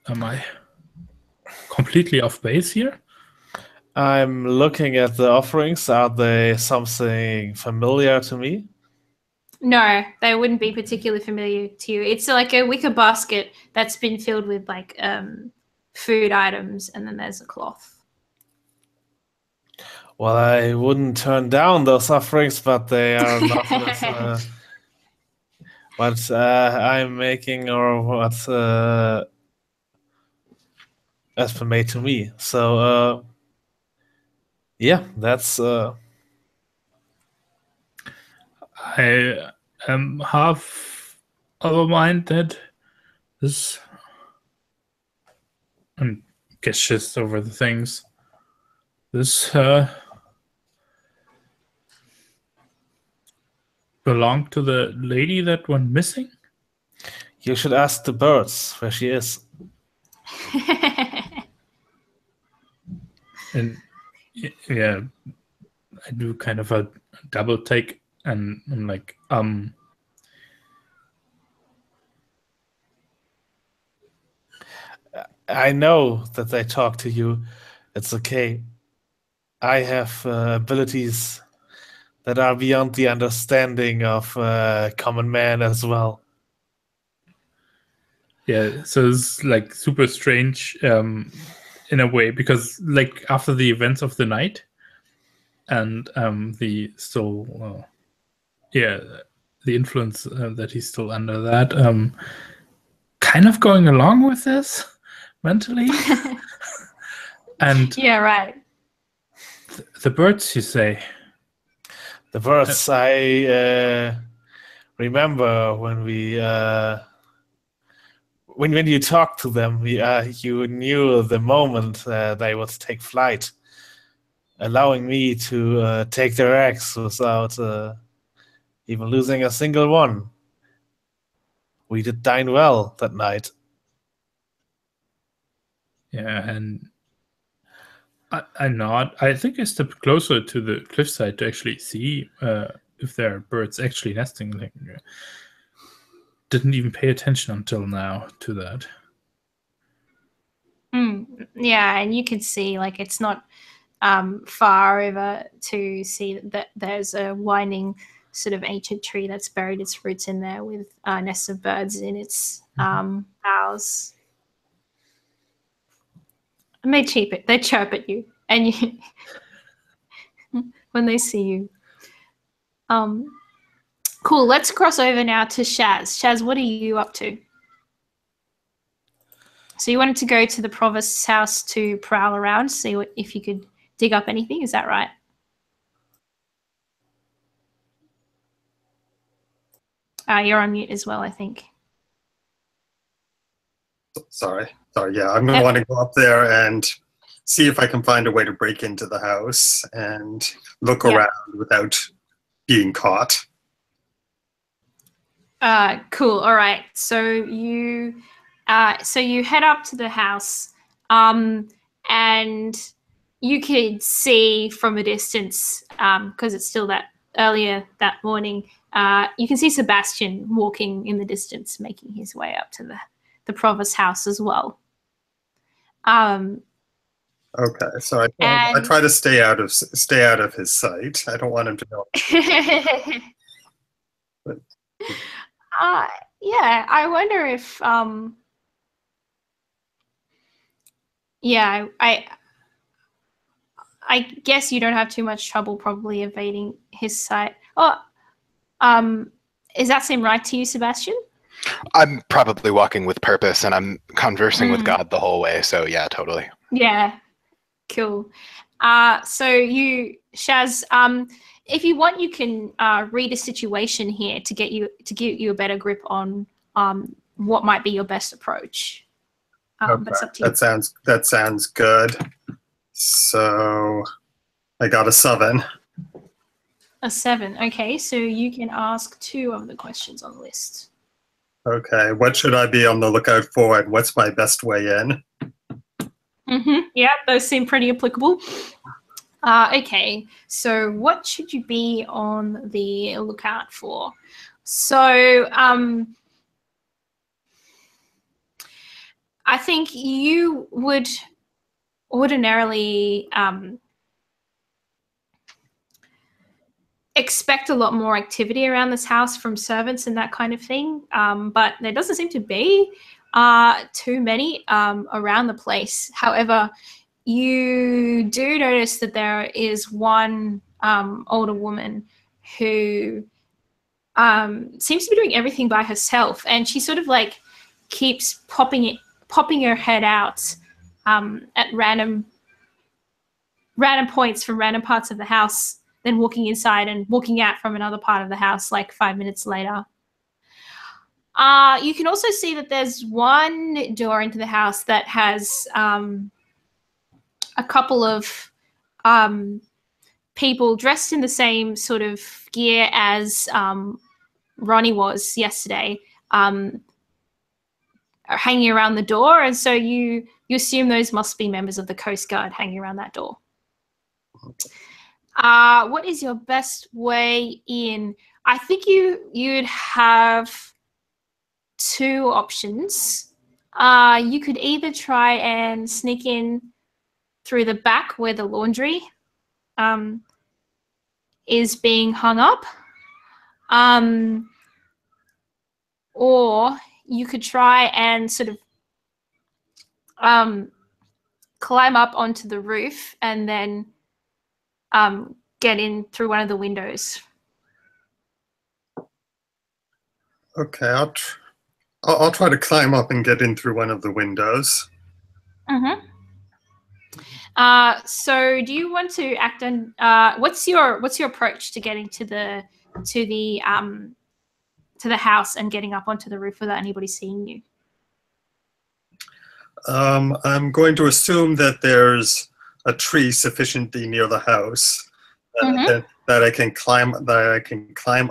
S2: Am I completely off base here?
S4: I'm looking at the offerings. Are they something familiar to me?
S1: No, they wouldn't be particularly familiar to you. It's like a wicker basket that's been filled with like food items, and then there's a cloth.
S4: Well, I wouldn't turn down those offerings, but they are not what I'm making or what has been made to me. So, yeah, that's.
S2: I am half of a mind that this, and gestures over the things. This belonged to the lady that went missing?
S4: You should ask the birds where she is.
S2: And yeah, I do kind of a double take, and I'm like,
S4: I know that they talk to you. It's okay. I have abilities that are beyond the understanding of common man as well.
S2: Yeah, so it's like super strange in a way, because like after the events of the night and the influence that he's still under, that kind of going along with this mentally. And
S1: yeah, right.
S2: The birds, you say?
S4: The birds, I remember when we when you talked to them, you knew the moment they would take flight, allowing me to take their eggs without even losing a single one. We did dine well that night.
S2: Yeah, and I nod. I think I step closer to the cliffside to actually see if there are birds actually nesting. Like, didn't even pay attention until now to that.
S1: Yeah, and you can see like it's not far over to see that there's a winding sort of ancient tree that's buried its roots in there with nests of birds in its boughs. And they chirp at you, and you when they see you. Cool. Let's cross over now to Shaz. Shaz, what are you up to? So you wanted to go to the provost's house to prowl around, see if you could dig up anything. Is that right? You're on mute as well, I think.
S3: Sorry. Yeah, I'm going to want to go up there and see if I can find a way to break into the house and look around without being caught.
S1: Cool. All right. So you head up to the house, and you could see from a distance, because it's still that earlier that morning. You can see Sebastian walking in the distance, making his way up to the provost's house as well.
S3: Okay, so I try to stay out of his sight. I don't want him to know. But,
S1: yeah, I wonder if yeah, I guess you don't have too much trouble probably evading his sight. Oh, does that seem right to you, Sebastian?
S5: I'm probably walking with purpose, and I'm conversing with God the whole way. So yeah, totally.
S1: Yeah, cool. So you, Shaz, if you want, you can read a situation here to give you a better grip on what might be your best approach.
S3: okay.
S1: But it's up to you.
S3: That sounds good. So I got a 7.
S1: A 7. Okay, so you can ask 2 of the questions on the list.
S3: Okay, what should I be on the lookout for, and what's my best way in?
S1: Yeah, those seem pretty applicable. Okay, so what should you be on the lookout for? So I think you would ordinarily expect a lot more activity around this house from servants and that kind of thing, but there doesn't seem to be too many around the place. However, you do notice that there is one older woman who seems to be doing everything by herself, and she sort of like keeps popping her head out at random points from random parts of the house, then walking inside and walking out from another part of the house like 5 minutes later. You can also see that there's one door into the house that has a couple of people dressed in the same sort of gear as Ronnie was yesterday, hanging around the door, and so you assume those must be members of the Coast Guard hanging around that door. What is your best way in? I think you'd have 2 options. You could either try and sneak in through the back where the laundry is being hung up, or you could try and sort of climb up onto the roof and then get in through one of the windows.
S3: Okay, I'll try to climb up and get in through one of the windows.
S1: So do you want to act on what's your approach to getting to the house and getting up onto the roof without anybody seeing you?
S3: I'm going to assume that there's a tree sufficiently near the house that I can climb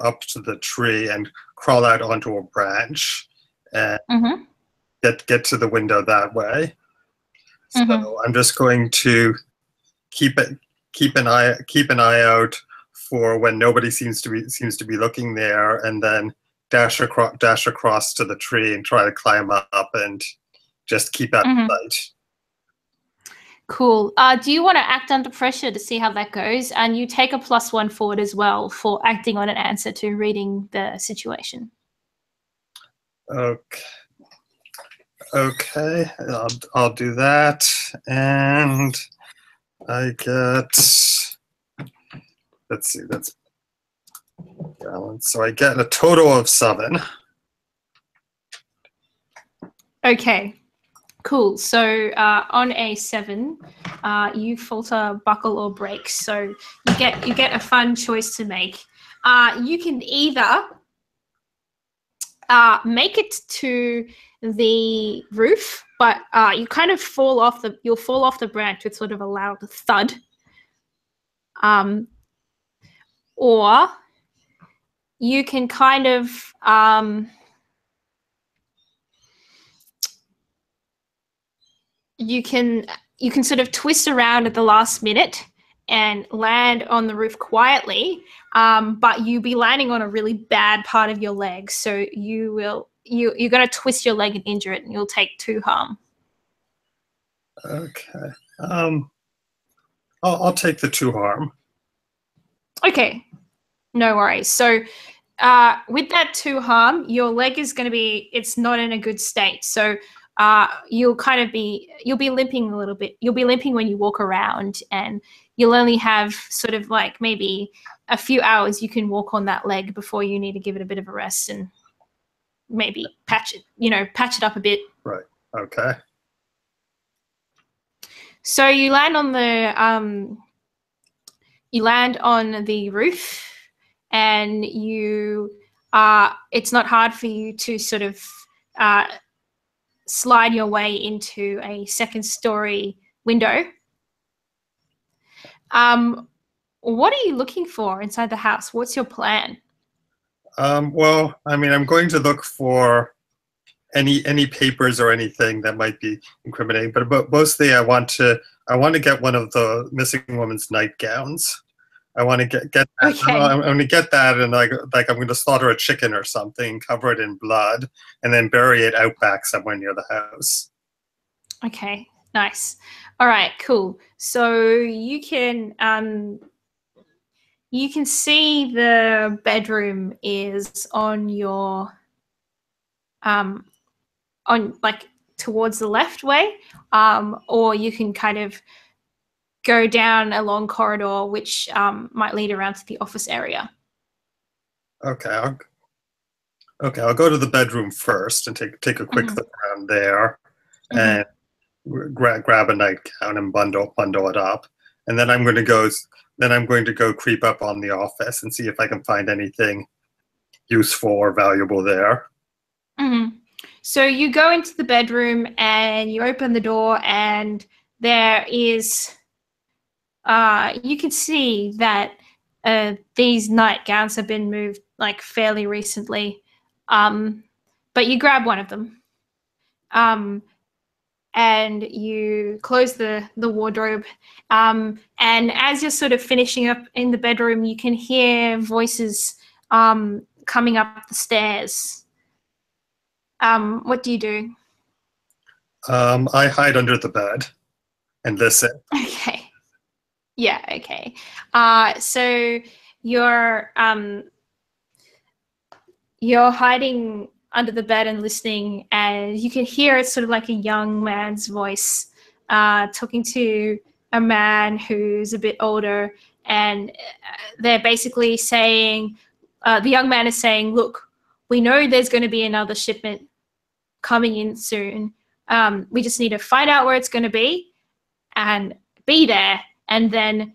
S3: up to the tree and crawl out onto a branch and get to the window that way. So I'm just going to keep an eye out for when nobody seems to be looking there, and then dash across to the tree and try to climb up and just keep out of sight.
S1: Cool. Do you want to act under pressure to see how that goes? And you take a +1 forward as well for acting on an answer to reading the situation.
S3: Okay. I'll do that, and I get. Let's see. That's balance. So I get a total of 7.
S1: Okay. Cool. So on a 7, you falter, buckle, or break. So you get a fun choice to make. You can either make it to the roof, but you kind of you'll fall off the branch with sort of a loud thud. Or you can kind of you can sort of twist around at the last minute and land on the roof quietly, but you'll be landing on a really bad part of your leg. So you're going to twist your leg and injure it, and you'll take 2 harm.
S3: Okay. I'll take the 2 harm.
S1: Okay. No worries. So with that 2 harm, your leg is going to be, it's not in a good state. So you'll be limping a little bit. You'll be limping when you walk around, and you'll only have sort of like maybe a few hours you can walk on that leg before you need to give it a bit of a rest and maybe patch it up a bit.
S3: Right. Okay.
S1: So you land on the roof, and it's not hard for you to sort of slide your way into a 2nd-story window. What are you looking for inside the house? What's your plan?
S3: Well, I mean, I'm going to look for any papers or anything that might be incriminating, but mostly I want to get one of the missing woman's nightgowns. I want to get that.
S1: Okay.
S3: I'm going to get that, and like I'm going to slaughter a chicken or something, cover it in blood, and then bury it out back somewhere near the house.
S1: Okay, nice. All right, cool. So you can see the bedroom is on your on like towards the left way, or you can kind of go down a long corridor which might lead around to the office area.
S3: Okay, I'll go to the bedroom first and take a quick look around there, and grab a nightgown and bundle it up, and then I'm going to go creep up on the office and see if I can find anything useful or valuable there.
S1: So you go into the bedroom and you open the door, and there is you can see that these nightgowns have been moved like fairly recently, but you grab one of them, and you close the wardrobe, and as you're sort of finishing up in the bedroom, you can hear voices coming up the stairs. What do you do?
S3: I hide under the bed and listen.
S1: Okay. Yeah, okay. So you're hiding under the bed and listening, and you can hear it's sort of like a young man's voice talking to a man who's a bit older, and they're basically saying, the young man is saying, look, we know there's going to be another shipment coming in soon. We just need to find out where it's going to be and be there. And then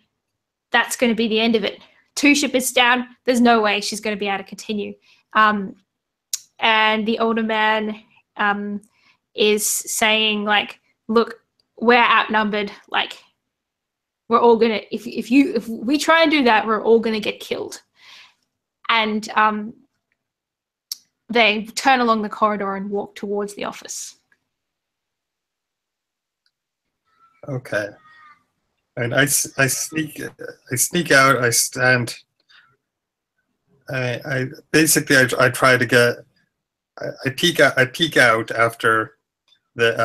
S1: that's going to be the end of it. 2 shipments down, there's no way she's going to be able to continue. And the older man is saying, like, look, we're outnumbered. Like, we're all going to, if we try and do that, we're all going to get killed. And they turn along the corridor and walk towards the office.
S3: Okay. And I sneak out. I stand. I basically I try to get. I peek out after they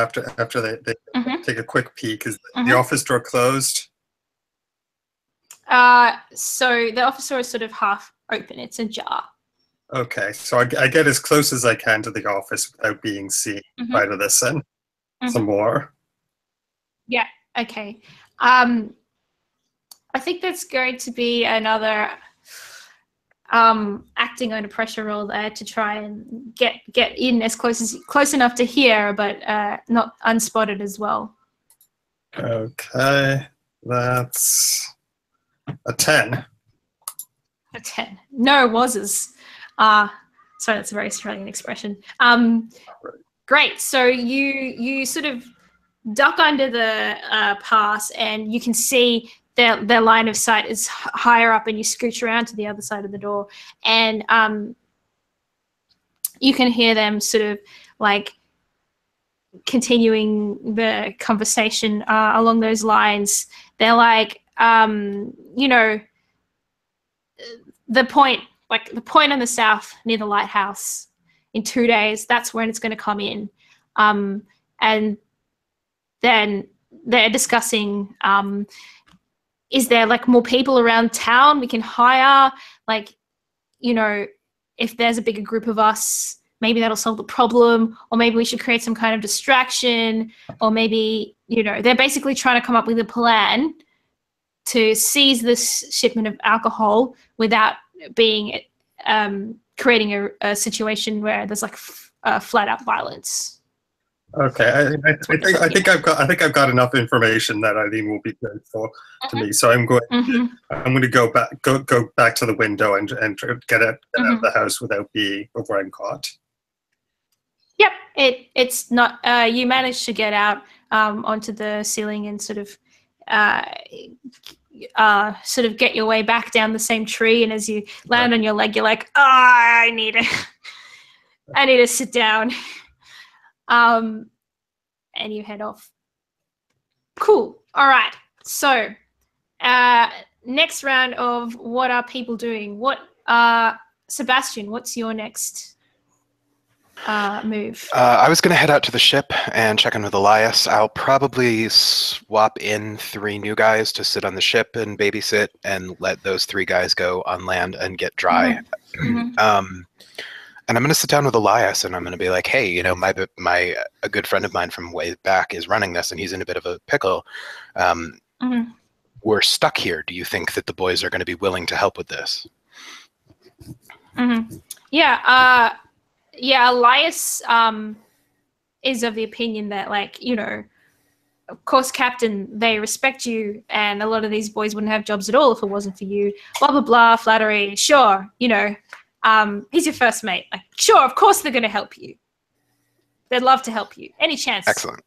S3: take a quick peek. Is the office door closed?
S1: So the office door is sort of half open. It's ajar.
S3: Okay, so I get as close as I can to the office without being seen. Try to listen some more.
S1: Yeah. Okay. I think that's going to be another acting under pressure roll there to try and get in as close enough to hear, but not unspotted as well.
S3: Okay, that's a 10.
S1: A 10. No was's. Sorry, that's a very Australian expression. Great. So you sort of duck under the pass, and you can see their line of sight is higher up, and you scooch around to the other side of the door, and you can hear them sort of like continuing the conversation along those lines. They're like, you know, the point on the south near the lighthouse in 2 days, that's when it's going to come in. And then they're discussing, is there like more people around town we can hire? Like, you know, if there's a bigger group of us, maybe that'll solve the problem, or maybe we should create some kind of distraction, or maybe, you know, they're basically trying to come up with a plan to seize this shipment of alcohol without being creating a situation where there's like flat out violence.
S3: Okay, I think I've got enough information that I think will be good to me. So I'm going to go back to the window and get out of the house without I'm caught.
S1: Yep, it's not. You managed to get out onto the ceiling and sort of get your way back down the same tree. And as you land on your leg, you're like, oh, I need to sit down. And you head off. Cool. All right. So next round of what are people doing? Sebastian, what's your next move?
S5: I was going to head out to the ship and check in with Elias. I'll probably swap in 3 new guys to sit on the ship and babysit, and let those 3 guys go on land and get dry. And I'm going to sit down with Elias, and I'm going to be like, hey, you know, a good friend of mine from way back is running this, and he's in a bit of a pickle. We're stuck here. Do you think that the boys are going to be willing to help with this?
S1: Yeah, Elias is of the opinion that, like, you know, of course, Captain, they respect you, and a lot of these boys wouldn't have jobs at all if it wasn't for you. Blah, blah, blah, flattery. Sure, you know. He's your first mate. Like, sure, of course they're going to help you. They'd love to help you. Any chance.
S5: Excellent.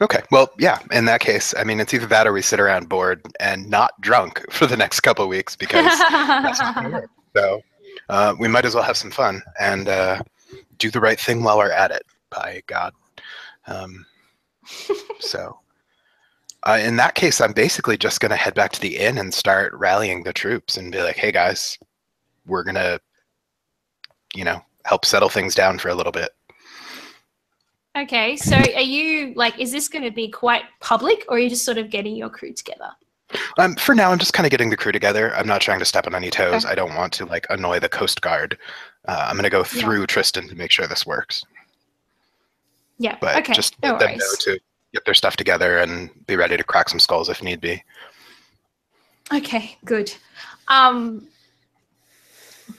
S5: Okay, well, yeah, in that case, I mean, it's either that or we sit around bored and not drunk for the next couple of weeks, because that's not going to work. So we might as well have some fun and do the right thing while we're at it, by God. So in that case, I'm basically just going to head back to the inn and start rallying the troops and be like, hey, guys, we're going to, you know, help settle things down for a little bit.
S1: Okay, so are you, like, is this going to be quite public, or are you just sort of getting your crew together?
S5: For now, I'm just kind of getting the crew together. I'm not trying to step on any toes. Okay. I don't want to, like, annoy the Coast Guard. I'm going to go through Tristan to make sure this works.
S1: Yeah,
S5: but
S1: okay,
S5: just let them know to get their stuff together and be ready to crack some skulls if need be. Okay,
S1: good.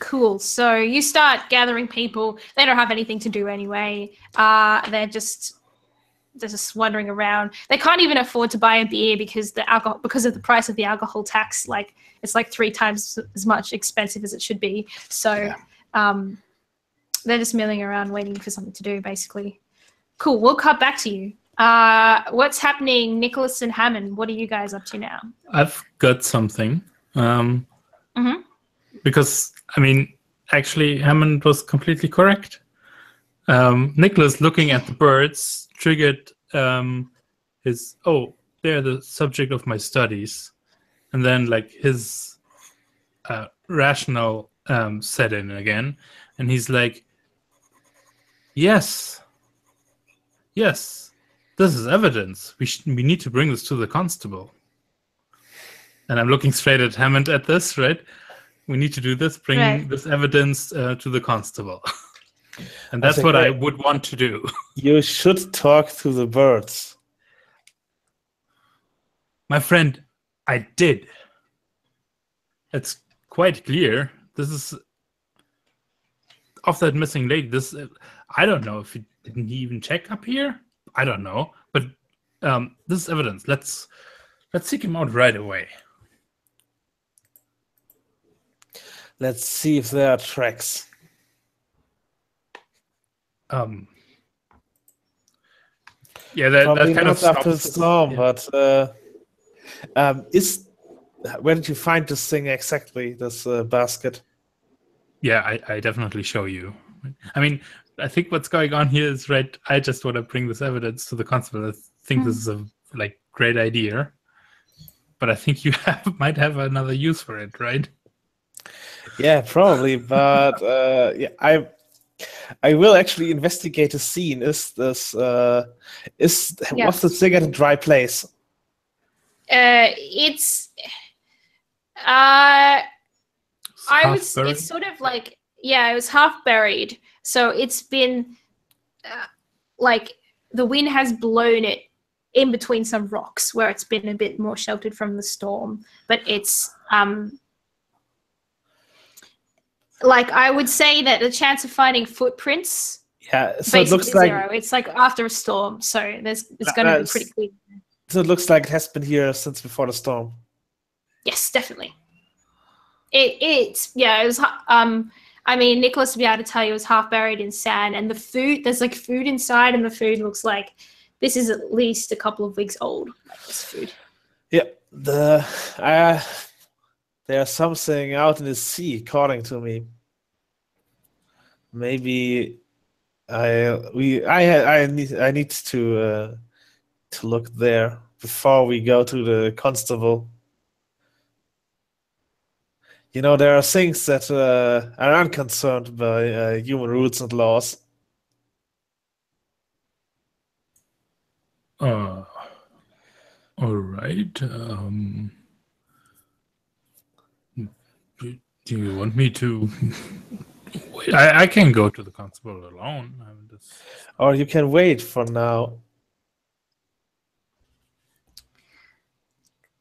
S1: Cool. So you start gathering people. They don't have anything to do anyway. They're just wandering around. They can't even afford to buy a beer because of the price of the alcohol tax. Like, it's like 3 times as much expensive as it should be. So they're just milling around waiting for something to do, basically. Cool. We'll cut back to you. What's happening, Nicholas and Hammond? What are you guys up to now?
S2: I've got something. Because, I mean, actually, Hammond was completely correct. Nicholas, looking at the birds, triggered his, they're the subject of my studies. And then like his rational set in again, and he's like, yes, this is evidence. We need to bring this to the constable. And I'm looking straight at Hammond at this, right? We need to do this, bring this evidence to the constable. And that's what I would want to do.
S4: You should talk to the birds.
S2: My friend, I did. It's quite clear. This is of that missing lady. This I don't know if he didn't even check up here. I don't know, but this is evidence. Let's seek him out right away.
S4: Let's see if there are tracks.
S2: Yeah, that kind of
S4: after the
S2: stops
S4: storm,
S2: yeah.
S4: But where did you find this thing exactly? This basket?
S2: Yeah, I definitely show you. I mean, I think what's going on here is right. I just want to bring this evidence to the constable. I think this is a great idea, but I think you might have another use for it, right?
S4: Yeah, probably. But yeah, I will actually investigate the scene. Was the thing at a dry place?
S1: It's it's sort of like, yeah, it was half buried. So it's been like the wind has blown it in between some rocks where it's been a bit more sheltered from the storm. But it's like I would say that the chance of finding footprints,
S4: so it looks like
S1: zero. It's like after a storm, so it's going to be pretty clear.
S4: So it looks like it has been here since before the storm.
S1: Yes, definitely. It was. I mean, Nicholas would be able to tell you it was half buried in sand, and the food. There's like food inside, and the food looks like this is at least a couple of weeks old. Like this food.
S4: Yeah, there's something out in the sea calling to me. Maybe I need to look there before we go to the constable. You know, there are things that are unconcerned by human rules and laws.
S2: All right. Do you want me to? Wait, I can go to the constable alone.
S4: Or you can wait for now.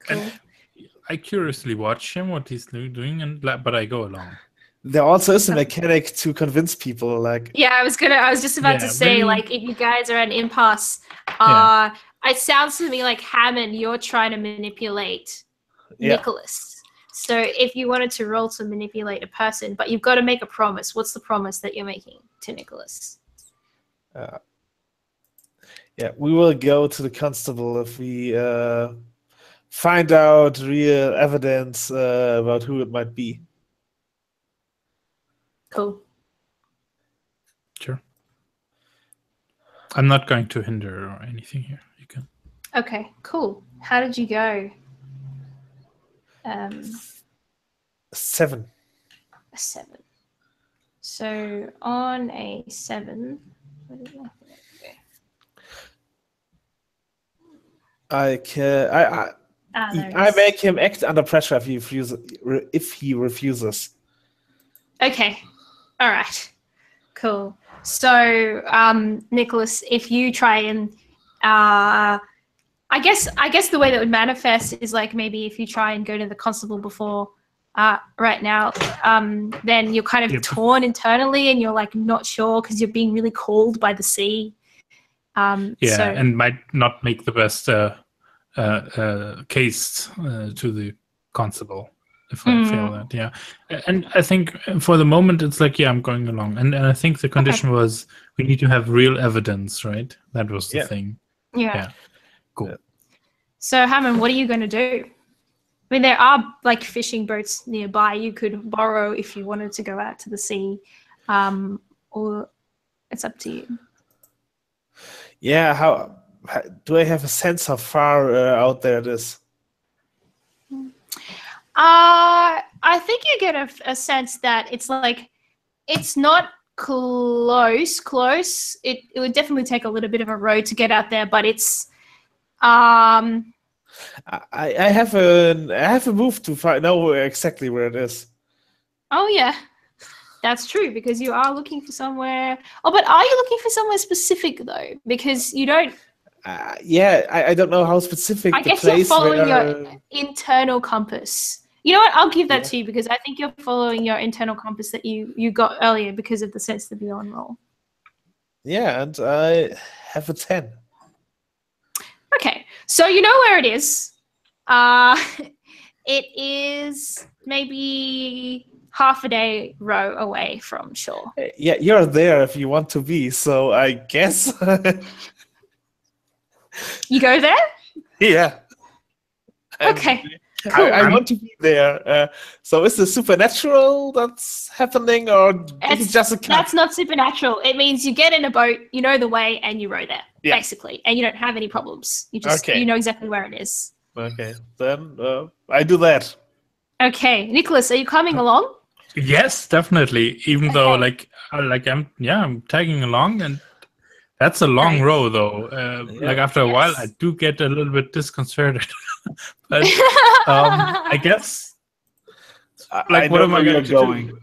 S1: Cool.
S2: And I curiously watch him, what he's doing, but I go along.
S4: There also is a mechanic to convince people. Like,
S1: yeah, I was just about to say, like, if you guys are at an impasse, it sounds to me like Hammond, you're trying to manipulate Nicholas. So if you wanted to roll to manipulate a person, but you've got to make a promise. What's the promise that you're making to Nicholas?
S4: Yeah, we will go to the constable if we find out real evidence about who it might be.
S1: Cool.
S2: Sure. I'm not going to hinder or anything here. You can.
S1: Okay, cool. How did you go?
S4: 7.
S1: A 7. So on a 7, what did I go?
S4: I make him act under pressure if he refuses.
S1: Okay. All right. Cool. So, Nicholas, if you try and, I guess the way that would manifest is like maybe if you try and go to the constable before, right now, then you're kind of torn internally and you're like not sure because you're being really called by the sea.
S2: And might not make the best case to the constable if I fail that. Yeah, and I think for the moment it's like I'm going along, and I think the condition was we need to have real evidence, right? That was the thing.
S1: Yeah.
S2: Cool.
S4: Yeah.
S1: So Hammond, what are you going to do? I mean, there are like fishing boats nearby. You could borrow if you wanted to go out to the sea, or it's up to you.
S4: Yeah, do I have a sense how far out there it is?
S1: I think you get a sense that it's like it's not close. It would definitely take a little bit of a road to get out there, but it's
S4: I have a move to know exactly where it is.
S1: Oh yeah, that's true because you are looking for somewhere. Oh, but are you looking for somewhere specific though? Because you don't.
S4: Yeah, I don't know how specific.
S1: I
S4: the
S1: guess
S4: place
S1: you're following
S4: where,
S1: your internal compass. You know what? I'll give that
S4: Yeah.
S1: to you because I think you're following your internal compass that you got earlier because of the sense the beyond roll.
S4: Yeah, and I have a 10.
S1: Okay, so you know where it is. It is maybe half a day row away from shore.
S4: Yeah, you're there if you want to be, so I guess.
S1: You go there?
S4: Yeah.
S1: Okay,
S4: I
S1: cool.
S4: want to be there. So is the supernatural that's happening, or is it just a cat?
S1: That's not supernatural. It means you get in a boat, you know the way, and you row there,
S4: Yeah.
S1: basically, and you don't have any problems. You just
S4: Okay.
S1: you know exactly where it is.
S4: Okay, then I do that.
S1: Okay, Nicholas, are you coming along?
S2: Yes, definitely. Even though,
S1: Okay.
S2: I'm tagging along, and that's a long
S1: Great.
S2: row, though. Like after a while, I
S1: Yes.
S2: do get a little bit disconcerted. But I guess,
S4: I
S2: what
S4: know
S2: am I
S4: where
S2: going
S4: you're
S2: to
S4: going.
S2: do?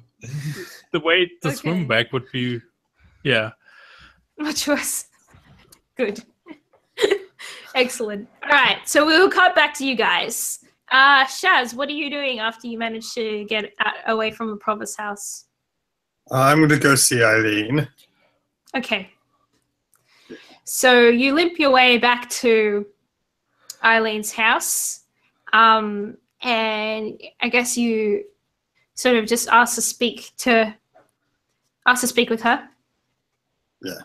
S2: The way to
S1: Okay.
S2: swim back would be, yeah.
S1: Which was good. Excellent. All right, so we'll cut back to you guys. Shaz, what are you doing after you manage to get away from the provost house?
S3: I'm going to go see Eileen.
S1: Okay. So you limp your way back to Eileen's house, and I guess you sort of just ask to speak with her.
S3: Yeah.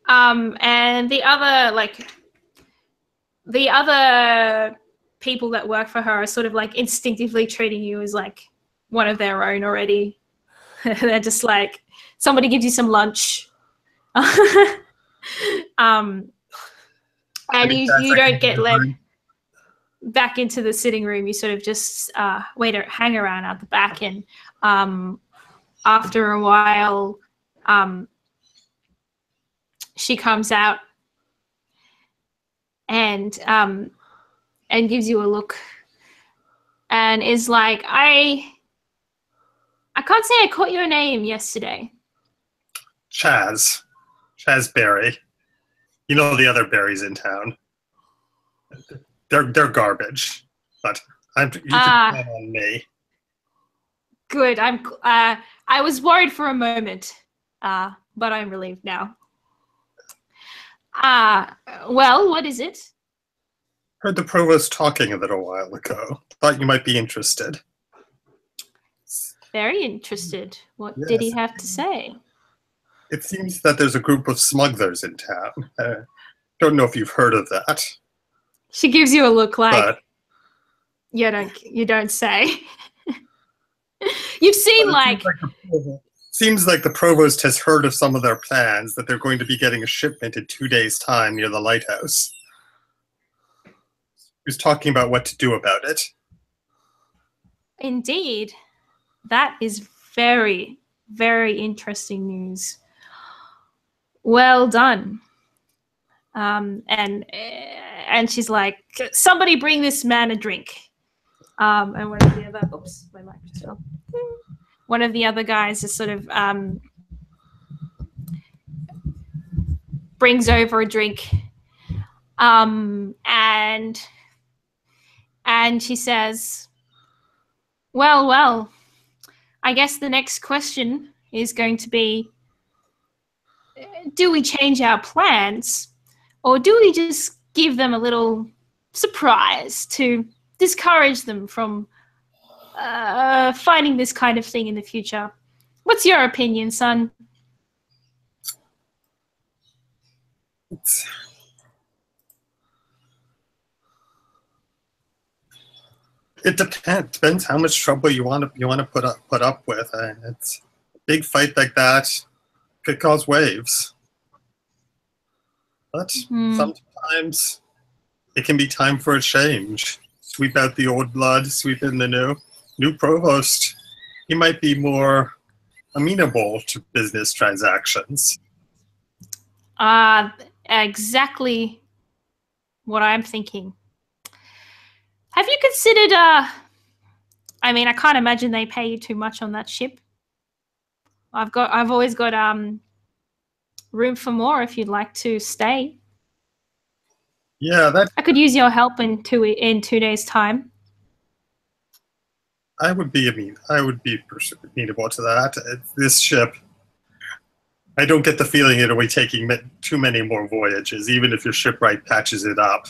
S1: And the other people that work for her are sort of like instinctively treating you as like one of their own already. They're just like, somebody gives you some lunch. And you don't get led back into the sitting room. You sort of just hang around out the back, and after a while she comes out and gives you a look and is like, I can't say I caught your name yesterday.
S3: Chaz Berry. You know the other berries in town. They're garbage, but you can count on me.
S1: Good. I was worried for a moment, but I'm relieved now. Well, what is it?
S3: Heard the provost talking a little while ago. Thought you might be interested.
S1: Very interested. What did he
S3: Yes.
S1: have to say?
S3: It seems that there's a group of smugglers in town. Don't know if you've heard of that.
S1: She gives you a look like,
S3: But
S1: you don't say. You've seen like
S3: seems like the provost has heard of some of their plans, that they're going to be getting a shipment in 2 days' time near the lighthouse. He was talking about what to do about it.
S1: Indeed. That is very, very interesting news. Well done. And she's like, somebody bring this man a drink. And one of the other, oops, my mic just fell. One of the other guys is sort of brings over a drink. And she says, well, I guess the next question is going to be, do we change our plans, or do we just give them a little surprise to discourage them from finding this kind of thing in the future? What's your opinion, son?
S3: It depends how much trouble you want to put up with. It's a big fight like that could cause waves. But sometimes it can be time for a change. Sweep out the old blood, sweep in the new. New provost, he might be more amenable to business transactions.
S1: Exactly what I'm thinking. Have you considered, I mean, I can't imagine they pay you too much on that ship. I've always got room for more if you'd like to stay.
S3: Yeah,
S1: I could use your help in 2 days' time.
S3: I would be amenable to that. This ship, I don't get the feeling it'll be taking too many more voyages, even if your shipwright patches it up.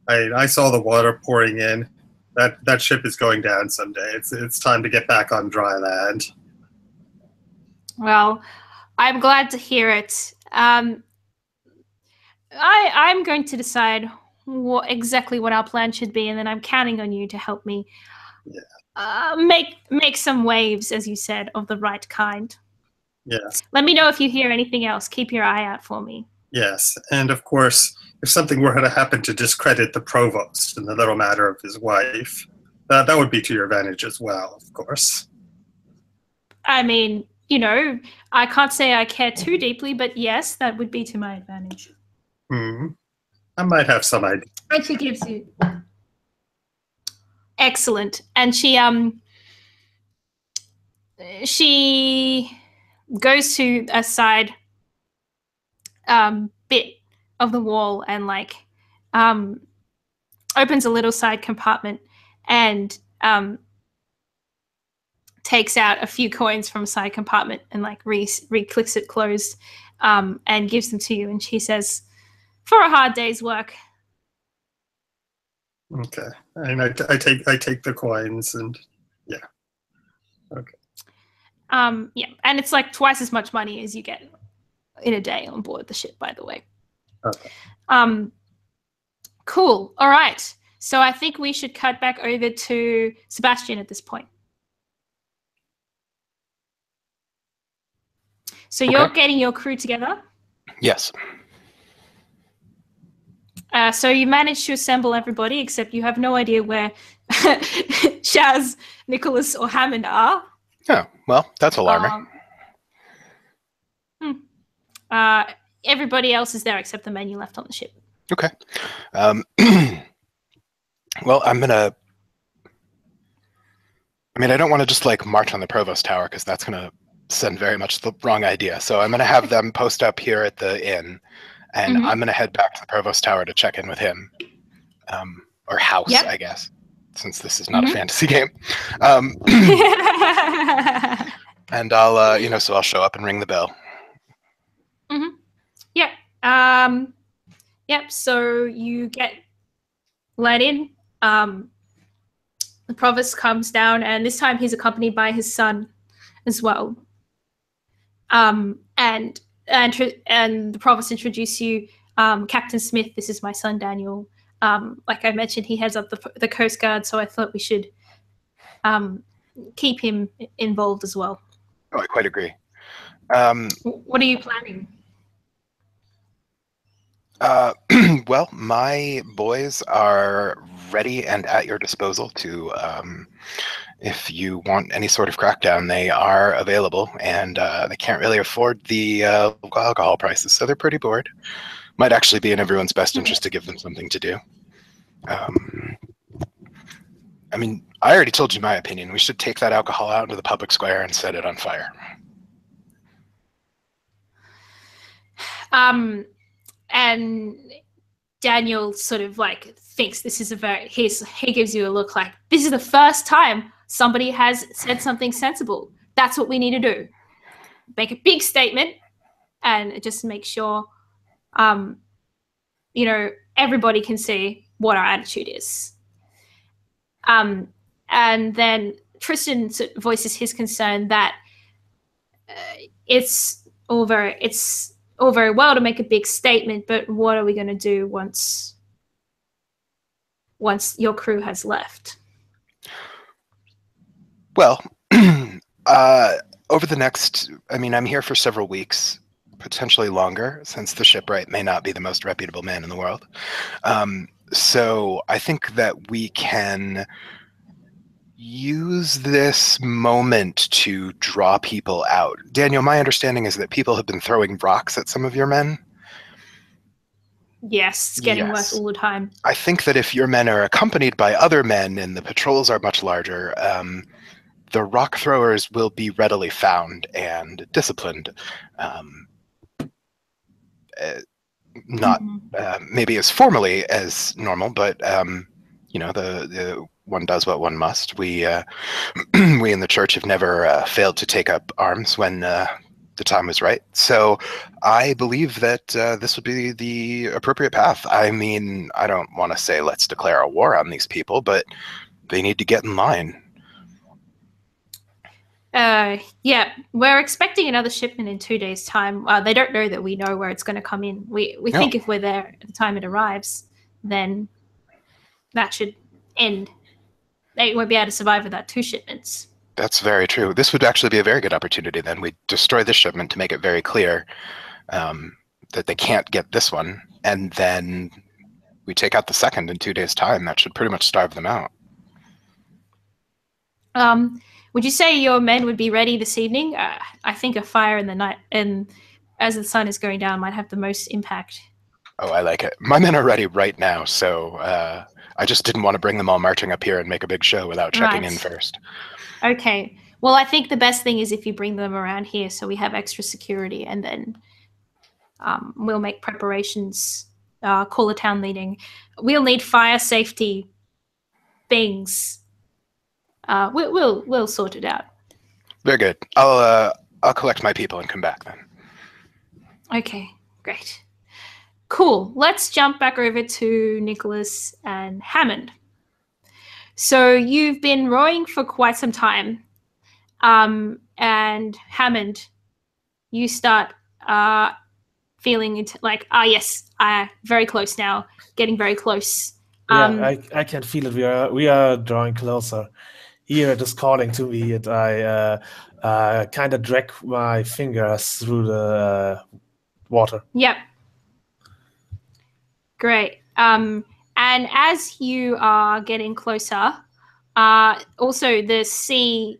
S3: I saw the water pouring in. That ship is going down someday. It's time to get back on dry land.
S1: Well, I'm glad to hear it. I'm going to decide exactly what our plan should be, and then I'm counting on you to help me make some waves, as you said, of the right kind.
S3: Yes.
S1: Let me know if you hear anything else. Keep your eye out for me.
S3: Yes, and of course, if something were to happen to discredit the provost in the little matter of his wife, that would be to your advantage as well, of course.
S1: I mean, I can't say I care too deeply, but yes, that would be to my advantage.
S3: I might have some idea.
S1: And she gives you... Excellent. And she goes to a side bit of the wall and opens a little side compartment and takes out a few coins from a side compartment and re-clicks it closed and gives them to you. And she says, "For a hard day's work."
S3: Okay, and I take the coins and yeah. Okay.
S1: Yeah, and it's like twice as much money as you get in a day on board the ship, by the way.
S3: Okay.
S1: Cool. All right. So I think we should cut back over to Sebastian at this point. So you're getting your crew together?
S5: Yes.
S1: So you managed to assemble everybody, except you have no idea where Shaz, Nicholas, or Hammond are.
S5: Oh, well, that's alarming.
S1: Everybody else is there except the men you left on the ship.
S5: Okay. Well, I don't want to just march on the provost tower because that's going to send very much the wrong idea. So I'm going to have them post up here at the inn, and I'm going to head back to the provost tower to check in with him, or house, I guess, since this is not a fantasy game. And I'll, so I'll show up and ring the bell.
S1: Yep. Yep. So you get let in. The provost comes down, and this time he's accompanied by his son as well. And the provost introduces you, Captain Smith. This is my son Daniel. Like I mentioned, he heads up the Coast Guard, so I thought we should keep him involved as well.
S5: Oh, I quite agree.
S1: What are you planning?
S5: Well, my boys are ready and at your disposal to, if you want any sort of crackdown, they are available, and they can't really afford the local alcohol prices, so they're pretty bored. Might actually be in everyone's best interest to give them something to do. I mean, I already told you my opinion. We should take that alcohol out into the public square and set it on fire.
S1: And Daniel sort of thinks this is he gives you a look like, this is the first time somebody has said something sensible. That's what we need to do. Make a big statement and just make sure, everybody can see what our attitude is. And then Tristan voices his concern that it's all very well to make a big statement, but what are we going to do once your crew has left?
S5: Well, over the next, I'm here for several weeks. potentially longer, since the shipwright may not be the most reputable man in the world. So I think that we can use this moment to draw people out. Daniel, my understanding is that people have been throwing rocks at some of your men.
S1: Yes, it's getting worse all the time.
S5: I think that if your men are accompanied by other men and the patrols are much larger, the rock throwers will be readily found and disciplined. Not maybe as formally as normal, but the one does what one must. We we in the church have never failed to take up arms when the time was right. So I believe that this would be the appropriate path. I mean, I don't want to say let's declare a war on these people, but they need to get in line.
S1: Yeah, we're expecting another shipment in 2 days' time. They don't know that we know where it's going to come in. We think if we're there at the time it arrives, then that should end. They won't be able to survive without 2 shipments.
S5: That's very true. This would actually be a very good opportunity then. We destroy this shipment to make it very clear that they can't get this one, and then we take out the second in 2 days' time. That should pretty much starve them out.
S1: Would you say your men would be ready this evening? I think a fire in the night and as the sun is going down might have the most impact.
S5: Oh, I like it. My men are ready right now, so I just didn't want to bring them all marching up here and make a big show without checking in first.
S1: Okay. Well, I think the best thing is if you bring them around here so we have extra security, and then we'll make preparations, call a town meeting. We'll need fire safety things. We'll sort it out.
S5: Very good. I'll collect my people and come back then.
S1: Okay, great. Cool. Let's jump back over to Nicholas and Hammond. So you've been rowing for quite some time. And Hammond, you start feeling like, yes, very close now, getting very close.
S4: Yeah, I can feel it. We are drawing closer. Here it is calling to me, and I kind of drag my fingers through the water.
S1: Yep. Great. And as you are getting closer, also the sea,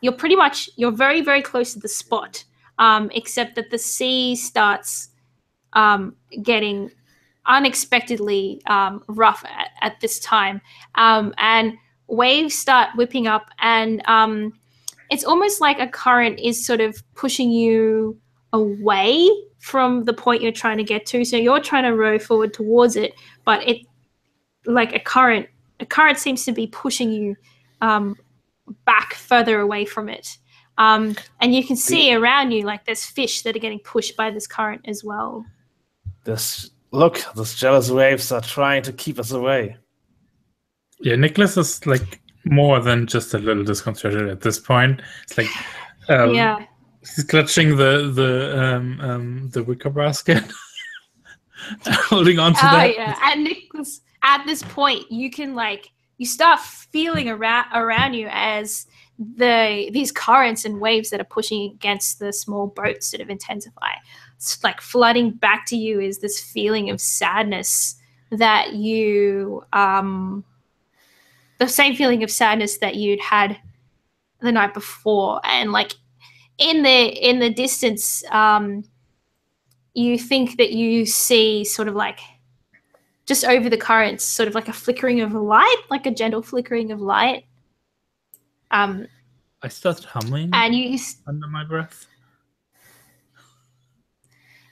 S1: you're very, very close to the spot, except that the sea starts getting unexpectedly rough at this time. And waves start whipping up, and it's almost like a current is sort of pushing you away from the point you're trying to get to. So you're trying to row forward towards it, but it, like a current seems to be pushing you back further away from it. And you can see around you, like there's fish that are getting pushed by this current as well.
S4: Those jealous waves are trying to keep us away.
S2: Yeah, Nicholas is like more than just a little disconcerted at this point. It's like,
S1: yeah,
S2: he's clutching the wicker basket, holding on to that.
S1: Yeah, and Nicholas, at this point, you can you start feeling around you as these currents and waves that are pushing against the small boat sort of intensify. It's like flooding back to you is this feeling of sadness that you the same feeling of sadness that you'd had the night before. And like in the distance, you think that you see sort of like just over the currents, sort of like a flickering of light, like a gentle flickering of light.
S2: I started humming
S1: and you
S2: under my breath.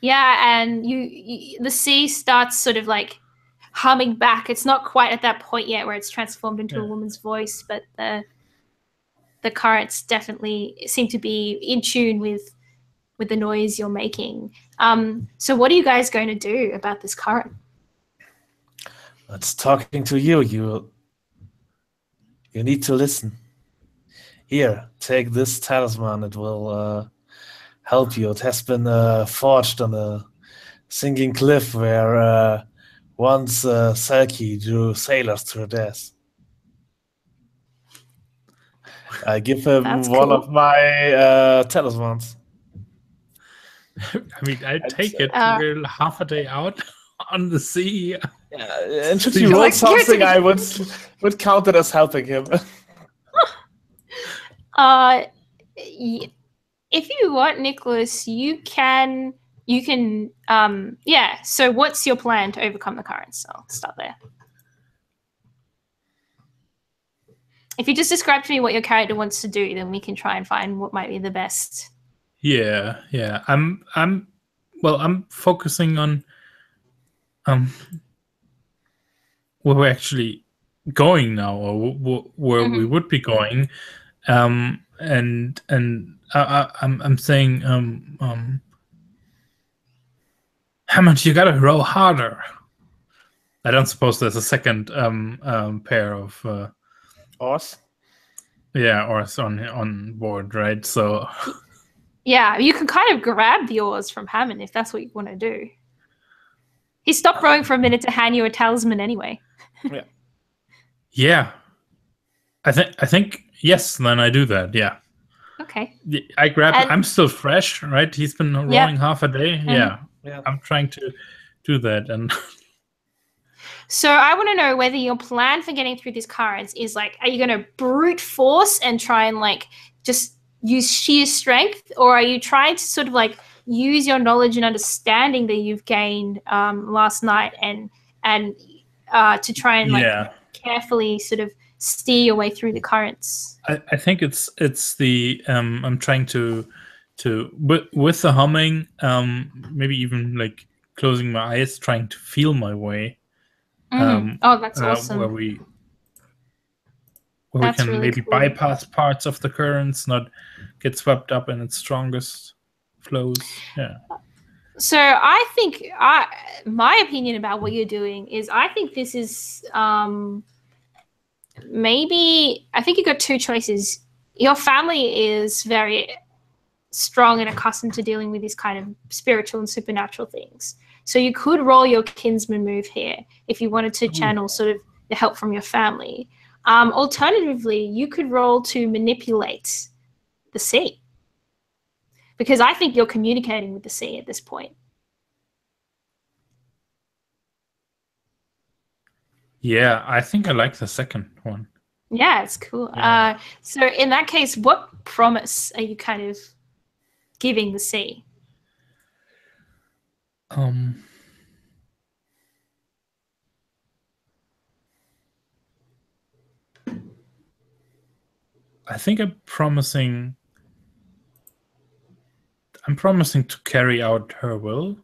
S1: Yeah, and the sea starts sort of like humming back. It's not quite at that point yet where it's transformed into a woman's voice, but the currents definitely seem to be in tune with the noise you're making. So what are you guys going to do about this current?
S4: It's talking to you. You need to listen. Here, take this talisman. It will help you. It has been forged on a sinking cliff where once Selkie drew sailors to her death. I give him one of my talismans.
S2: I mean, I'd take it. We're half a day out on the sea.
S4: Yeah, and should he roll something, I would count it as helping him.
S1: If you want, Nicholas, you can. Yeah. So, what's your plan to overcome the currents? I'll start there. If you just describe to me what your character wants to do, then we can try and find what might be the best.
S2: Yeah. I'm focusing on where we're actually going now, or where we would be going, and I'm saying, Hammond, you gotta row harder. I don't suppose there's a second pair of
S4: oars.
S2: Yeah, oars on board, right? So
S1: yeah, you can kind of grab the oars from Hammond if that's what you want to do. He stopped rowing for a minute to hand you a talisman anyway.
S4: Yeah.
S2: Yeah. I think yes, then I do that, yeah.
S1: Okay.
S2: I grab I'm still fresh, right? He's been rowing half a day. Yeah. I'm trying to do that. And
S1: so I want to know whether your plan for getting through these currents is like, are you going to brute force and try and like just use sheer strength, or are you trying to sort of like use your knowledge and understanding that you've gained last night and to try and like carefully sort of steer your way through the currents?
S2: I think it's the I'm trying to with the humming, maybe even like closing my eyes, trying to feel my way.
S1: Oh, that's awesome.
S2: Where we can really maybe bypass parts of the currents, not get swept up in its strongest flows. Yeah.
S1: So I think my opinion about what you're doing is I think this is maybe I think you've got two choices. Your family is very strong and accustomed to dealing with these kind of spiritual and supernatural things. So you could roll your kinsman move here if you wanted to channel sort of the help from your family. Alternatively, you could roll to manipulate the sea, because I think you're communicating with the sea at this point.
S2: Yeah, I think I like the second one.
S1: Yeah, it's cool. Yeah. So in that case, what promise are you kind of giving the sea?
S2: I think I'm promising to carry out her will.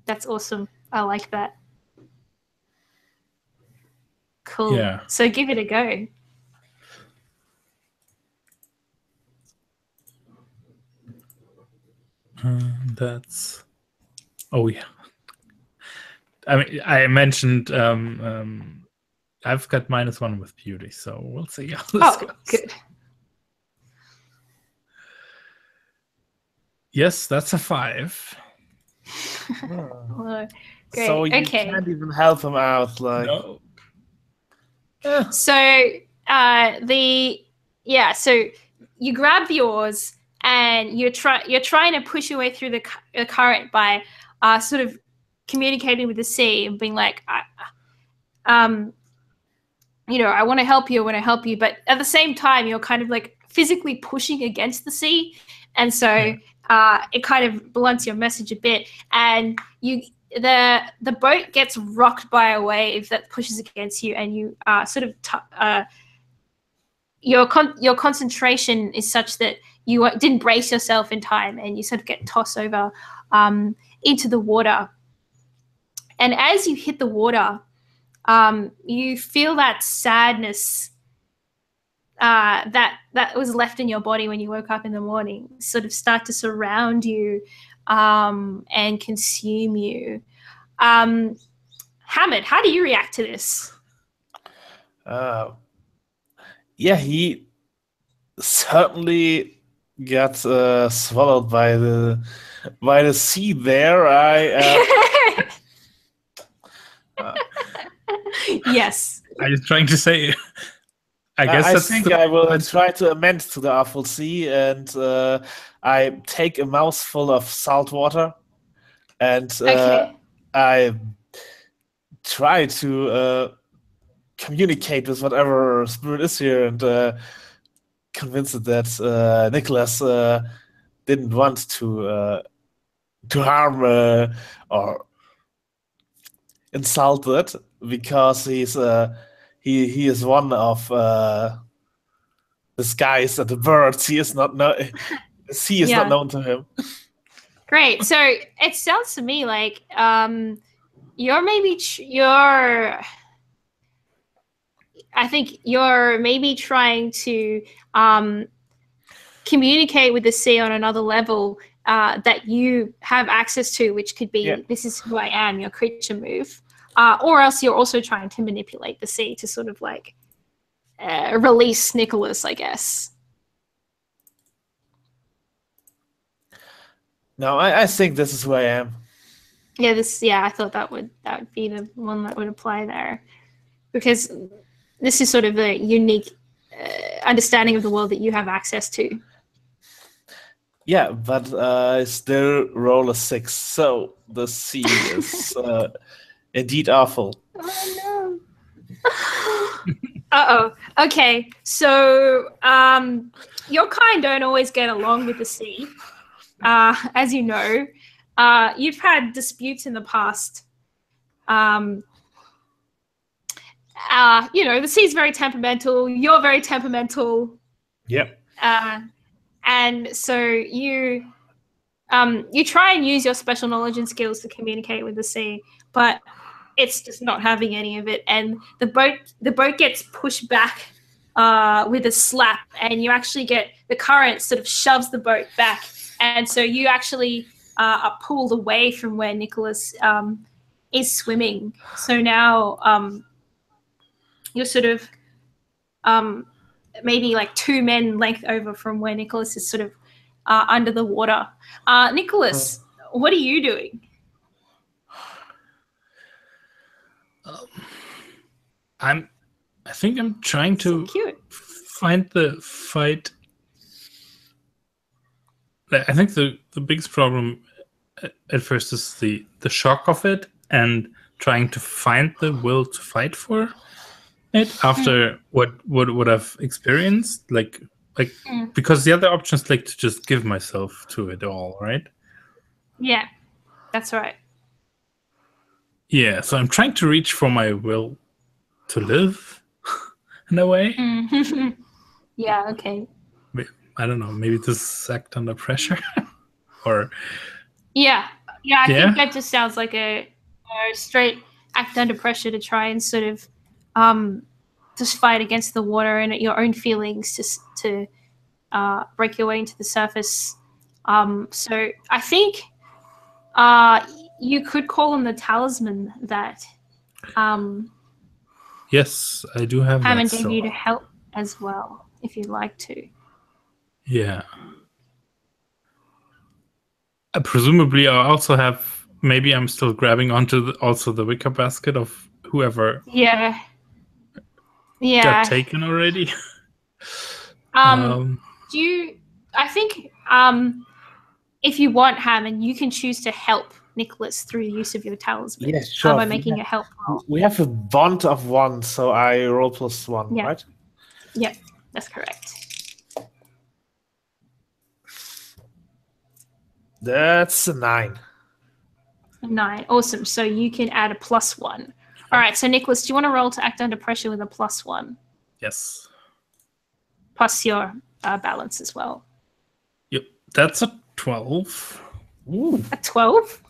S1: That's awesome. I like that. Cool.
S2: Yeah.
S1: So give it a go.
S2: That's. Oh yeah. I mean, I mentioned I've got -1 with beauty, so we'll see how this goes.
S1: Good.
S2: Yes, that's a 5.
S1: Oh, great.
S4: So you can't even help him out, like.
S2: No.
S1: So so you grab the oars and you're trying to push your way through the current by sort of communicating with the sea and being like, I want to help you, but at the same time you're kind of like physically pushing against the sea, and so it kind of blunts your message a bit, and the boat gets rocked by a wave that pushes against you, and you sort of your concentration is such that you didn't brace yourself in time, and you sort of get tossed over into the water. And as you hit the water, you feel that sadness that was left in your body when you woke up in the morning sort of start to surround you and consume you. Hamid, how do you react to this?
S4: He certainly got swallowed by the sea there.
S1: Yes.
S2: I was trying to say guess
S4: I
S2: that's
S4: think
S2: the-
S4: I will try to amend to the awful sea, and I take a mouthful of salt water, and
S1: Okay.
S4: I try to communicate with whatever spirit is here, and convince it that Nicholas didn't want to harm or insult it, because he is one of the skies and the birds. He is not the sea is not
S1: Yeah.
S4: known to him.
S1: Great. So it sounds to me like you're maybe you're. I think you're maybe trying to communicate with the sea on another level that you have access to, which could be, this is who I am, your creature move. Or else you're also trying to manipulate the sea to sort of like release Nicholas, I guess.
S4: No, I think this is who I am.
S1: Yeah, I thought that would be the one that would apply there, because this is sort of a unique understanding of the world that you have access to.
S4: Yeah, but I still roll a 6, so the sea is indeed awful.
S1: Oh no. Uh-oh. Okay, so your kind don't always get along with the sea. As you know, you've had disputes in the past. The sea's very temperamental. You're very temperamental.
S4: Yep.
S1: And so you try and use your special knowledge and skills to communicate with the sea, but it's just not having any of it. And the boat gets pushed back with a slap, and you actually get the current sort of shoves the boat back, and so you actually are pulled away from where Nicholas is swimming. So now you're sort of maybe like 2 men length over from where Nicholas is sort of under the water. Nicholas, what are you doing?
S2: I think I'm trying to find the fight. I think the biggest problem at first is the shock of it, and trying to find the will to fight for it after what I've experienced, because the other option is like to just give myself to it all, right?
S1: Yeah, that's right.
S2: Yeah, so I'm trying to reach for my will to live in a way.
S1: Yeah, okay.
S2: I don't know, maybe this is act under pressure. Or
S1: I think that just sounds like a straight act under pressure to try and sort of just fight against the water and your own feelings to break your way into the surface. So I think you could call on the talisman that
S2: yes, I do have
S1: Hammond
S2: that.
S1: gave you to help as well, if you'd like to.
S2: Yeah. Presumably, I also have. Maybe I'm still grabbing onto the wicker basket of whoever.
S1: Yeah.
S2: Got taken already.
S1: Do you? I think if you want, Hammond, you can choose to help Nicholas through the use of your talisman.
S4: Yeah, sure.
S1: By making a help roll.
S4: We have a bond of 1, so I roll +1, right?
S1: Yep, that's correct.
S4: That's a 9.
S1: 9. Awesome. So you can add a +1. All right. So Nicholas, do you want to roll to act under pressure with a +1?
S2: Yes.
S1: Plus your balance as well.
S2: Yep. That's a 12.
S4: Ooh.
S1: A 12?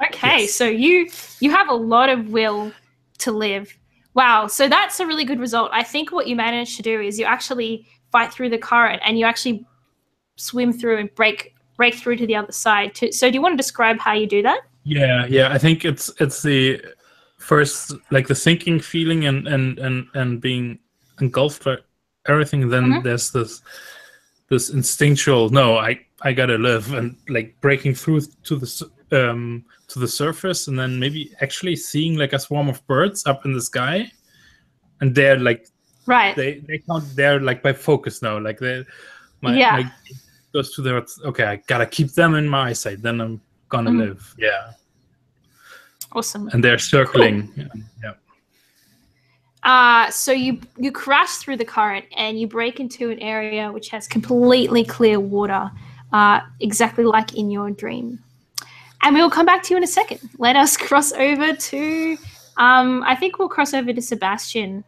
S1: Okay.
S2: Yes.
S1: So you have a lot of will to live. Wow. So that's a really good result. I think what you managed to do is you actually fight through the current, and you actually swim through and break through to the other side. So do you want to describe how you do that?
S2: Yeah. I think it's the first, like the sinking feeling and being engulfed by everything. Then there's this instinctual, no, I gotta live, and like breaking through to the surface, and then maybe actually seeing like a swarm of birds up in the sky, and they're like
S1: Right.
S2: they count there like by focus now. Like my goes to there. Okay, I gotta keep them in my eyesight. Then I'm gonna live. Yeah.
S1: Awesome.
S2: And they're circling. Cool. Yeah.
S1: So you crash through the current and you break into an area which has completely clear water, exactly like in your dream. And we will come back to you in a second. Let us cross over to, I think we'll cross over to Sebastian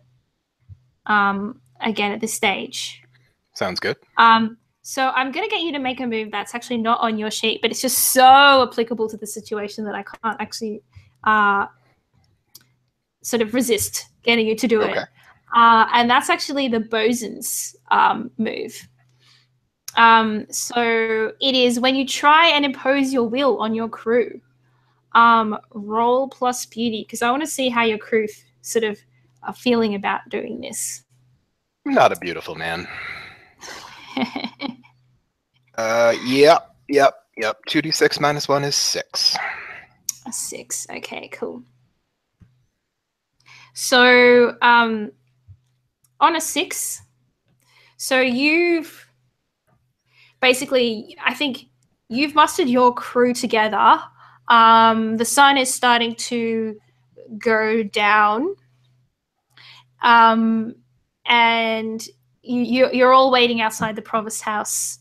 S1: again at this stage.
S5: Sounds good.
S1: So I'm going to get you to make a move that's actually not on your sheet, but it's just so applicable to the situation that I can't actually sort of resist getting you to do it. And that's actually the bosun's move. So it is when you try and impose your will on your crew, roll plus beauty, because I want to see how your crew sort of are feeling about doing this.
S5: Not a beautiful man. Yep. 2d6 minus 1 is 6.
S1: A 6. Okay, cool. So on a 6, so you've basically, I think you've mustered your crew together. The sun is starting to go down, and you're all waiting outside the provost house,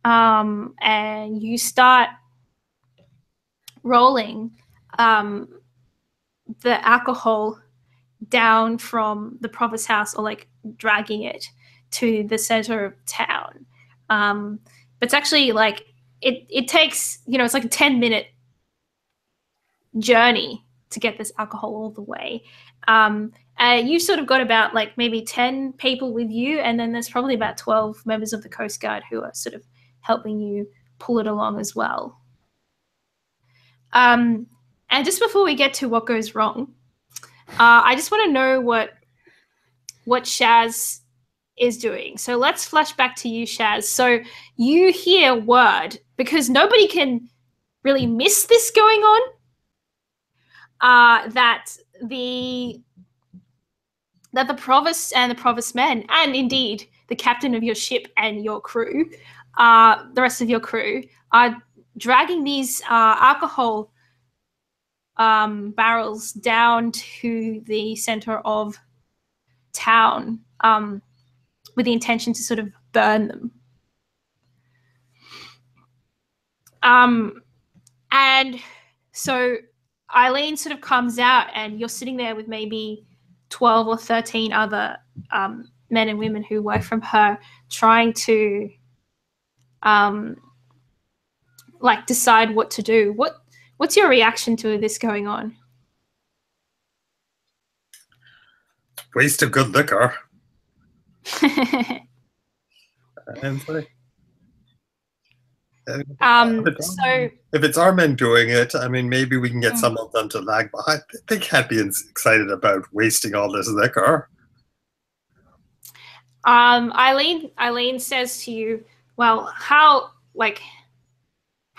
S1: and you start rolling the alcohol down from the provost house, or like dragging it to the center of town. But it's actually like it takes, it's like a 10-minute journey to get this alcohol all the way. You've sort of got about like maybe 10 people with you, and then there's probably about 12 members of the Coast Guard who are sort of helping you pull it along as well. And just before we get to what goes wrong, I just want to know what Shaz is doing. So let's flash back to you, Shaz. So you hear word, because nobody can really miss this going on, that the provost and the provost men, and indeed the captain of your ship and your crew, the rest of your crew, are dragging these alcohol barrels down to the center of town with the intention to sort of burn them. And so Eileen sort of comes out, and you're sitting there with maybe 12 or 13 other men and women who work from her, trying to like decide what to do. What's your reaction to this going on?
S3: Waste of good liquor. If it's our men doing it, I mean, maybe we can get some of them to lag behind. They can't be excited about wasting all this liquor.
S1: Eileen says to you, well, how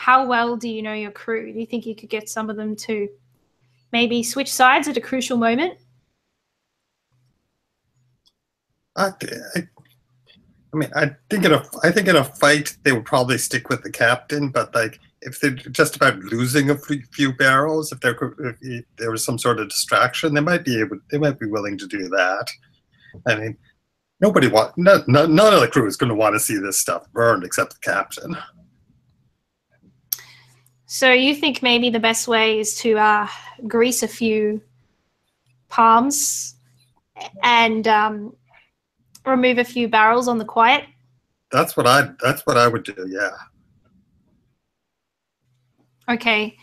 S1: well do you know your crew? Do you think you could get some of them to maybe switch sides at a crucial moment?
S3: I think in a fight they would probably stick with the captain, but like if they're just about losing a few barrels, if there was some sort of distraction, they might be willing to do that. I mean, none of the crew is going to want to see this stuff burned except the captain.
S1: So you think maybe the best way is to grease a few palms and remove a few barrels on the quiet?
S3: That's what I would do, yeah.
S1: Okay.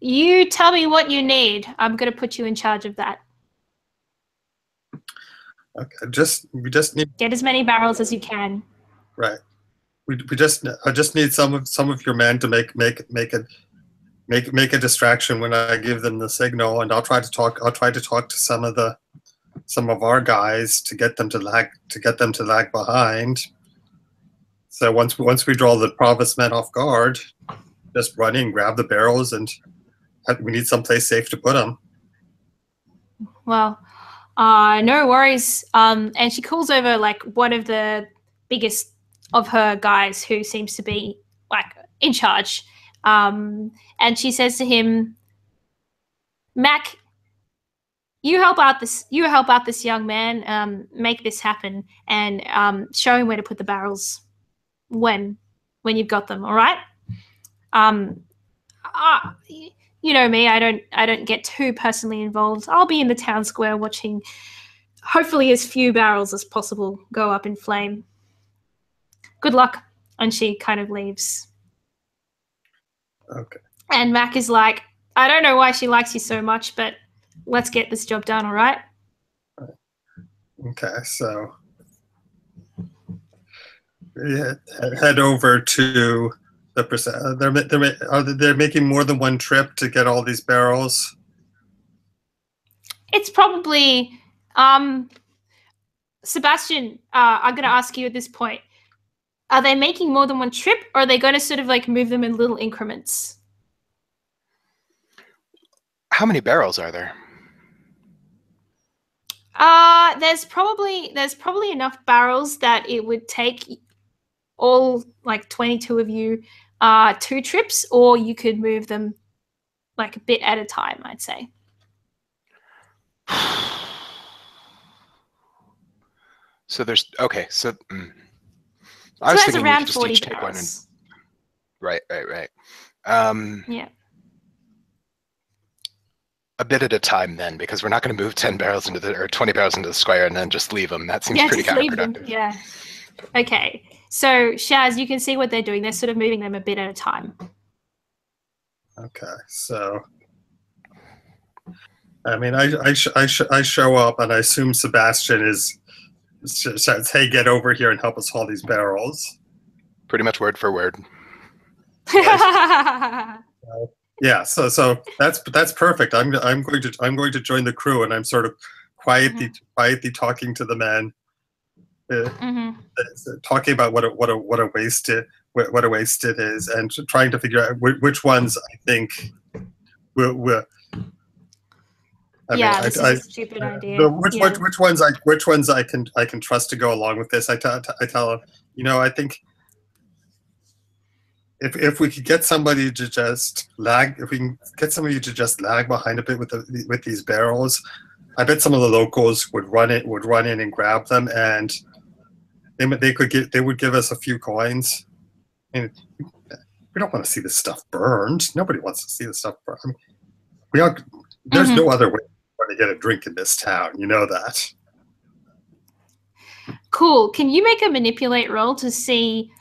S1: You tell me what you need. I'm going to put you in charge of that.
S3: Okay, we just need
S1: get as many barrels as you can.
S3: Right. I just need some of your men to make a distraction when I give them the signal, and I'll try to talk to some of our guys to get them to lag behind. So once we draw the provost men off guard, just run in, grab the barrels, and we need someplace safe to put them.
S1: Well, No worries. And she calls over like one of the biggest of her guys who seems to be like in charge. And she says to him, Mac, you help out this young man, make this happen, and show him where to put the barrels when you've got them, all right? You know me, I don't get too personally involved. I'll be in the town square watching hopefully as few barrels as possible go up in flame. Good luck. And she kind of leaves.
S3: Okay.
S1: And Mac is like, I don't know why she likes you so much, but let's get this job done, all right?
S3: Okay, so yeah, head over to the they're making more than one trip to get all these barrels.
S1: It's probably Sebastian, I'm going to ask you at this point, are they making more than one trip, or are they going to sort of like move them in little increments?
S5: How many barrels are there?
S1: There's probably enough barrels that it would take all like 22 of you 2 trips, or you could move them like a bit at a time, I'd say.
S5: So there's okay. So
S1: So
S5: I was
S1: that's
S5: thinking we
S1: around
S5: could just
S1: 40
S5: each take one.
S1: barrels.
S5: Right.
S1: Yeah.
S5: A bit at a time then, because we're not going to move 10 barrels or 20 barrels into the square and then just leave them. That seems pretty
S1: just leave them.
S5: counterproductive.
S1: Yeah. Okay. So Shaz, you can see what they're doing. They're sort of moving them a bit at a time.
S3: Okay, so I mean, I show up and I assume Sebastian says, "Hey, get over here and help us haul these barrels."
S5: Pretty much word for word.
S3: Yeah, so that's perfect. I'm going to join the crew, and I'm sort of quietly talking to the man, talking about what a waste it is, and trying to figure out which ones I think will.
S1: This is a stupid idea.
S3: Which ones I can trust to go along with this. I tell him, I think if we could get somebody to just lag, behind a bit with these barrels, I bet some of the locals would run in and grab them, and they would give us a few coins. I mean, we don't want to see this stuff burned. Nobody wants to see this stuff burned. There's no other way to get a drink in this town. You know that.
S1: Cool. Can you make a manipulate roll to see?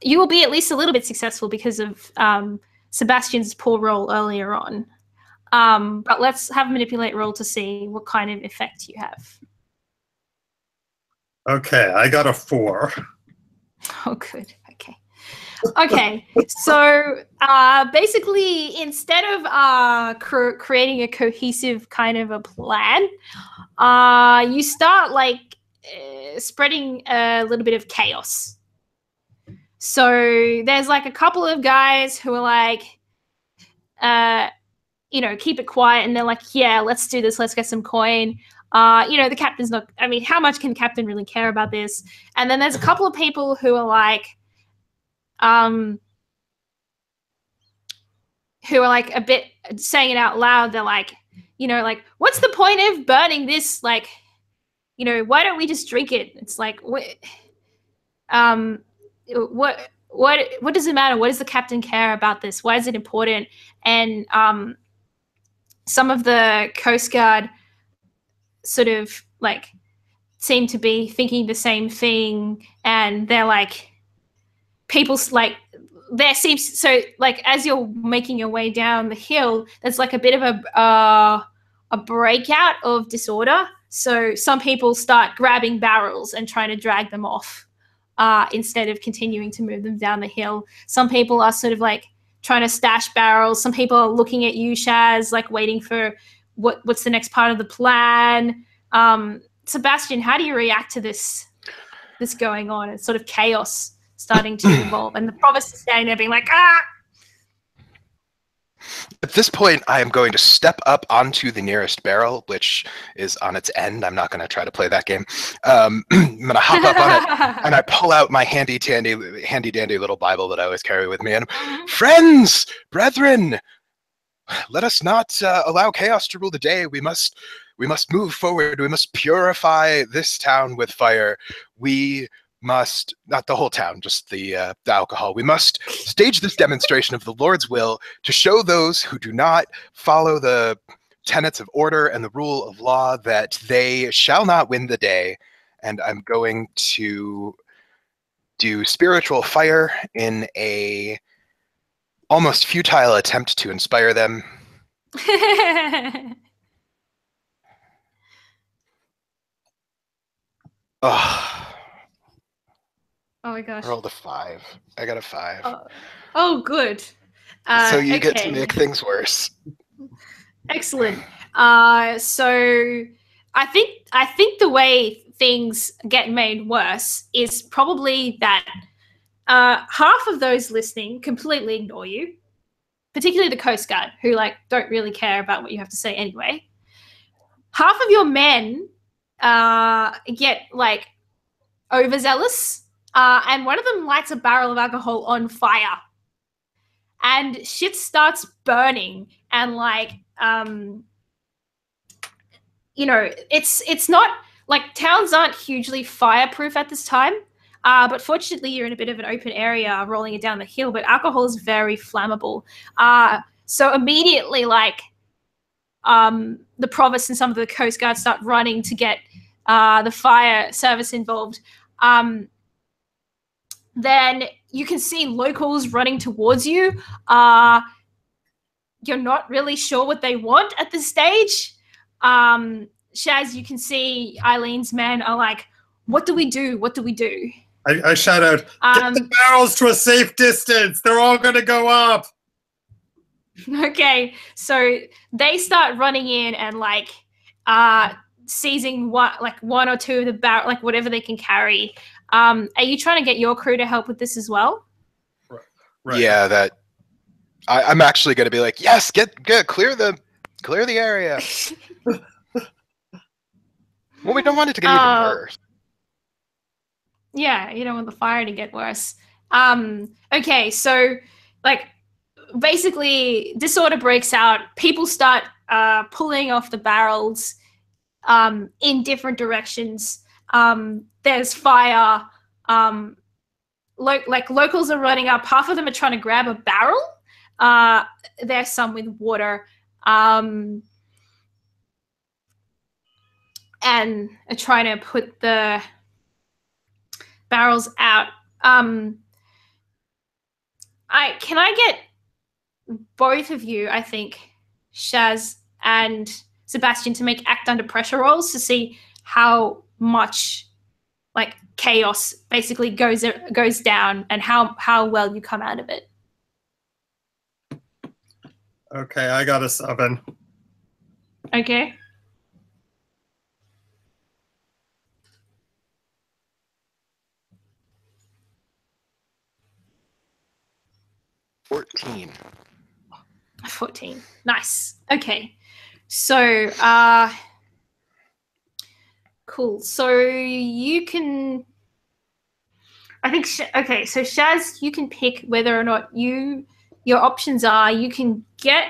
S1: You will be at least a little bit successful because of Sebastian's poor roll earlier on. But let's have a manipulate roll to see what kind of effect you have.
S3: Okay, I got a 4.
S1: Oh, good. Okay. So basically, instead of creating a cohesive kind of a plan, you start like spreading a little bit of chaos. So there's like a couple of guys who are like, keep it quiet, and they're like, yeah, let's do this. Let's get some coin. The captain's not. I mean, how much can the captain really care about this? And then there's a couple of people who are like. Who are like a bit saying it out loud. They're like, what's the point of burning this? Like, why don't we just drink it? It's like, what does it matter? What does the captain care about this? Why is it important? And some of the Coast Guard sort of like seem to be thinking the same thing, and they're like, people's like. There seems so like as you're making your way down the hill, there's like a bit of a breakout of disorder. So some people start grabbing barrels and trying to drag them off instead of continuing to move them down the hill. Some people are sort of like trying to stash barrels. Some people are looking at you, Shaz, like waiting for what's the next part of the plan. Sebastian, how do you react to this going on? It's sort of chaos starting to evolve, and the provost is standing there being like,
S5: At this point, I am going to step up onto the nearest barrel, which is on its end. I'm not going to try to play that game. I'm going to hop up on it, and I pull out my handy-dandy little Bible that I always carry with me. And friends, brethren, let us not allow chaos to rule the day. We must move forward. We must purify this town with fire. We must, not the whole town, just the alcohol. We must stage this demonstration of the Lord's will to show those who do not follow the tenets of order and the rule of law that they shall not win the day. And I'm going to do spiritual fire in a almost futile attempt to inspire them. Oh.
S1: Oh my gosh.
S5: I rolled a 5. I got a 5.
S1: Oh good.
S5: So you get to
S1: okay.
S5: make things worse.
S1: Excellent. So I think the way things get made worse is probably that half of those listening completely ignore you, particularly the Coast Guard, who like don't really care about what you have to say anyway. Half of your men get like overzealous. And one of them lights a barrel of alcohol on fire, and shit starts burning. And like, it's not like towns aren't hugely fireproof at this time. But fortunately, you're in a bit of an open area, rolling it down the hill. But alcohol is very flammable. So immediately, like, the province and some of the Coast Guard start running to get the fire service involved. Then you can see locals running towards you. You're not really sure what they want at this stage. Shaz, you can see Eileen's men are like, what do we do? What do we do?
S3: I shout out, get the barrels to a safe distance. They're all going to go up.
S1: Okay, so they start running in and like seizing one or two of the barrel, like whatever they can carry. Are you trying to get your crew to help with this as well?
S3: Right.
S5: Yeah, that I'm actually going to be like, yes, clear the area. Well, we don't want it to get even worse.
S1: Yeah, you don't want the fire to get worse. Okay, so like basically disorder breaks out. People start pulling off the barrels in different directions. There's fire. Locals are running up. Half of them are trying to grab a barrel. There's some with water. And are trying to put the barrels out. Can I get both of you, I think, Shaz and Sebastian, to make act under pressure rolls to see how much like chaos basically goes down and how well you come out of it.
S3: Okay, I got a 7.
S1: Okay.
S5: $14.
S1: 14. Nice. Okay. So, cool. So you can, I think, okay, so Shaz, you can pick whether or not your options are you can get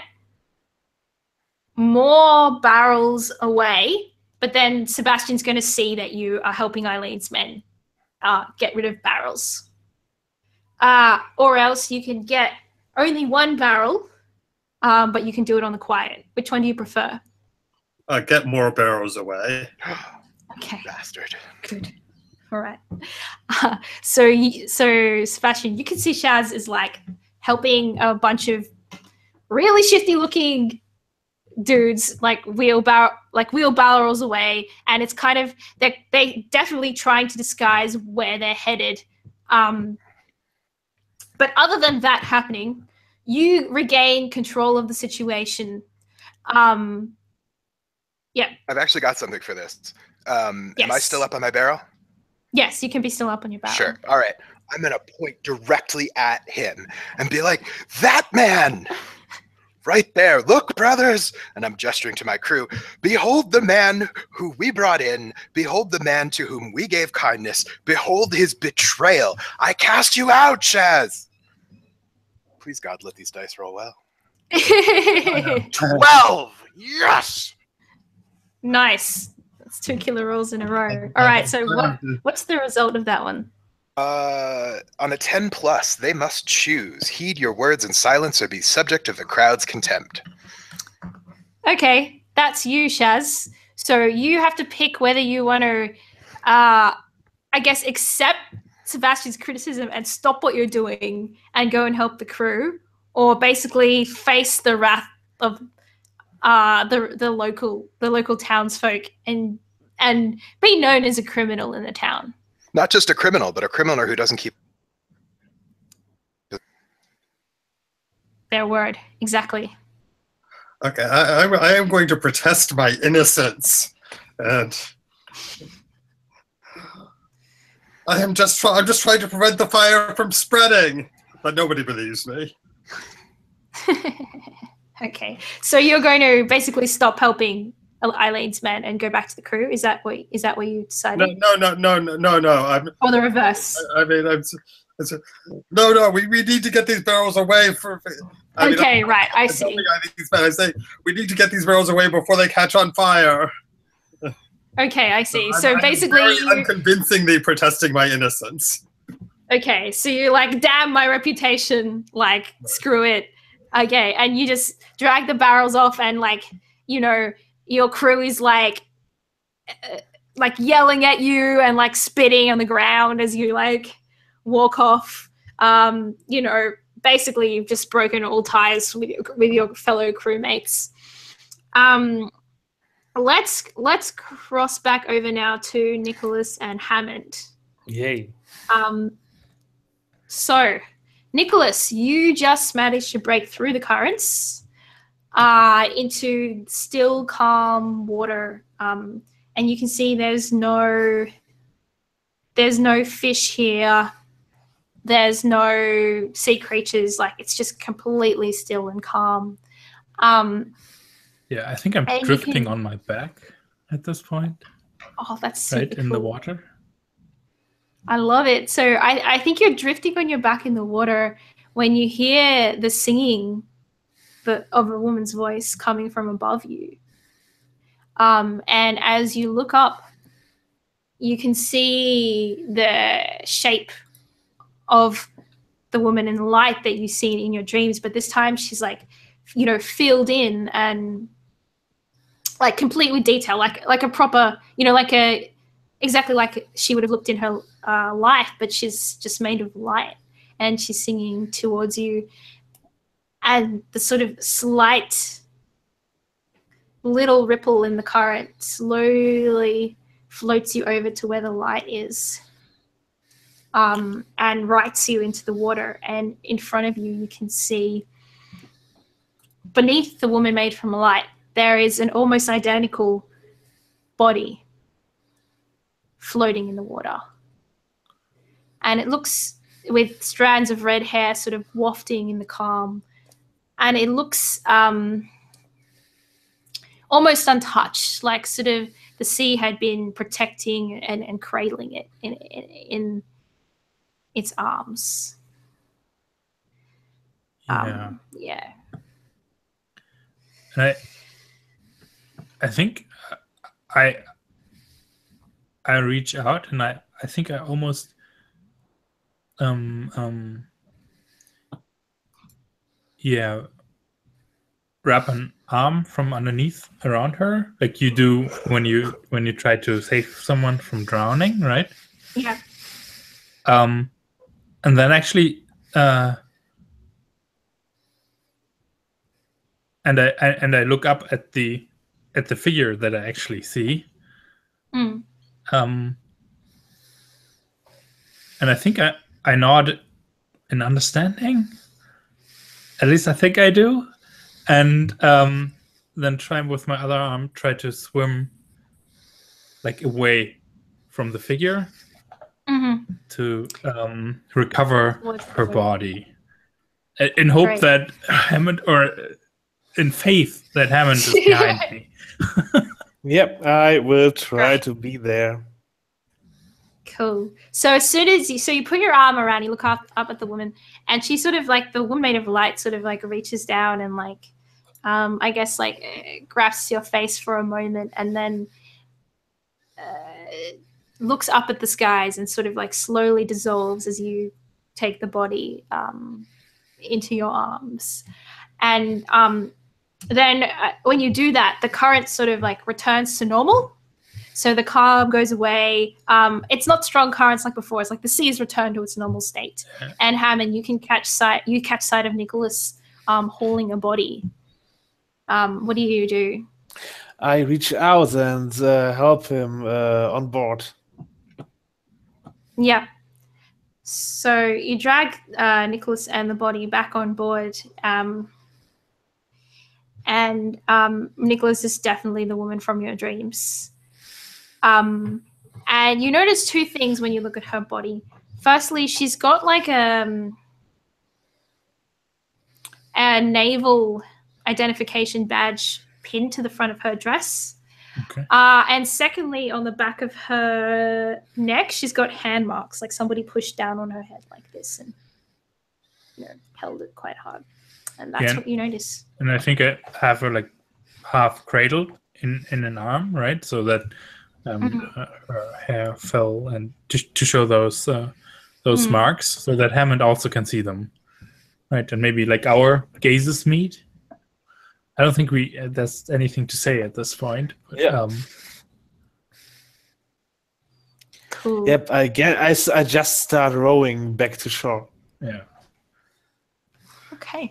S1: more barrels away, but then Sebastian's going to see that you are helping Eileen's men get rid of barrels. Or else you can get only one barrel, but you can do it on the quiet. Which one do you prefer?
S3: Get more barrels away.
S1: Okay.
S5: Bastard.
S1: Good. All right. So Sebastian, you can see Shaz is like helping a bunch of really shifty-looking dudes like wheel barrels away, and it's kind of they definitely trying to disguise where they're headed. But other than that happening, you regain control of the situation. Yeah.
S5: I've actually got something for this.
S1: Yes.
S5: Am I still up on my barrel?
S1: Yes, you can be still up on your barrel.
S5: Sure. All right. I'm going to point directly at him and be like, that man, right there. Look, brothers. And I'm gesturing to my crew. Behold the man who we brought in. Behold the man to whom we gave kindness. Behold his betrayal. I cast you out, Chaz. Please, God, let these dice roll well. 12. Yes.
S1: Nice. That's 2 killer rolls in a row. All right. So what's the result of that one?
S5: On a 10 plus, they must choose. Heed your words in silence or be subject of the crowd's contempt.
S1: Okay, that's you, Shaz. So you have to pick whether you want to, I guess, accept Sebastian's criticism and stop what you're doing and go and help the crew, or basically face the wrath of the local townsfolk and be known as a criminal in the town.
S5: Not just a criminal, but a criminal who doesn't keep
S1: their word. Exactly.
S3: Okay, I am going to protest my innocence, and I'm just trying to prevent the fire from spreading, but nobody believes me.
S1: Okay, so you're going to basically stop helping Eileen's men and go back to the crew. Is that what you decided?
S3: No.
S1: Or the reverse.
S3: No. We need to get these barrels away.
S1: Right. I see.
S3: I say we need to get these barrels away before they catch on fire.
S1: Okay, I see. So basically,
S3: I'm unconvincingly protesting my innocence.
S1: Okay, so you're like, damn my reputation, like, screw it. Okay, and you just drag the barrels off, and your crew is like yelling at you and like spitting on the ground as you like walk off. Basically you've just broken all ties with your fellow crewmates. Let's cross back over now to Nicholas and Hammond.
S4: Yay.
S1: So Nicholas, you just managed to break through the currents into still calm water, and you can see there's no fish here, there's no sea creatures, like it's just completely still and calm.
S2: Yeah, I think I'm drifting on my back at this point.
S1: Oh, that's super
S2: right in
S1: cool.
S2: the water.
S1: I love it. So I think you're drifting on your back in the water when you hear the singing of a woman's voice coming from above you. And as you look up, you can see the shape of the woman in the light that you've seen in your dreams, but this time she's like, filled in and like complete with detail, like a proper, exactly like she would have looked in her life, but she's just made of light, and she's singing towards you, and the sort of slight little ripple in the current slowly floats you over to where the light is, and writes you into the water, and in front of you can see beneath the woman made from light there is an almost identical body floating in the water. And it looks with strands of red hair sort of wafting in the calm. And it looks almost untouched, like sort of the sea had been protecting and cradling it in its arms.
S2: Yeah. And I think I reach out, and I think I almost wrap an arm from underneath around her, like you do when you try to save someone from drowning, right?
S1: Yeah.
S2: And then actually and I look up at the figure that I actually see.
S1: Mm.
S2: And I think I nod in understanding. At least I think I do. And then with my other arm, try to swim like away from the figure to recover her body. In hope that Hammond or in faith that Hammond is behind me.
S4: Yep, I will try to be there.
S1: Cool. So as soon as you put your arm around, you look up at the woman, and she sort of like, the woman made of light sort of like reaches down and like, I guess like grasps your face for a moment, and then looks up at the skies and sort of like slowly dissolves as you take the body into your arms. And then when you do that, the current sort of like returns to normal. So the calm goes away. It's not strong currents like before. It's like the sea has returned to its normal state. And Hammond, you catch sight of Nicholas hauling a body. What do you do?
S4: I reach out and help him on board.
S1: Yeah. So you drag Nicholas and the body back on board. And Nicholas is definitely the woman from your dreams. And you notice two things when you look at her body. Firstly, she's got like a naval identification badge pinned to the front of her dress.
S2: Okay.
S1: And secondly, on the back of her neck, she's got hand marks, like somebody pushed down on her head like this and held it quite hard. And that's what you notice.
S2: And I think I have her like half cradled in an arm, right? So that her hair fell, and to show those marks, so that Hammond also can see them, right? And maybe like our gazes meet. I don't think there's anything to say at this point. But,
S4: yeah.
S1: Cool.
S4: Yep. I just start rowing back to shore.
S2: Yeah.
S1: Okay.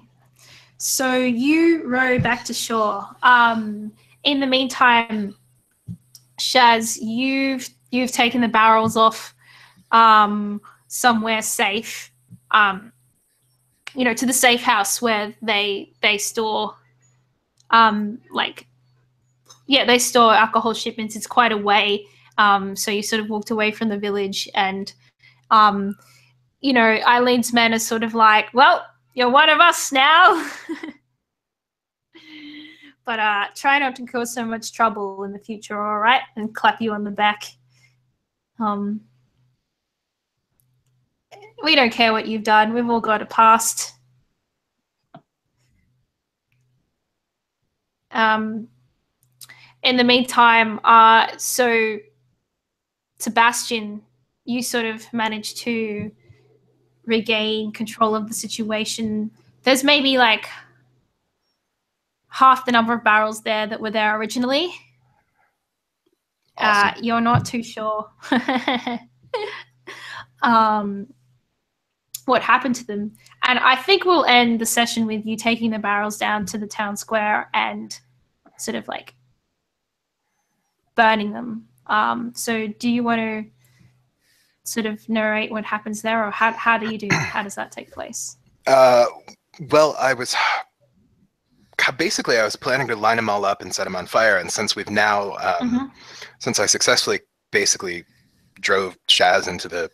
S1: So you row back to shore. In the meantime, Shaz, you've taken the barrels off somewhere safe, to the safe house where they store they store alcohol shipments. It's quite a way. So you sort of walked away from the village, and Eileen's men are sort of like, well, you're one of us now. But try not to cause so much trouble in the future, all right? And clap you on the back. We don't care what you've done. We've all got a past. In the meantime, so Sebastian, you sort of managed to regain control of the situation. There's maybe like half the number of barrels there that were there originally.
S5: Awesome.
S1: You're not too sure what happened to them. And I think we'll end the session with you taking the barrels down to the town square and sort of like burning them. So do you want to sort of narrate what happens there, or how does that take place?
S5: Well, I was planning to line them all up and set them on fire, and since we've now since I successfully basically drove Shaz into the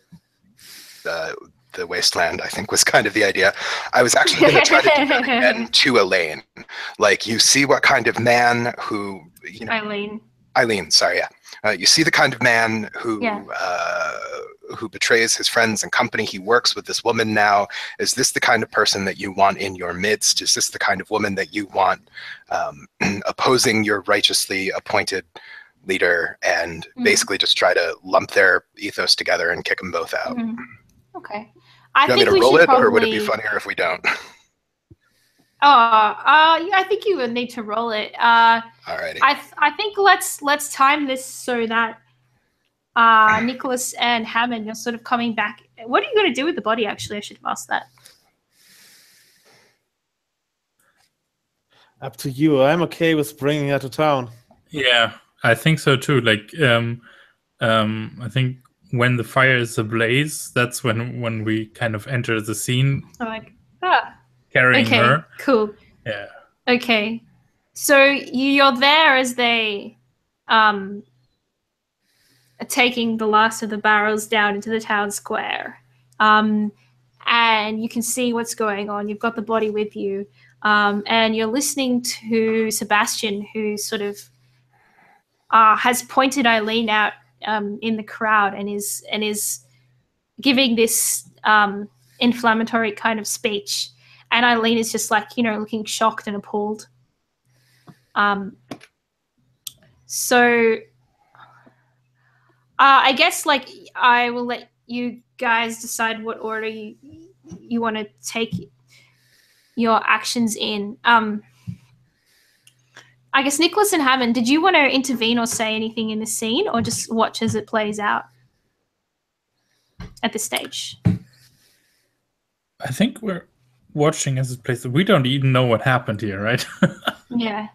S5: wasteland, I think was kind of the idea. I was actually going to try to do that again to Elaine. Like, you see what kind of man who, Eileen, sorry, yeah. You see the kind of man who betrays his friends and company. He works with this woman now. Is this the kind of person that you want in your midst? Is this the kind of woman that you want opposing your righteously appointed leader, and basically just try to lump their ethos together and kick them both out?
S1: Okay.
S5: Do you want me to roll it, or would it be funnier if we don't?
S1: I think you would need to roll it.
S5: Alrighty.
S1: I think let's time this so that Nicholas and Hammond, you're sort of coming back. What are you going to do with the body? Actually, I should have asked that.
S4: Up to you. I'm okay with bringing her to town.
S2: Yeah, I think so too. Like, I think when the fire is ablaze, that's when we kind of enter the scene. Carrying her.
S1: Cool.
S2: Yeah.
S1: Okay. So you're there as they are taking the last of the barrels down into the town square. And and you can see what's going on. You've got the body with you, and you're listening to Sebastian, who sort of has pointed Eileen out in the crowd and is giving this inflammatory kind of speech. And Eileen is just like, looking shocked and appalled. So I guess like I will let you guys decide what order you want to take your actions in. I guess Nicholas and Hammond, did you want to intervene or say anything in the scene, or just watch as it plays out at this stage?
S2: I think we're watching as it plays. We don't even know what happened here, right?
S1: Yeah.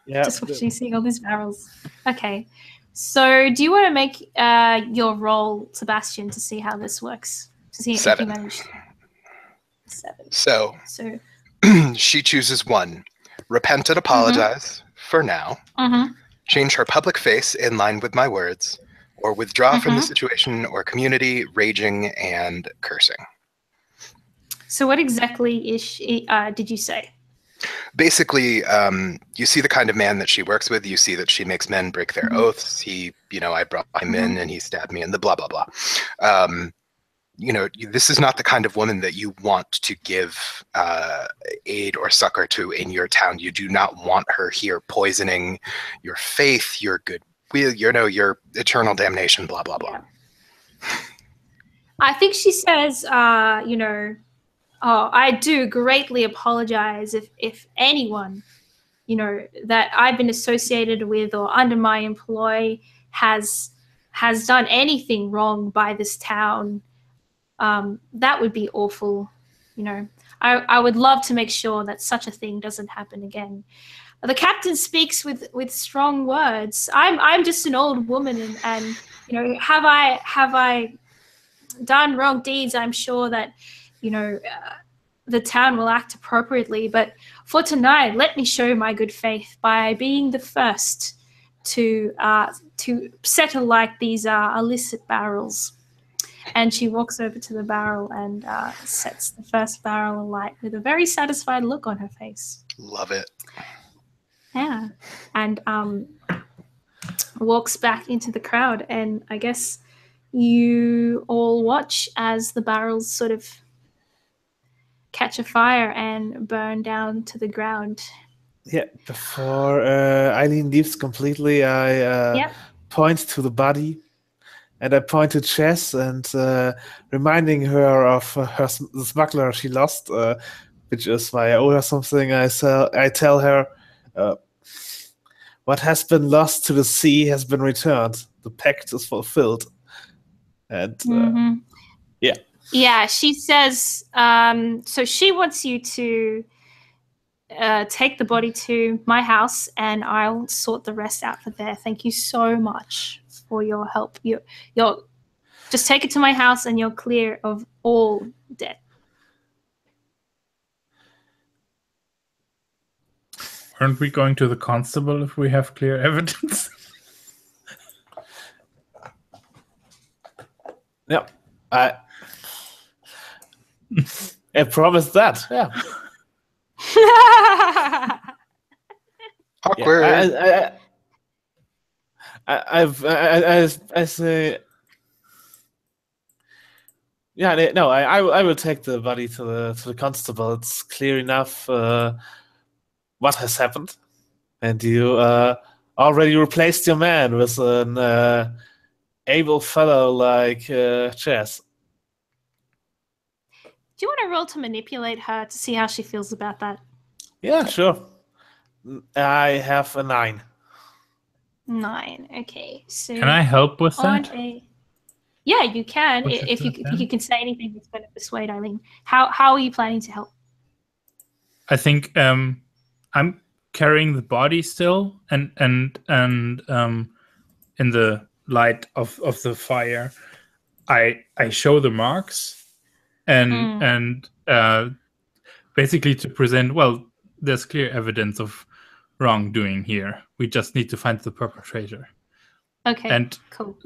S4: Yeah.
S1: Just watching, seeing all these barrels. Okay. So do you want to make your roll, Sebastian, to see how this works? To see if you
S5: 7.
S1: manage. 7.
S5: So
S1: So
S5: she chooses 1. Repent and apologize for now. Change her public face in line with my words, or withdraw from the situation or community, raging and cursing.
S1: So what exactly is she, did you say?
S5: Basically, you see the kind of man that she works with. You see that she makes men break their oaths. He, I brought him in and he stabbed me, and the blah, blah, blah. This is not the kind of woman that you want to give aid or succor to in your town. You do not want her here poisoning your faith, your goodwill, your eternal damnation, blah, blah, blah.
S1: Yeah. I think she says, I do greatly apologize if anyone, that I've been associated with or under my employ has done anything wrong by this town. That would be awful. I would love to make sure that such a thing doesn't happen again. The captain speaks with strong words. I'm just an old woman, and have I done wrong deeds? I'm sure that the town will act appropriately. But for tonight, let me show my good faith by being the first to settle like these illicit barrels. And she walks over to the barrel and sets the first barrel alight with a very satisfied look on her face.
S5: Love it.
S1: Yeah. And walks back into the crowd. And I guess you all watch as the barrels sort of catch a fire and burn down to the ground.
S4: Yeah, before Eileen leaves completely, I point to the body. And I point to Chess and reminding her of the smuggler she lost, which is why I owe her something. I tell her, what has been lost to the sea has been returned. The pact is fulfilled. And yeah.
S1: Yeah, she says, so she wants you to take the body to my house and I'll sort the rest out for there. Thank you so much for your help. You're just take it to my house and you're clear of all debt.
S2: Aren't we going to the constable if we have clear evidence?
S4: Yeah, I promised that. Yeah.
S5: Awkward.
S4: I say, yeah, no, I will take the body to the constable. It's clear enough what has happened, and you already replaced your man with an able fellow like Chess.
S1: Do you want to roll to manipulate her to see how she feels about that?
S4: Yeah, sure. I have a 9.
S1: 9. Okay. So
S2: can I help with that?
S1: Yeah, you can. If you can say anything that's going to persuade Eileen. How are you planning to help?
S2: I think I'm carrying the body still, and in the light of the fire, I show the marks, and basically to present, well, there's clear evidence of wrongdoing here. We just need to find the perpetrator.
S1: Okay.
S2: And
S1: cool.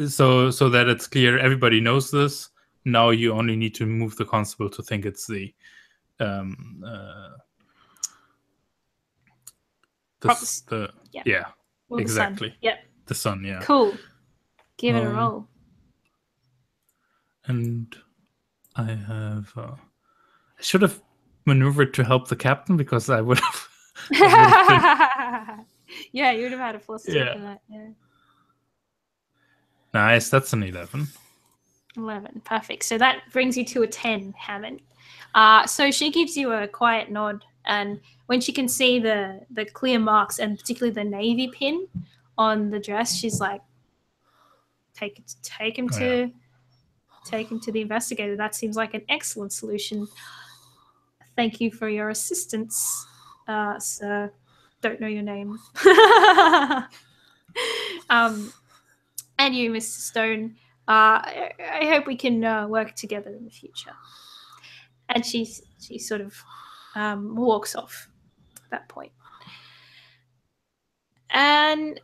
S2: So that it's clear, everybody knows this. now you only need to move the constable to think it's the
S1: Yeah. Or the
S2: exactly.
S1: sun. Yep.
S2: the sun, yeah.
S1: Cool. Give it a roll.
S2: And I have I should have maneuvered to help the captain because I would have
S1: Yeah, you would have had a +2
S2: Yeah.
S1: for that. Yeah.
S2: Nice, that's an 11.
S1: 11. Perfect. So that brings you to a 10, Hammond. So she gives you a quiet nod, and when she can see the clear marks and particularly the navy pin on the dress, she's like, take him to the investigator. That seems like an excellent solution. Thank you for your assistance, sir. Don't know your name. And you, Mr. Stone. I hope we can work together in the future. And she sort of walks off at that point. And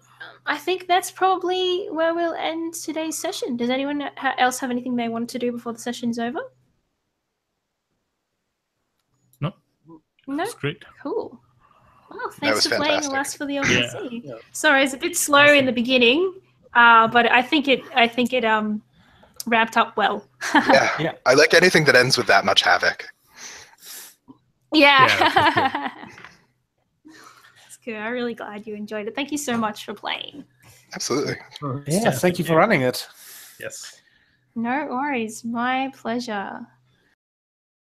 S1: I think that's probably where we'll end today's session. Does anyone else have anything they want to do before the session's over?
S2: No.
S1: No?
S2: That's great.
S1: Cool. Well,
S5: That
S1: thanks
S5: was
S1: for playing
S5: fantastic.
S1: Alas for the LPC.
S3: Yeah.
S1: Sorry, it's a bit slow in the beginning, but I think it wrapped up well.
S5: Yeah.
S4: Yeah.
S5: I like anything that ends with that much havoc.
S1: Yeah.
S2: Yeah,
S1: That's good. I'm really glad you enjoyed it. Thank you so much for playing.
S5: Absolutely.
S4: Yeah, thank you for running it.
S3: Yes.
S1: No worries. My pleasure.